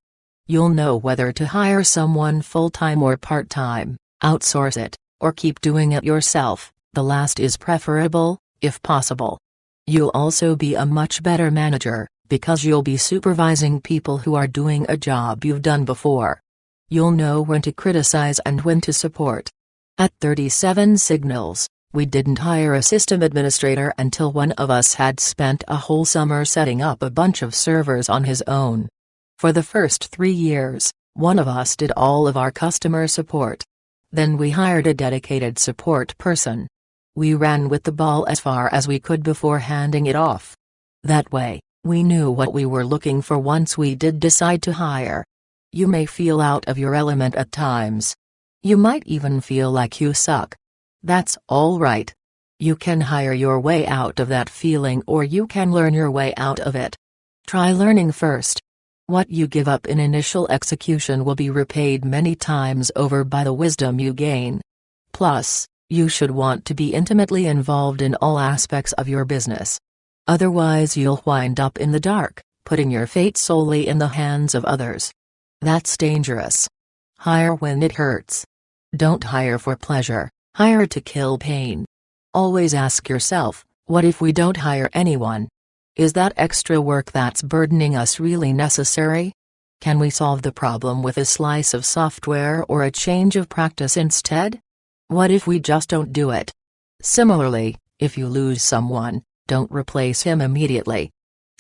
You'll know whether to hire someone full-time or part-time, outsource it, or keep doing it yourself. The last is preferable, if possible. You'll also be a much better manager, because you'll be supervising people who are doing a job you've done before. You'll know when to criticize and when to support. At 37 Signals, we didn't hire a system administrator until one of us had spent a whole summer setting up a bunch of servers on his own. For the first 3 years, one of us did all of our customer support. Then we hired a dedicated support person. We ran with the ball as far as we could before handing it off. That way, we knew what we were looking for once we did decide to hire. You may feel out of your element at times. You might even feel like you suck. That's all right. You can hire your way out of that feeling, or you can learn your way out of it. Try learning first. What you give up in initial execution will be repaid many times over by the wisdom you gain. Plus, you should want to be intimately involved in all aspects of your business. Otherwise you'll wind up in the dark, putting your fate solely in the hands of others. That's dangerous. Hire when it hurts. Don't hire for pleasure, hire to kill pain. Always ask yourself, what if we don't hire anyone? Is that extra work that's burdening us really necessary? Can we solve the problem with a slice of software or a change of practice instead? What if we just don't do it? Similarly, if you lose someone, don't replace him immediately.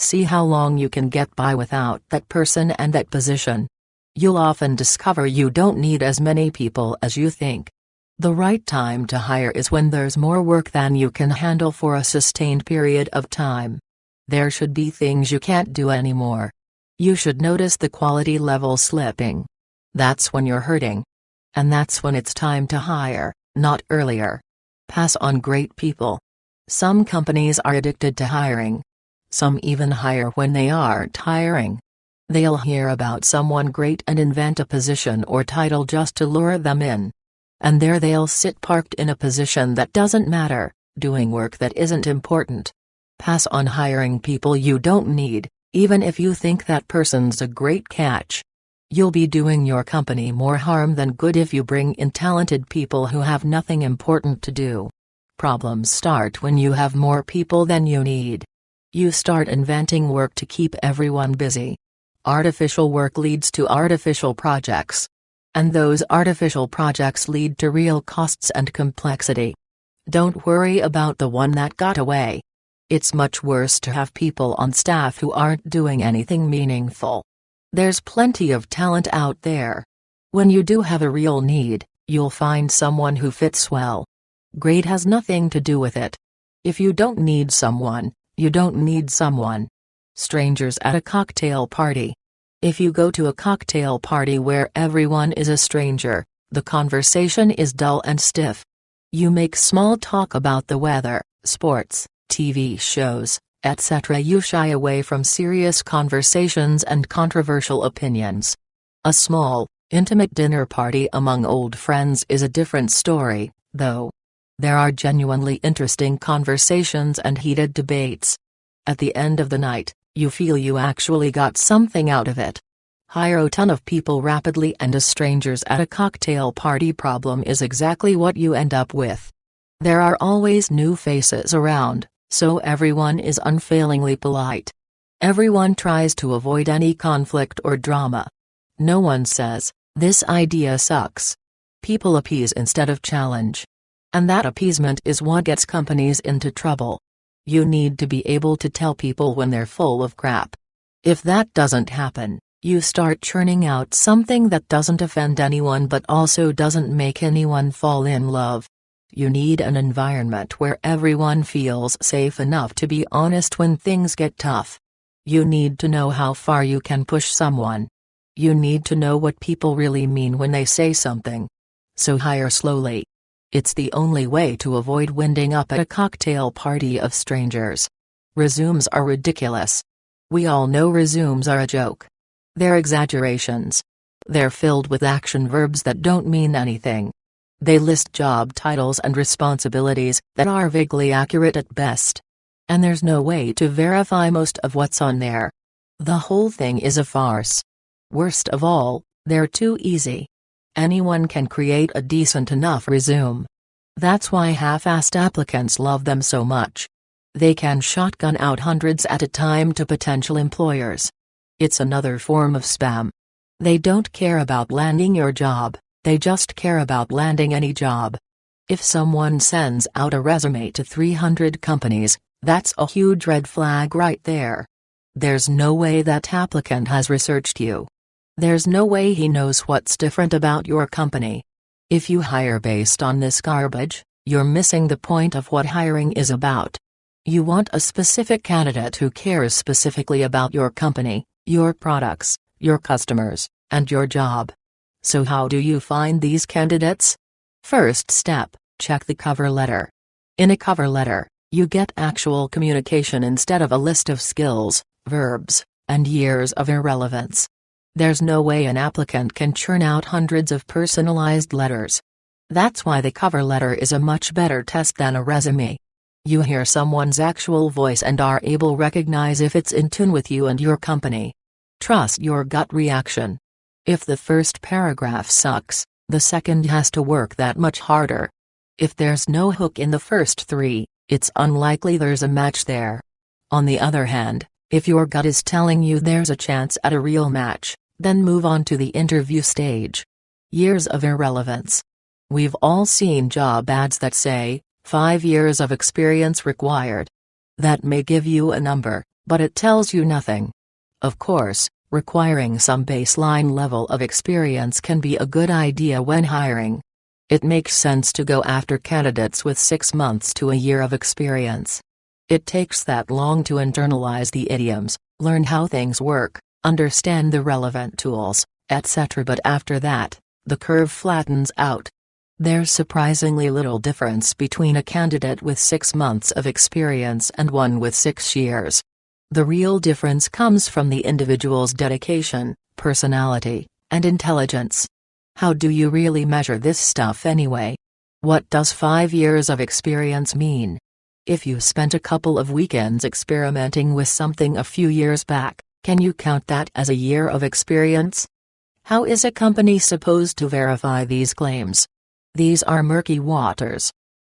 See how long you can get by without that person and that position. You'll often discover you don't need as many people as you think. The right time to hire is when there's more work than you can handle for a sustained period of time. There should be things you can't do anymore. You should notice the quality level slipping. That's when you're hurting. And that's when it's time to hire, not earlier. Pass on great people. Some companies are addicted to hiring. Some even hire when they aren't hiring. They'll hear about someone great and invent a position or title just to lure them in. And there they'll sit parked in a position that doesn't matter, doing work that isn't important. Pass on hiring people you don't need, even if you think that person's a great catch. You'll be doing your company more harm than good if you bring in talented people who have nothing important to do. Problems start when you have more people than you need. You start inventing work to keep everyone busy. Artificial work leads to artificial projects. And those artificial projects lead to real costs and complexity. Don't worry about the one that got away. It's much worse to have people on staff who aren't doing anything meaningful. There's plenty of talent out there. When you do have a real need, you'll find someone who fits well. Grade has nothing to do with it. If you don't need someone, you don't need someone. Strangers at a cocktail party. If you go to a cocktail party where everyone is a stranger, the conversation is dull and stiff. You make small talk about the weather, sports, TV shows, etc. You shy away from serious conversations and controversial opinions. A small, intimate dinner party among old friends is a different story, though. There are genuinely interesting conversations and heated debates. At the end of the night, you feel you actually got something out of it. Hire a ton of people rapidly and as strangers at a cocktail party problem is exactly what you end up with. There are always new faces around, so everyone is unfailingly polite. Everyone tries to avoid any conflict or drama. No one says, "This idea sucks." People appease instead of challenge. And that appeasement is what gets companies into trouble. You need to be able to tell people when they're full of crap. If that doesn't happen, you start churning out something that doesn't offend anyone but also doesn't make anyone fall in love. You need an environment where everyone feels safe enough to be honest when things get tough. You need to know how far you can push someone. You need to know what people really mean when they say something. So hire slowly. It's the only way to avoid winding up at a cocktail party of strangers. Resumes are ridiculous. We all know resumes are a joke. They're exaggerations. They're filled with action verbs that don't mean anything. They list job titles and responsibilities that are vaguely accurate at best. And there's no way to verify most of what's on there. The whole thing is a farce. Worst of all, they're too easy. Anyone can create a decent enough resume. That's why half-assed applicants love them so much. They can shotgun out hundreds at a time to potential employers. It's another form of spam. They don't care about landing your job, they just care about landing any job. If someone sends out a resume to 300 companies, that's a huge red flag right there. There's no way that applicant has researched you. There's no way he knows what's different about your company. If you hire based on this garbage, you're missing the point of what hiring is about. You want a specific candidate who cares specifically about your company, your products, your customers, and your job. So how do you find these candidates? First step, check the cover letter. In a cover letter, you get actual communication instead of a list of skills, verbs, and years of irrelevance. There's no way an applicant can churn out hundreds of personalized letters. That's why the cover letter is a much better test than a resume. You hear someone's actual voice and are able to recognize if it's in tune with you and your company. Trust your gut reaction. If the first paragraph sucks, the second has to work that much harder. If there's no hook in the first three, it's unlikely there's a match there. On the other hand, if your gut is telling you there's a chance at a real match, then move on to the interview stage. Years of irrelevance. We've all seen job ads that say, 5 years of experience required. That may give you a number, but it tells you nothing. Of course, requiring some baseline level of experience can be a good idea when hiring. It makes sense to go after candidates with 6 months to a year of experience. It takes that long to internalize the idioms, learn how things work, understand the relevant tools, etc. But after that, the curve flattens out. There's surprisingly little difference between a candidate with 6 months of experience and one with 6 years. The real difference comes from the individual's dedication, personality, and intelligence. How do you really measure this stuff anyway? What does 5 years of experience mean? If you spent a couple of weekends experimenting with something a few years back, can you count that as a year of experience? How is a company supposed to verify these claims? These are murky waters.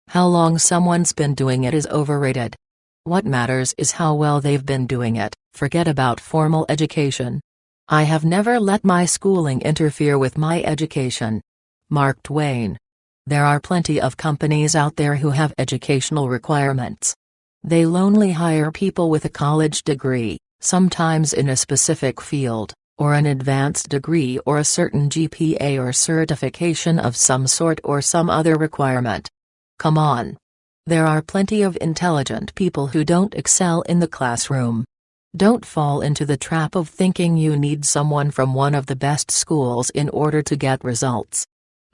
How long someone's been doing it is overrated. What matters is how well they've been doing it. Forget about formal education. I have never let my schooling interfere with my education. Mark Twain. There are plenty of companies out there who have educational requirements. They'll only hire people with a college degree, sometimes in a specific field, or an advanced degree or a certain GPA or certification of some sort or some other requirement. Come on. There are plenty of intelligent people who don't excel in the classroom. Don't fall into the trap of thinking you need someone from one of the best schools in order to get results.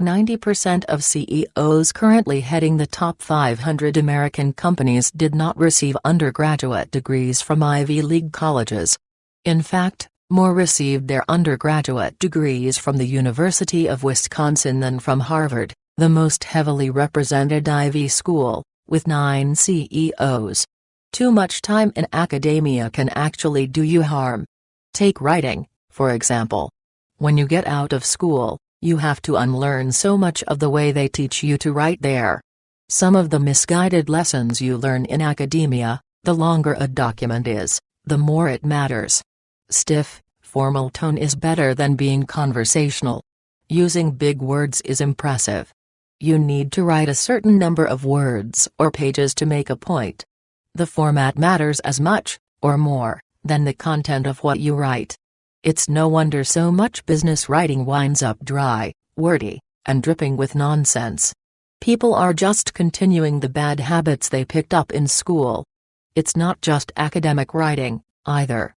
90% of CEOs currently heading the top 500 American companies did not receive undergraduate degrees from Ivy League colleges. In fact, more received their undergraduate degrees from the University of Wisconsin than from Harvard, the most heavily represented Ivy school, with 9 CEOs. Too much time in academia can actually do you harm. Take writing, for example. When you get out of school, you have to unlearn so much of the way they teach you to write there. Some of the misguided lessons you learn in academia, the longer a document is, the more it matters. Stiff, formal tone is better than being conversational. Using big words is impressive. You need to write a certain number of words or pages to make a point. The format matters as much, or more, than the content of what you write. It's no wonder so much business writing winds up dry, wordy, and dripping with nonsense. People are just continuing the bad habits they picked up in school. It's not just academic writing, either.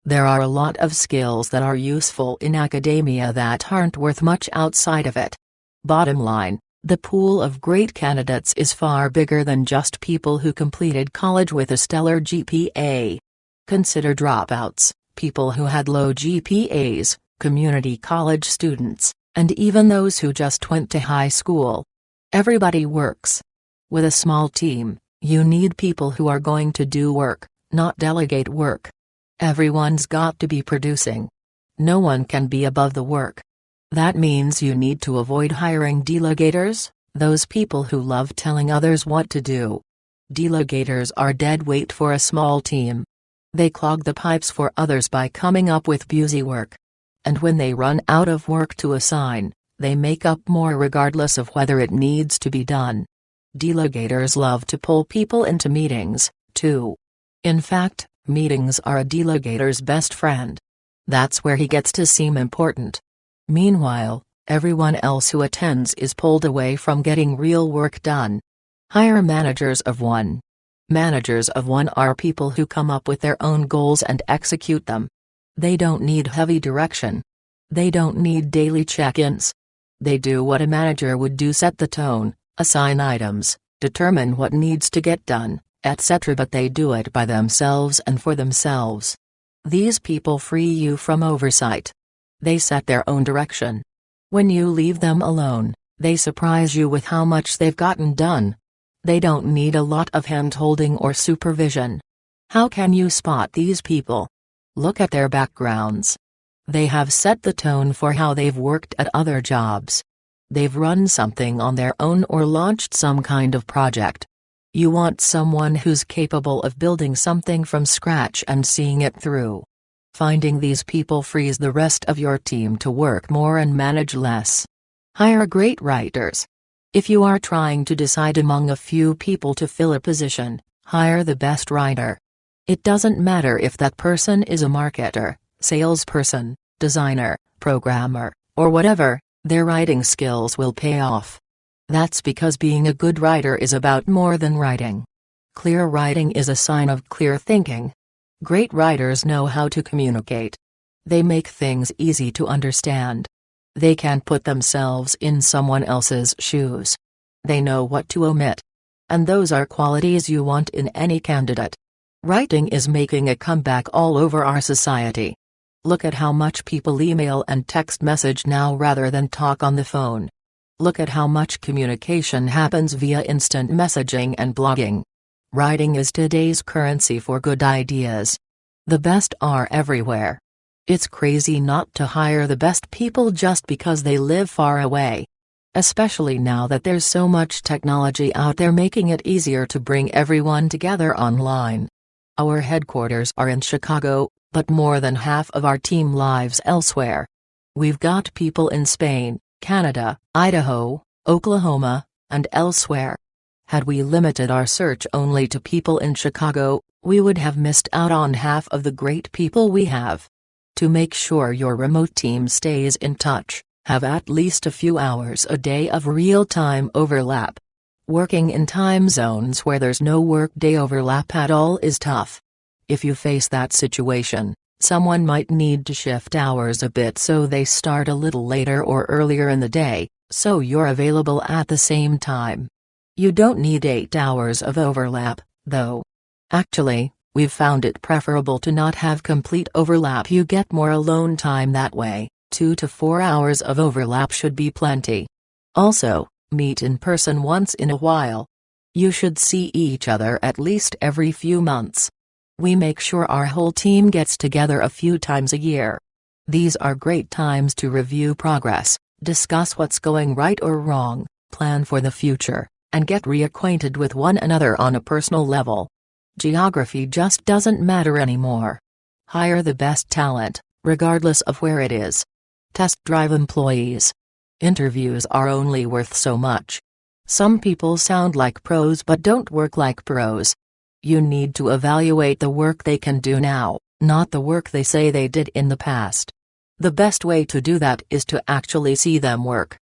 There are a lot of skills that are useful in academia that aren't worth much outside of it. Bottom line, the pool of great candidates is far bigger than just people who completed college with a stellar GPA. Consider dropouts, people who had low GPAs, community college students, and even those who just went to high school. Everybody works. With a small team, you need people who are going to do work, not delegate work. Everyone's got to be producing. No one can be above the work. That means you need to avoid hiring delegators, those people who love telling others what to do. Delegators are dead weight for a small team. They clog the pipes for others by coming up with busy work. And when they run out of work to assign, they make up more regardless of whether it needs to be done. Delegators love to pull people into meetings, too. In fact, meetings are a delegator's best friend. That's where he gets to seem important. Meanwhile, everyone else who attends is pulled away from getting real work done. Hire managers of one. Managers of one are people who come up with their own goals and execute them. They don't need heavy direction. They don't need daily check-ins. They do what a manager would do: set the tone, assign items, determine what needs to get done, etc. But they do it by themselves and for themselves. These people free you from oversight. They set their own direction. When you leave them alone, they surprise you with how much they've gotten done. They don't need a lot of hand-holding or supervision. How can you spot these people? Look at their backgrounds. They have set the tone for how they've worked at other jobs. They've run something on their own or launched some kind of project. You want someone who's capable of building something from scratch and seeing it through. Finding these people frees the rest of your team to work more and manage less. Hire great writers. If you are trying to decide among a few people to fill a position, hire the best writer. It doesn't matter if that person is a marketer, salesperson, designer, programmer, or whatever, their writing skills will pay off. That's because being a good writer is about more than writing. Clear writing is a sign of clear thinking. Great writers know how to communicate. They make things easy to understand. They can put themselves in someone else's shoes. They know what to omit. And those are qualities you want in any candidate. Writing is making a comeback all over our society. Look at how much people email and text message now rather than talk on the phone. Look at how much communication happens via instant messaging and blogging. Writing is today's currency for good ideas. The best are everywhere. It's crazy not to hire the best people just because they live far away. Especially now that there's so much technology out there making it easier to bring everyone together online. Our headquarters are in Chicago, but more than half of our team lives elsewhere. We've got people in Spain, Canada, Idaho, Oklahoma, and elsewhere. Had we limited our search only to people in Chicago, we would have missed out on half of the great people we have. To make sure your remote team stays in touch, have at least a few hours a day of real-time overlap. Working in time zones where there's no workday overlap at all is tough. If you face that situation, someone might need to shift hours a bit so they start a little later or earlier in the day, so you're available at the same time. You don't need 8 hours of overlap, though. Actually, we've found it preferable to not have complete overlap. You get more alone time that way. 2 to 4 hours of overlap should be plenty. Also, meet in person once in a while. You should see each other at least every few months. We make sure our whole team gets together a few times a year. These are great times to review progress, discuss what's going right or wrong, plan for the future, and get reacquainted with one another on a personal level. Geography just doesn't matter anymore. Hire the best talent, regardless of where it is. Test drive employees. Interviews are only worth so much. Some people sound like pros but don't work like pros. You need to evaluate the work they can do now, not the work they say they did in the past. The best way to do that is to actually see them work.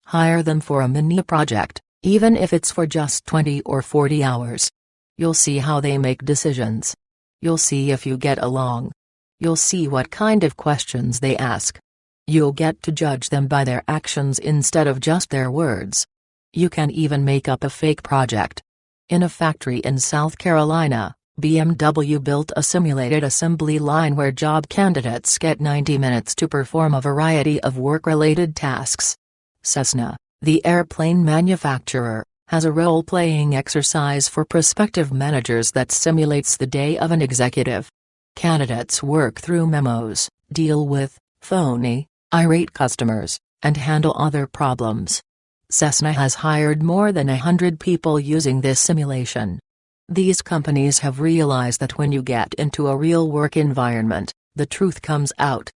Hire them for a mini project, even if it's for just 20 or 40 hours. You'll see how they make decisions. You'll see if you get along. You'll see what kind of questions they ask. You'll get to judge them by their actions instead of just their words. You can even make up a fake project. In a factory in South Carolina, BMW built a simulated assembly line where job candidates get 90 minutes to perform a variety of work-related tasks. Cessna, the airplane manufacturer, has a role-playing exercise for prospective managers that simulates the day of an executive. Candidates work through memos, deal with phony, irate customers, and handle other problems. Cessna has hired more than 100 people using this simulation. These companies have realized that when you get into a real work environment, the truth comes out.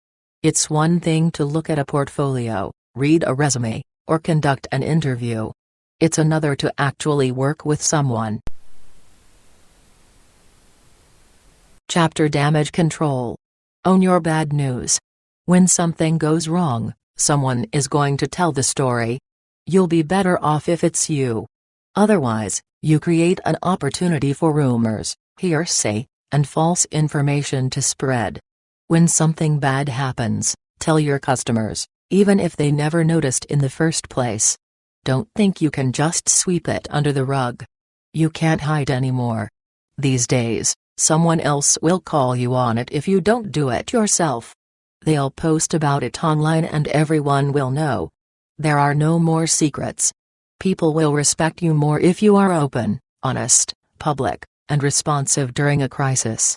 It's one thing to look at a portfolio, read a resume, or conduct an interview. It's another to actually work with someone. Chapter Damage Control. Own your bad news. When something goes wrong, someone is going to tell the story. You'll be better off if it's you. Otherwise, you create an opportunity for rumors, hearsay, and false information to spread. When something bad happens, tell your customers, even if they never noticed in the first place. Don't think you can just sweep it under the rug. You can't hide anymore. These days, someone else will call you on it if you don't do it yourself. They'll post about it online and everyone will know. There are no more secrets. People will respect you more if you are open. honest, public, and responsive during a crisis.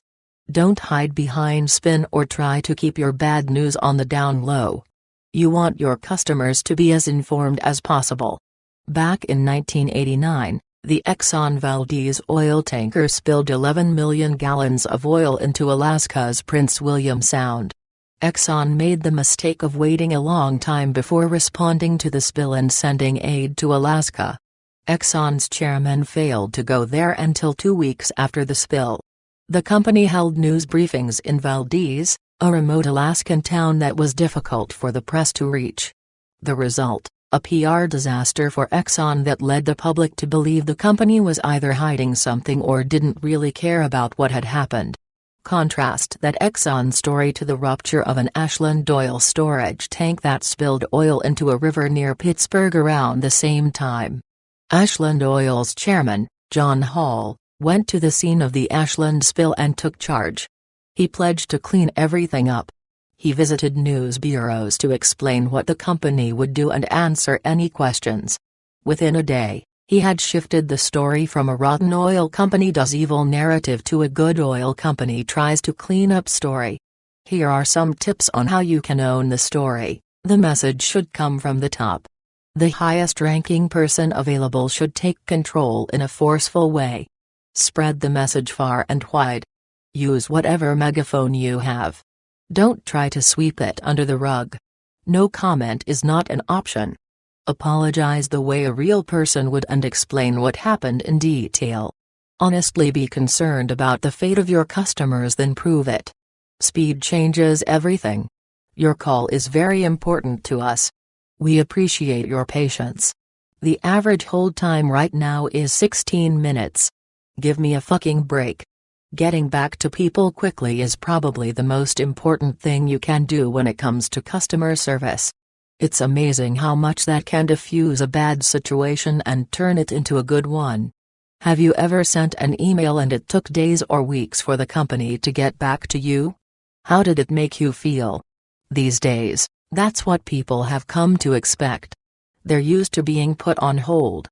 Don't hide behind spin or try to keep your bad news on the down low. You want your customers to be as informed as possible. Back in 1989, the Exxon Valdez oil tanker spilled 11 million gallons of oil into Alaska's Prince William Sound. Exxon made the mistake of waiting a long time before responding to the spill and sending aid to Alaska. Exxon's chairman failed to go there until 2 weeks after the spill. The company held news briefings in Valdez, a remote Alaskan town that was difficult for the press to reach. The result: a PR disaster for Exxon that led the public to believe the company was either hiding something or didn't really care about what had happened. Contrast that Exxon story to the rupture of an Ashland oil storage tank that spilled oil into a river near Pittsburgh around the same time. Ashland Oil's chairman, John Hall, went to the scene of the Ashland spill and took charge. He pledged to clean everything up. He visited news bureaus to explain what the company would do and answer any questions. Within a day, he had shifted the story from a rotten oil company does evil narrative to a good oil company tries to clean up story. Here are some tips on how you can own the story. The message should come from the top. The highest-ranking person available should take control in a forceful way. Spread the message far and wide. Use whatever megaphone you have. Don't try to sweep it under the rug. No comment is not an option. Apologize the way a real person would and explain what happened in detail. Honestly be concerned about the fate of your customers, then prove it. Speed changes everything. Your call is very important to us. We appreciate your patience. The average hold time right now is 16 minutes. Give me a fucking break. Getting back to people quickly is probably the most important thing you can do when it comes to customer service. It's amazing how much that can diffuse a bad situation and turn it into a good one. Have you ever sent an email and it took days or weeks for the company to get back to you? How did it make you feel? These days, that's what people have come to expect. They're used to being put on hold.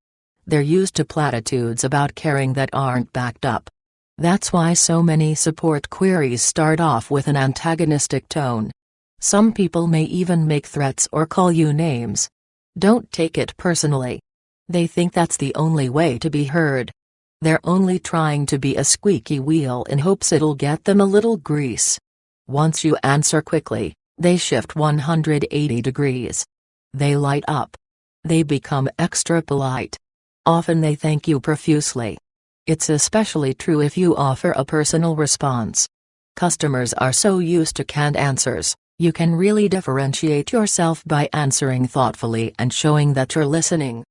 They're used to platitudes about caring that aren't backed up. That's why so many support queries start off with an antagonistic tone. Some people may even make threats or call you names. Don't take it personally. They think that's the only way to be heard. They're only trying to be a squeaky wheel in hopes it'll get them a little grease. Once you answer quickly, they shift 180 degrees. They light up. They become extra polite. Often they thank you profusely. It's especially true if you offer a personal response. Customers are so used to canned answers, you can really differentiate yourself by answering thoughtfully and showing that you're listening.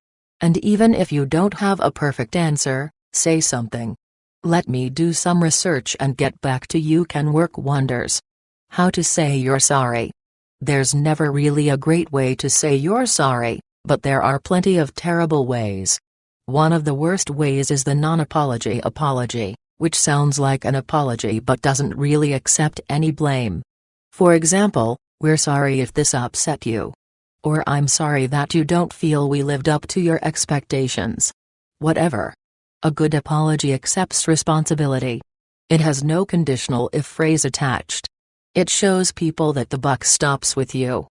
And even if you don't have a perfect answer, say something. Let me do some research and get back to you can work wonders. How to say you're sorry. There's never really a great way to say you're sorry, but there are plenty of terrible ways. One of the worst ways is the non-apology apology, which sounds like an apology but doesn't really accept any blame. For example, "We're sorry if this upset you." Or "I'm sorry that you don't feel we lived up to your expectations." Whatever. A good apology accepts responsibility. It has no conditional if phrase attached. It shows people that the buck stops with you.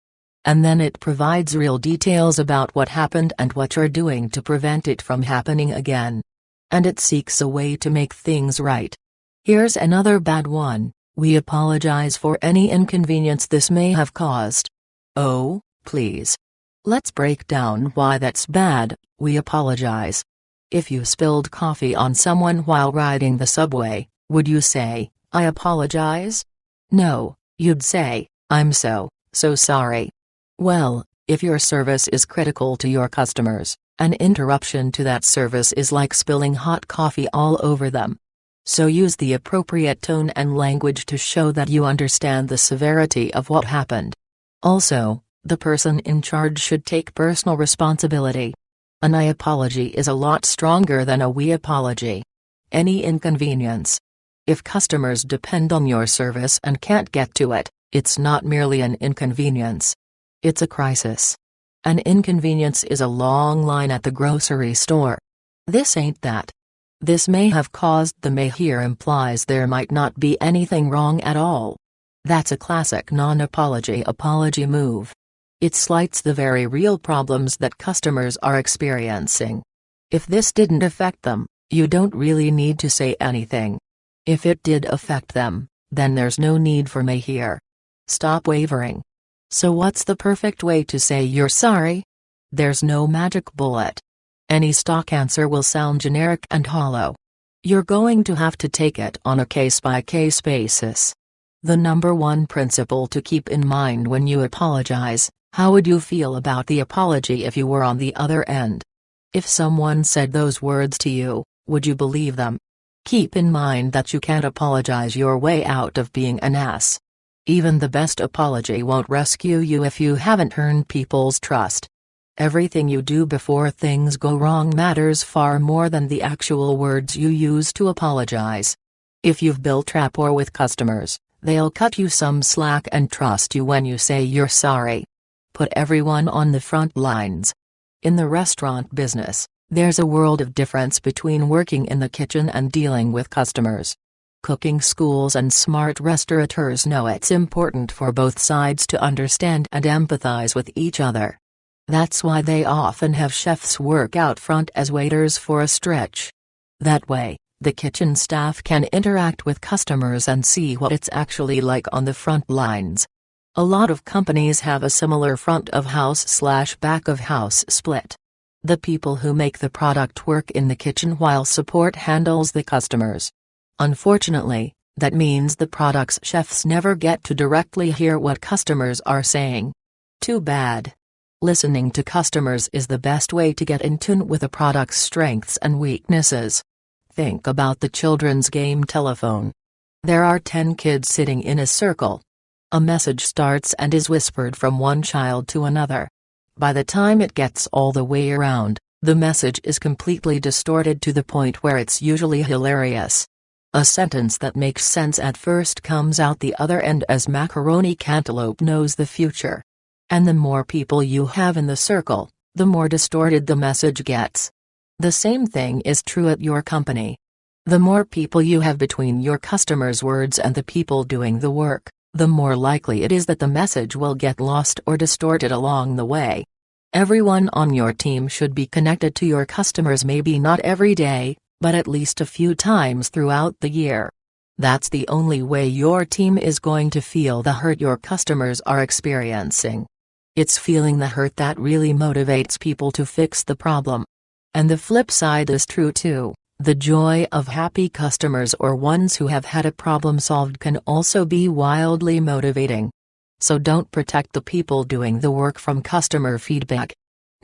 And then it provides real details about what happened and what you're doing to prevent it from happening again. And it seeks a way to make things right. Here's another bad one: "We apologize for any inconvenience this may have caused." Oh, please. Let's break down why that's bad. We apologize. If you spilled coffee on someone while riding the subway, would you say, "I apologize"? No, you'd say, "I'm so sorry." Well, if your service is critical to your customers, an interruption to that service is like spilling hot coffee all over them. So use the appropriate tone and language to show that you understand the severity of what happened. Also, the person in charge should take personal responsibility. An "I apology" is a lot stronger than a "we apology." Any inconvenience. If customers depend on your service and can't get to it, it's not merely an inconvenience. It's a crisis. An inconvenience is a long line at the grocery store. This ain't that. This may have caused the may here implies there might not be anything wrong at all. That's a classic non-apology apology move. It slights the very real problems that customers are experiencing. If this didn't affect them, you don't really need to say anything. If it did affect them, then there's no need for may here. Stop wavering. So what's the perfect way to say you're sorry? There's no magic bullet. Any stock answer will sound generic and hollow. You're going to have to take it on a case-by-case basis. The number one principle to keep in mind when you apologize: how would you feel about the apology if you were on the other end? If someone said those words to you, would you believe them? Keep in mind that you can't apologize your way out of being an ass. Even the best apology won't rescue you if you haven't earned people's trust. Everything you do before things go wrong matters far more than the actual words you use to apologize. If you've built rapport with customers, they'll cut you some slack and trust you when you say you're sorry. Put everyone on the front lines. In the restaurant business, there's a world of difference between working in the kitchen and dealing with customers. Cooking schools and smart restaurateurs know it's important for both sides to understand and empathize with each other. That's why they often have chefs work out front as waiters for a stretch. That way, the kitchen staff can interact with customers and see what it's actually like on the front lines. A lot of companies have a similar front-of-house/back of house split. The people who make the product work in the kitchen while support handles the customers. Unfortunately, that means the product's chefs never get to directly hear what customers are saying. Too bad. Listening to customers is the best way to get in tune with a product's strengths and weaknesses. Think about the children's game telephone. There are 10 kids sitting in a circle. A message starts and is whispered from one child to another. By the time it gets all the way around, the message is completely distorted to the point where it's usually hilarious. A sentence that makes sense at first comes out the other end as macaroni cantaloupe knows the future. And the more people you have in the circle, the more distorted the message gets. The same thing is true at your company. The more people you have between your customers' words and the people doing the work, the more likely it is that the message will get lost or distorted along the way. Everyone on your team should be connected to your customers, maybe not every day, but at least a few times throughout the year. That's the only way your team is going to feel the hurt your customers are experiencing. It's feeling the hurt that really motivates people to fix the problem. And the flip side is true too. The joy of happy customers or ones who have had a problem solved can also be wildly motivating. So don't protect the people doing the work from customer feedback.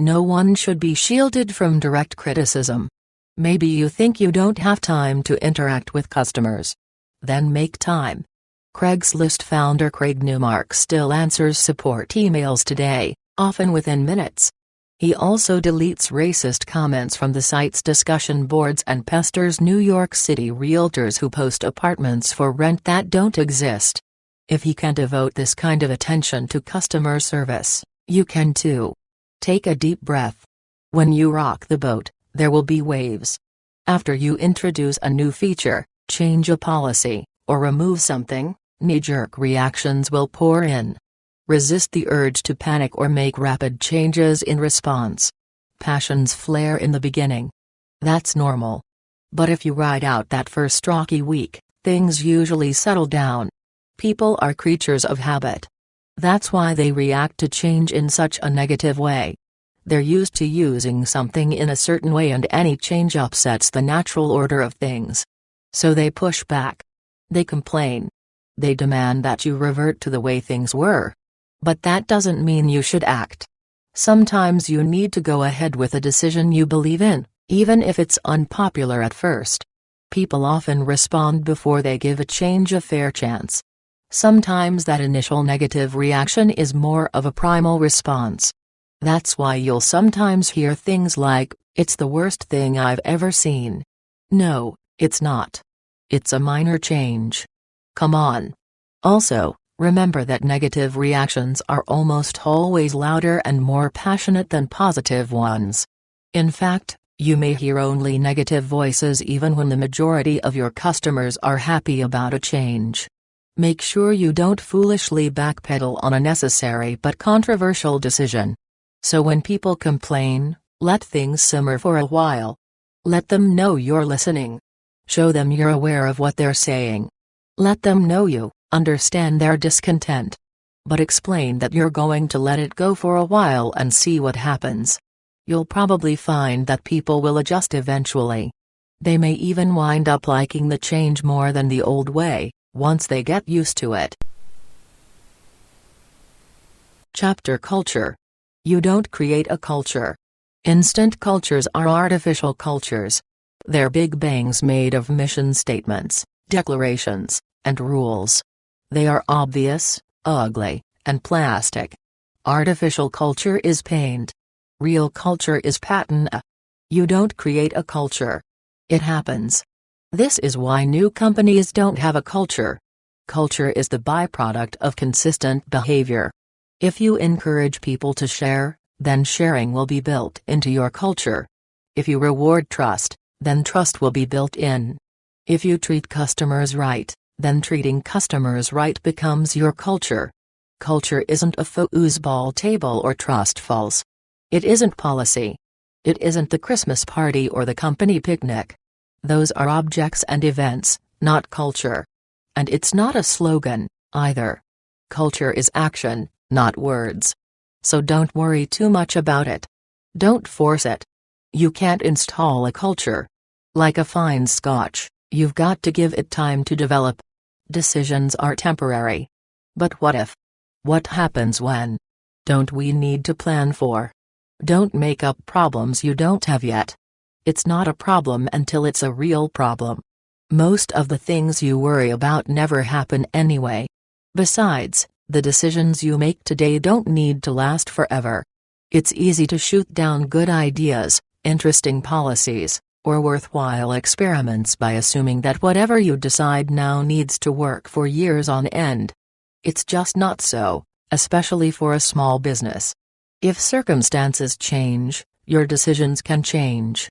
No one should be shielded from direct criticism. Maybe you think you don't have time to interact with customers. Then make time. Craigslist founder Craig Newmark still answers support emails today, often within minutes. He also deletes racist comments from the site's discussion boards and pesters New York City realtors who post apartments for rent that don't exist. If he can devote this kind of attention to customer service, you can too. Take a deep breath. When you rock the boat, there will be waves. After you introduce a new feature, change a policy, or remove something, knee-jerk reactions will pour in. Resist the urge to panic or make rapid changes in response. Passions flare in the beginning. That's normal. But if you ride out that first rocky week, things usually settle down. People are creatures of habit. That's why they react to change in such a negative way. They're used to using something in a certain way, and any change upsets the natural order of things. So they push back. They complain. They demand that you revert to the way things were. But that doesn't mean you should act. Sometimes you need to go ahead with a decision you believe in, even if it's unpopular at first. People often respond before they give a change a fair chance. Sometimes that initial negative reaction is more of a primal response. That's why you'll sometimes hear things like, "It's the worst thing I've ever seen." No, it's not. It's a minor change. Come on. Also, remember that negative reactions are almost always louder and more passionate than positive ones. In fact, You may hear only negative voices even when the majority of your customers are happy about a change. Make sure you don't foolishly backpedal on a necessary but controversial decision. So when people complain, let things simmer for a while. Let them know you're listening. Show them you're aware of what they're saying. Let them know you understand their discontent. But explain that you're going to let it go for a while and see what happens. You'll probably find that people will adjust eventually. They may even wind up liking the change more than the old way, once they get used to it. Chapter Culture. You don't create a culture. Instant cultures are artificial cultures. They're big bangs made of mission statements, declarations, and rules. They are obvious, ugly, and plastic. Artificial culture is paint. Real culture is patina. You don't create a culture. It happens. This is why new companies don't have a culture. Culture is the byproduct of consistent behavior. If you encourage people to share, then sharing will be built into your culture. If you reward trust, then trust will be built in. If you treat customers right, then treating customers right becomes your culture. Culture isn't a foosball table or trust falls. It isn't policy. It isn't the Christmas party or the company picnic. Those are objects and events, not culture. And it's not a slogan, either. Culture is action, not words. So don't worry too much about it. Don't force it. You can't install a culture. Like a fine scotch, you've got to give it time to develop. Decisions are temporary. But what if? What happens when? Don't we need to plan for? Don't make up problems you don't have yet. It's not a problem until it's a real problem. Most of the things you worry about never happen anyway. Besides, the decisions you make today don't need to last forever. It's easy to shoot down good ideas, interesting policies, or worthwhile experiments by assuming that whatever you decide now needs to work for years on end. It's just not so, especially for a small business. If circumstances change, your decisions can change.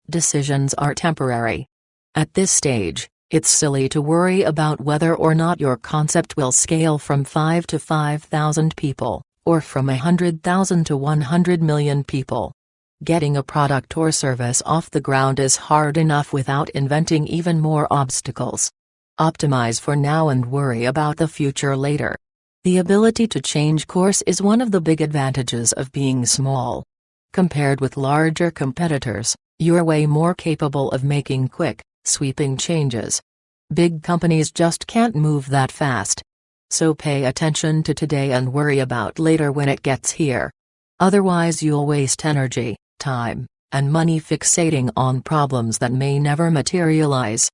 Decisions are temporary. At this stage, it's silly to worry about whether or not your concept will scale from 5 to 5,000 people, or from 100,000 to 100 million people. Getting a product or service off the ground is hard enough without inventing even more obstacles. Optimize for now and worry about the future later. The ability to change course is one of the big advantages of being small. Compared with larger competitors, you're way more capable of making quick, sweeping changes. Big companies just can't move that fast. So pay attention to today and worry about later when it gets here. Otherwise you'll waste energy, time, and money fixating on problems that may never materialize.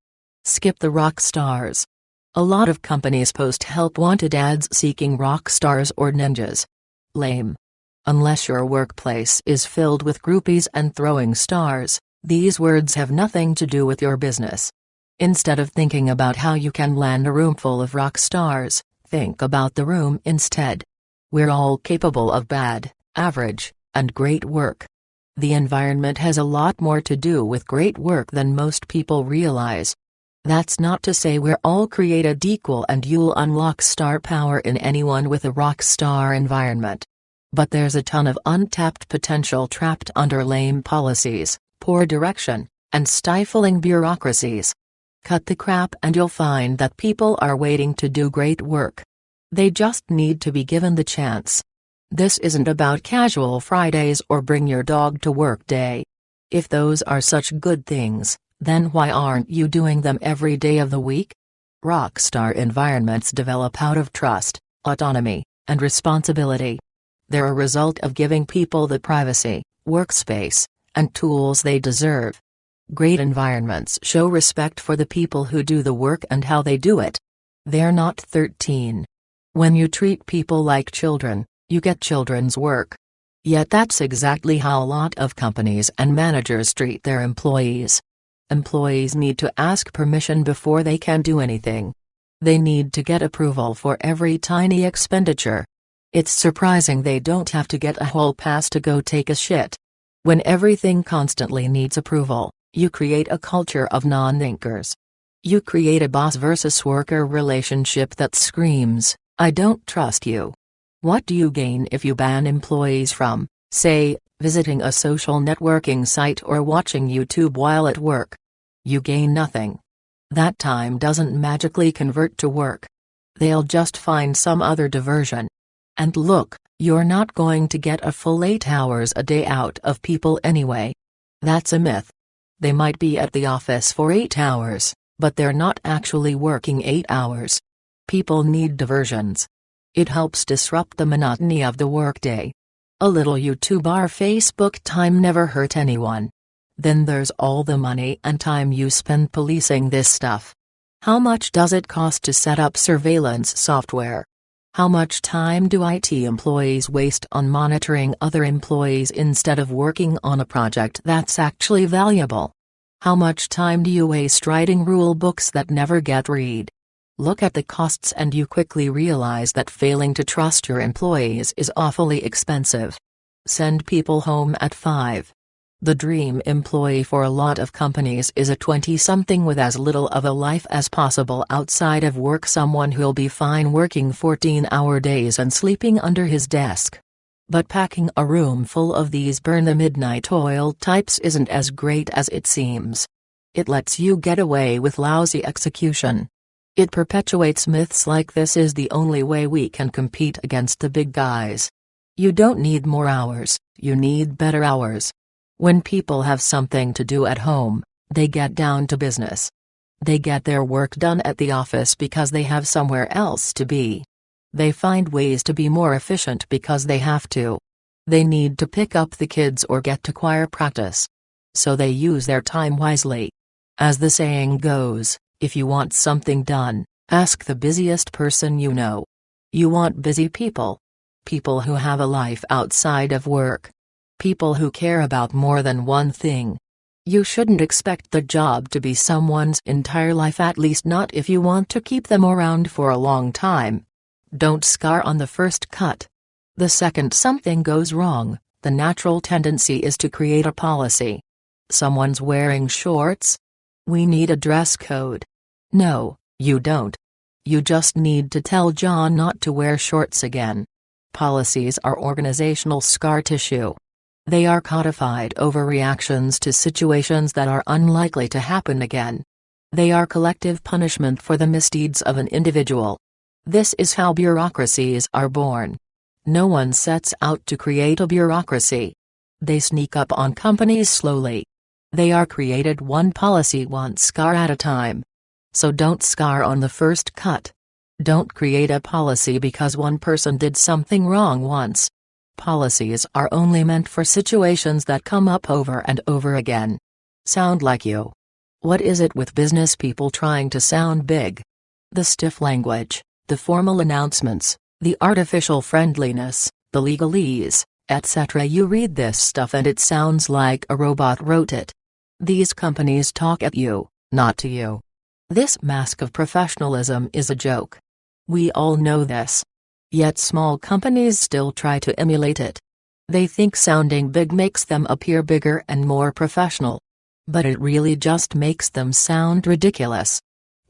Skip the rock stars. A lot of companies post help wanted ads seeking rock stars or ninjas. Lame. Unless your workplace is filled with groupies and throwing stars, these words have nothing to do with your business. Instead of thinking about how you can land a room full of rock stars, think about the room instead. We're all capable of bad, average, and great work. The environment has a lot more to do with great work than most people realize. That's not to say we're all created equal and you'll unlock star power in anyone with a rock star environment. But there's a ton of untapped potential trapped under lame policies, poor direction, and stifling bureaucracies. Cut the crap and you'll find that people are waiting to do great work. They just need to be given the chance. This isn't about casual Fridays or bring your dog to work day. If those are such good things, then why aren't you doing them every day of the week? Rockstar environments develop out of trust, autonomy, and responsibility. They're a result of giving people the privacy, workspace, and tools they deserve. Great environments show respect for the people who do the work and how they do it. They're not 13. When you treat people like children, you get children's work. Yet that's exactly how a lot of companies and managers treat their employees. Employees need to ask permission before they can do anything. They need to get approval for every tiny expenditure. It's surprising they don't have to get a hall pass to go take a shit. When everything constantly needs approval, you create a culture of non-thinkers. You create a boss versus worker relationship that screams, "I don't trust you." What do you gain if you ban employees from, say, visiting a social networking site or watching YouTube while at work? You gain nothing. That time doesn't magically convert to work. They'll just find some other diversion. And look, you're not going to get a full 8 hours a day out of people anyway. That's a myth. They might be at the office for 8 hours, but they're not actually working 8 hours. People need diversions. It helps disrupt the monotony of the workday. A little YouTube or Facebook time never hurt anyone. Then there's all the money and time you spend policing this stuff. How much does it cost to set up surveillance software? How much time do IT employees waste on monitoring other employees instead of working on a project that's actually valuable? How much time do you waste writing rule books that never get read? Look at the costs and you quickly realize that failing to trust your employees is awfully expensive. Send people home at 5. The dream employee for a lot of companies is a 20-something with as little of a life as possible outside of work, someone who'll be fine working 14-hour days and sleeping under his desk. But packing a room full of these burn-the-midnight oil types isn't as great as it seems. It lets you get away with lousy execution. It perpetuates myths like this is the only way we can compete against the big guys. You don't need more hours, you need better hours. When people have something to do at home, they get down to business. They get their work done at the office because they have somewhere else to be. They find ways to be more efficient because they have to. They need to pick up the kids or get to choir practice. So they use their time wisely. As the saying goes, if you want something done, ask the busiest person you know. You want busy people. People who have a life outside of work. People who care about more than one thing. You shouldn't expect the job to be someone's entire life, at least not if you want to keep them around for a long time. Don't scar on the first cut. The second something goes wrong, the natural tendency is to create a policy. Someone's wearing shorts? We need a dress code. No, you don't. You just need to tell John not to wear shorts again. Policies are organizational scar tissue. They are codified overreactions to situations that are unlikely to happen again. They are collective punishment for the misdeeds of an individual. This is how bureaucracies are born. No one sets out to create a bureaucracy. They sneak up on companies slowly. They are created one policy, one scar at a time. So don't scar on the first cut. Don't create a policy because one person did something wrong once. Policies are only meant for situations that come up over and over again. Sound like you? What is it with business people trying to sound big? The stiff language, the formal announcements, the artificial friendliness, the legalese, etc. You read this stuff and it sounds like a robot wrote it. These companies talk at you, not to you. This mask of professionalism is a joke. We all know this. Yet small companies still try to emulate it. They think sounding big makes them appear bigger and more professional. But it really just makes them sound ridiculous.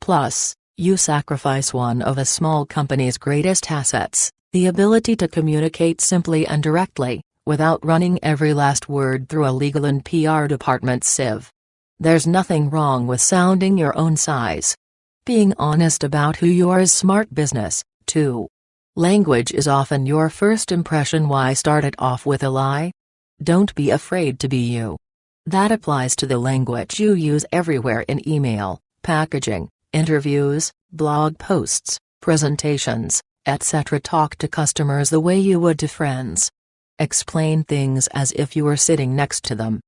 Plus, you sacrifice one of a small company's greatest assets, the ability to communicate simply and directly, without running every last word through a legal and PR department sieve. There's nothing wrong with sounding your own size. Being honest about who you are is smart business, too. Language is often your first impression. Why start it off with a lie? Don't be afraid to be you. That applies to the language you use everywhere in email, packaging, interviews, blog posts, presentations, etc. Talk to customers the way you would to friends. Explain things as if you were sitting next to them.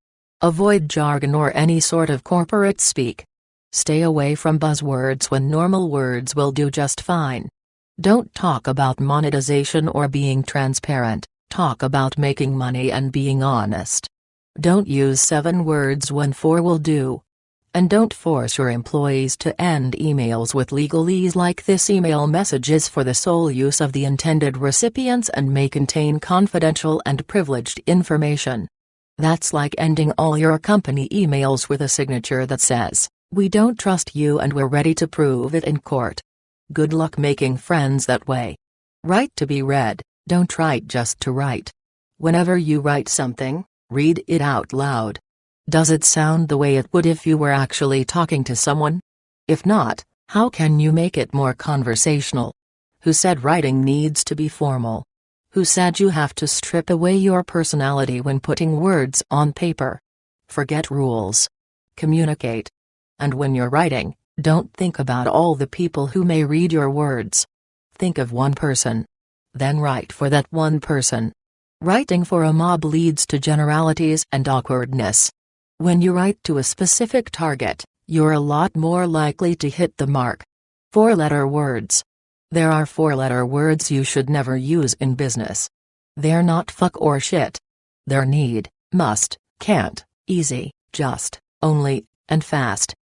Avoid jargon or any sort of corporate speak. Stay away from buzzwords when normal words will do just fine. Don't talk about monetization or being transparent, talk about making money and being honest. Don't use 7 words when 4 will do. And don't force your employees to end emails with legalese like this email message is for the sole use of the intended recipients and may contain confidential and privileged information. That's like ending all your company emails with a signature that says, "We don't trust you and we're ready to prove it in court." Good luck making friends that way. Write to be read, don't write just to write. Whenever you write something, read it out loud. Does it sound the way it would if you were actually talking to someone? If not, how can you make it more conversational? Who said writing needs to be formal? Who said you have to strip away your personality when putting words on paper? Forget rules. Communicate. And when you're writing, don't think about all the people who may read your words. Think of one person. Then write for that one person. Writing for a mob leads to generalities and awkwardness. When you write to a specific target, you're a lot more likely to hit the mark. 4-letter words. There are 4-letter words you should never use in business. They're not fuck or shit. They're need, must, can't, easy, just, only, and fast.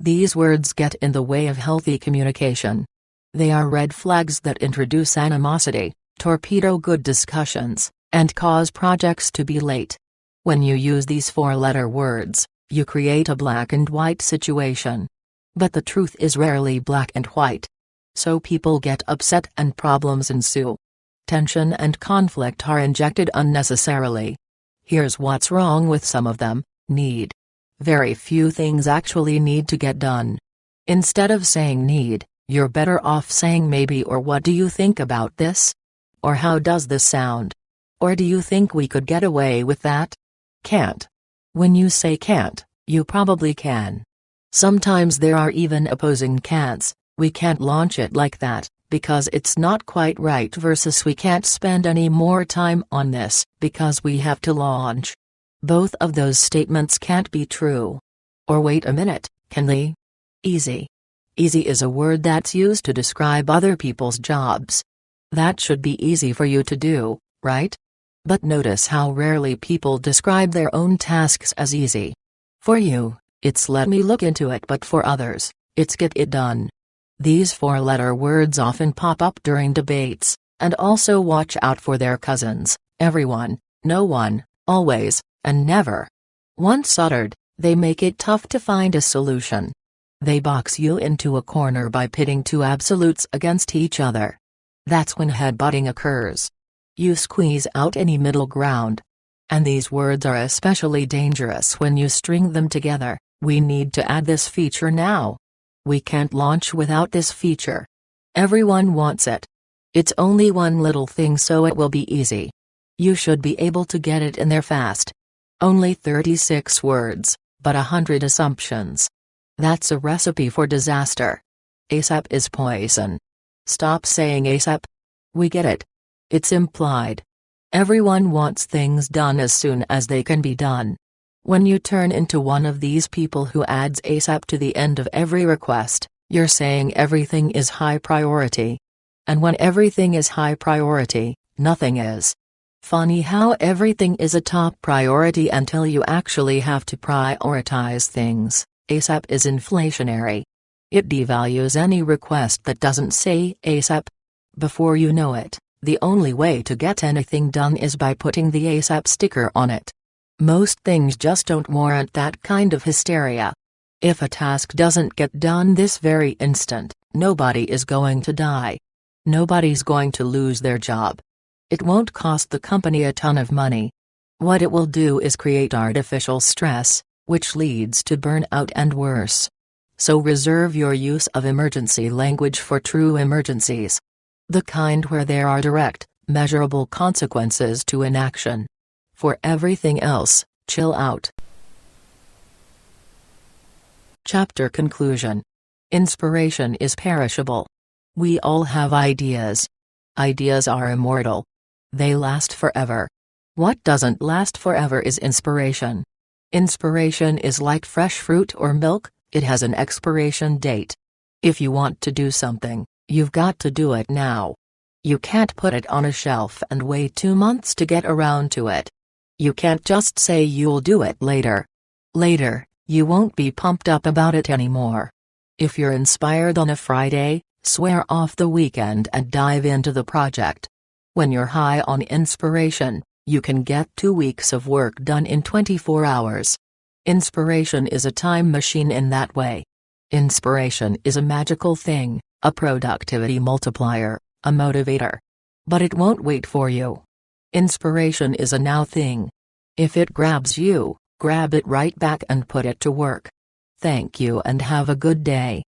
These words get in the way of healthy communication. They are red flags that introduce animosity, torpedo good discussions, and cause projects to be late. When you use these 4-letter words, you create a black and white situation. But the truth is rarely black and white. So people get upset and problems ensue. Tension and conflict are injected unnecessarily. Here's what's wrong with some of them: need. Very few things actually need to get done. Instead of saying need, you're better off saying maybe or what do you think about this? Or how does this sound? Or do you think we could get away with that? Can't. When you say can't, you probably can. Sometimes there are even opposing can'ts. We can't launch it like that, because it's not quite right, versus we can't spend any more time on this, because we have to launch. Both of those statements can't be true. Or wait a minute, can they? Easy. Easy is a word that's used to describe other people's jobs. That should be easy for you to do, right? But notice how rarely people describe their own tasks as easy. For you, it's let me look into it, but for others, it's get it done. These 4-letter words often pop up during debates, and also watch out for their cousins: everyone, no one, always, and never. Once uttered, they make it tough to find a solution. They box you into a corner by pitting two absolutes against each other. That's when headbutting occurs. You squeeze out any middle ground. And these words are especially dangerous when you string them together: we need to add this feature now. We can't launch without this feature. Everyone wants it. It's only one little thing, so it will be easy. You should be able to get it in there fast. Only 36 words, but 100 assumptions. That's a recipe for disaster. ASAP is poison. Stop saying ASAP. We get it. It's implied. Everyone wants things done as soon as they can be done. When you turn into one of these people who adds ASAP to the end of every request, you're saying everything is high priority. And when everything is high priority, nothing is. Funny how everything is a top priority until you actually have to prioritize things. ASAP is inflationary. It devalues any request that doesn't say ASAP. Before you know it, the only way to get anything done is by putting the ASAP sticker on it. Most things just don't warrant that kind of hysteria. If a task doesn't get done this very instant, nobody is going to die. Nobody's going to lose their job. It won't cost the company a ton of money. What it will do is create artificial stress, which leads to burnout and worse. So reserve your use of emergency language for true emergencies. The kind where there are direct, measurable consequences to inaction. For everything else, chill out. Chapter conclusion. Inspiration is perishable. We all have ideas. Ideas are immortal. They last forever. What doesn't last forever is inspiration. Inspiration is like fresh fruit or milk, it has an expiration date. If you want to do something, you've got to do it now. You can't put it on a shelf and wait 2 months to get around to it. You can't just say you'll do it later. Later, you won't be pumped up about it anymore. If you're inspired on a Friday, swear off the weekend and dive into the project. When you're high on inspiration, You can get 2 weeks of work done in 24 hours. Inspiration is a time machine in that way. Inspiration is a magical thing, a productivity multiplier, a motivator. But it won't wait for you. Inspiration is a now thing. If it grabs you, grab it right back and put it to work. Thank you and have a good day.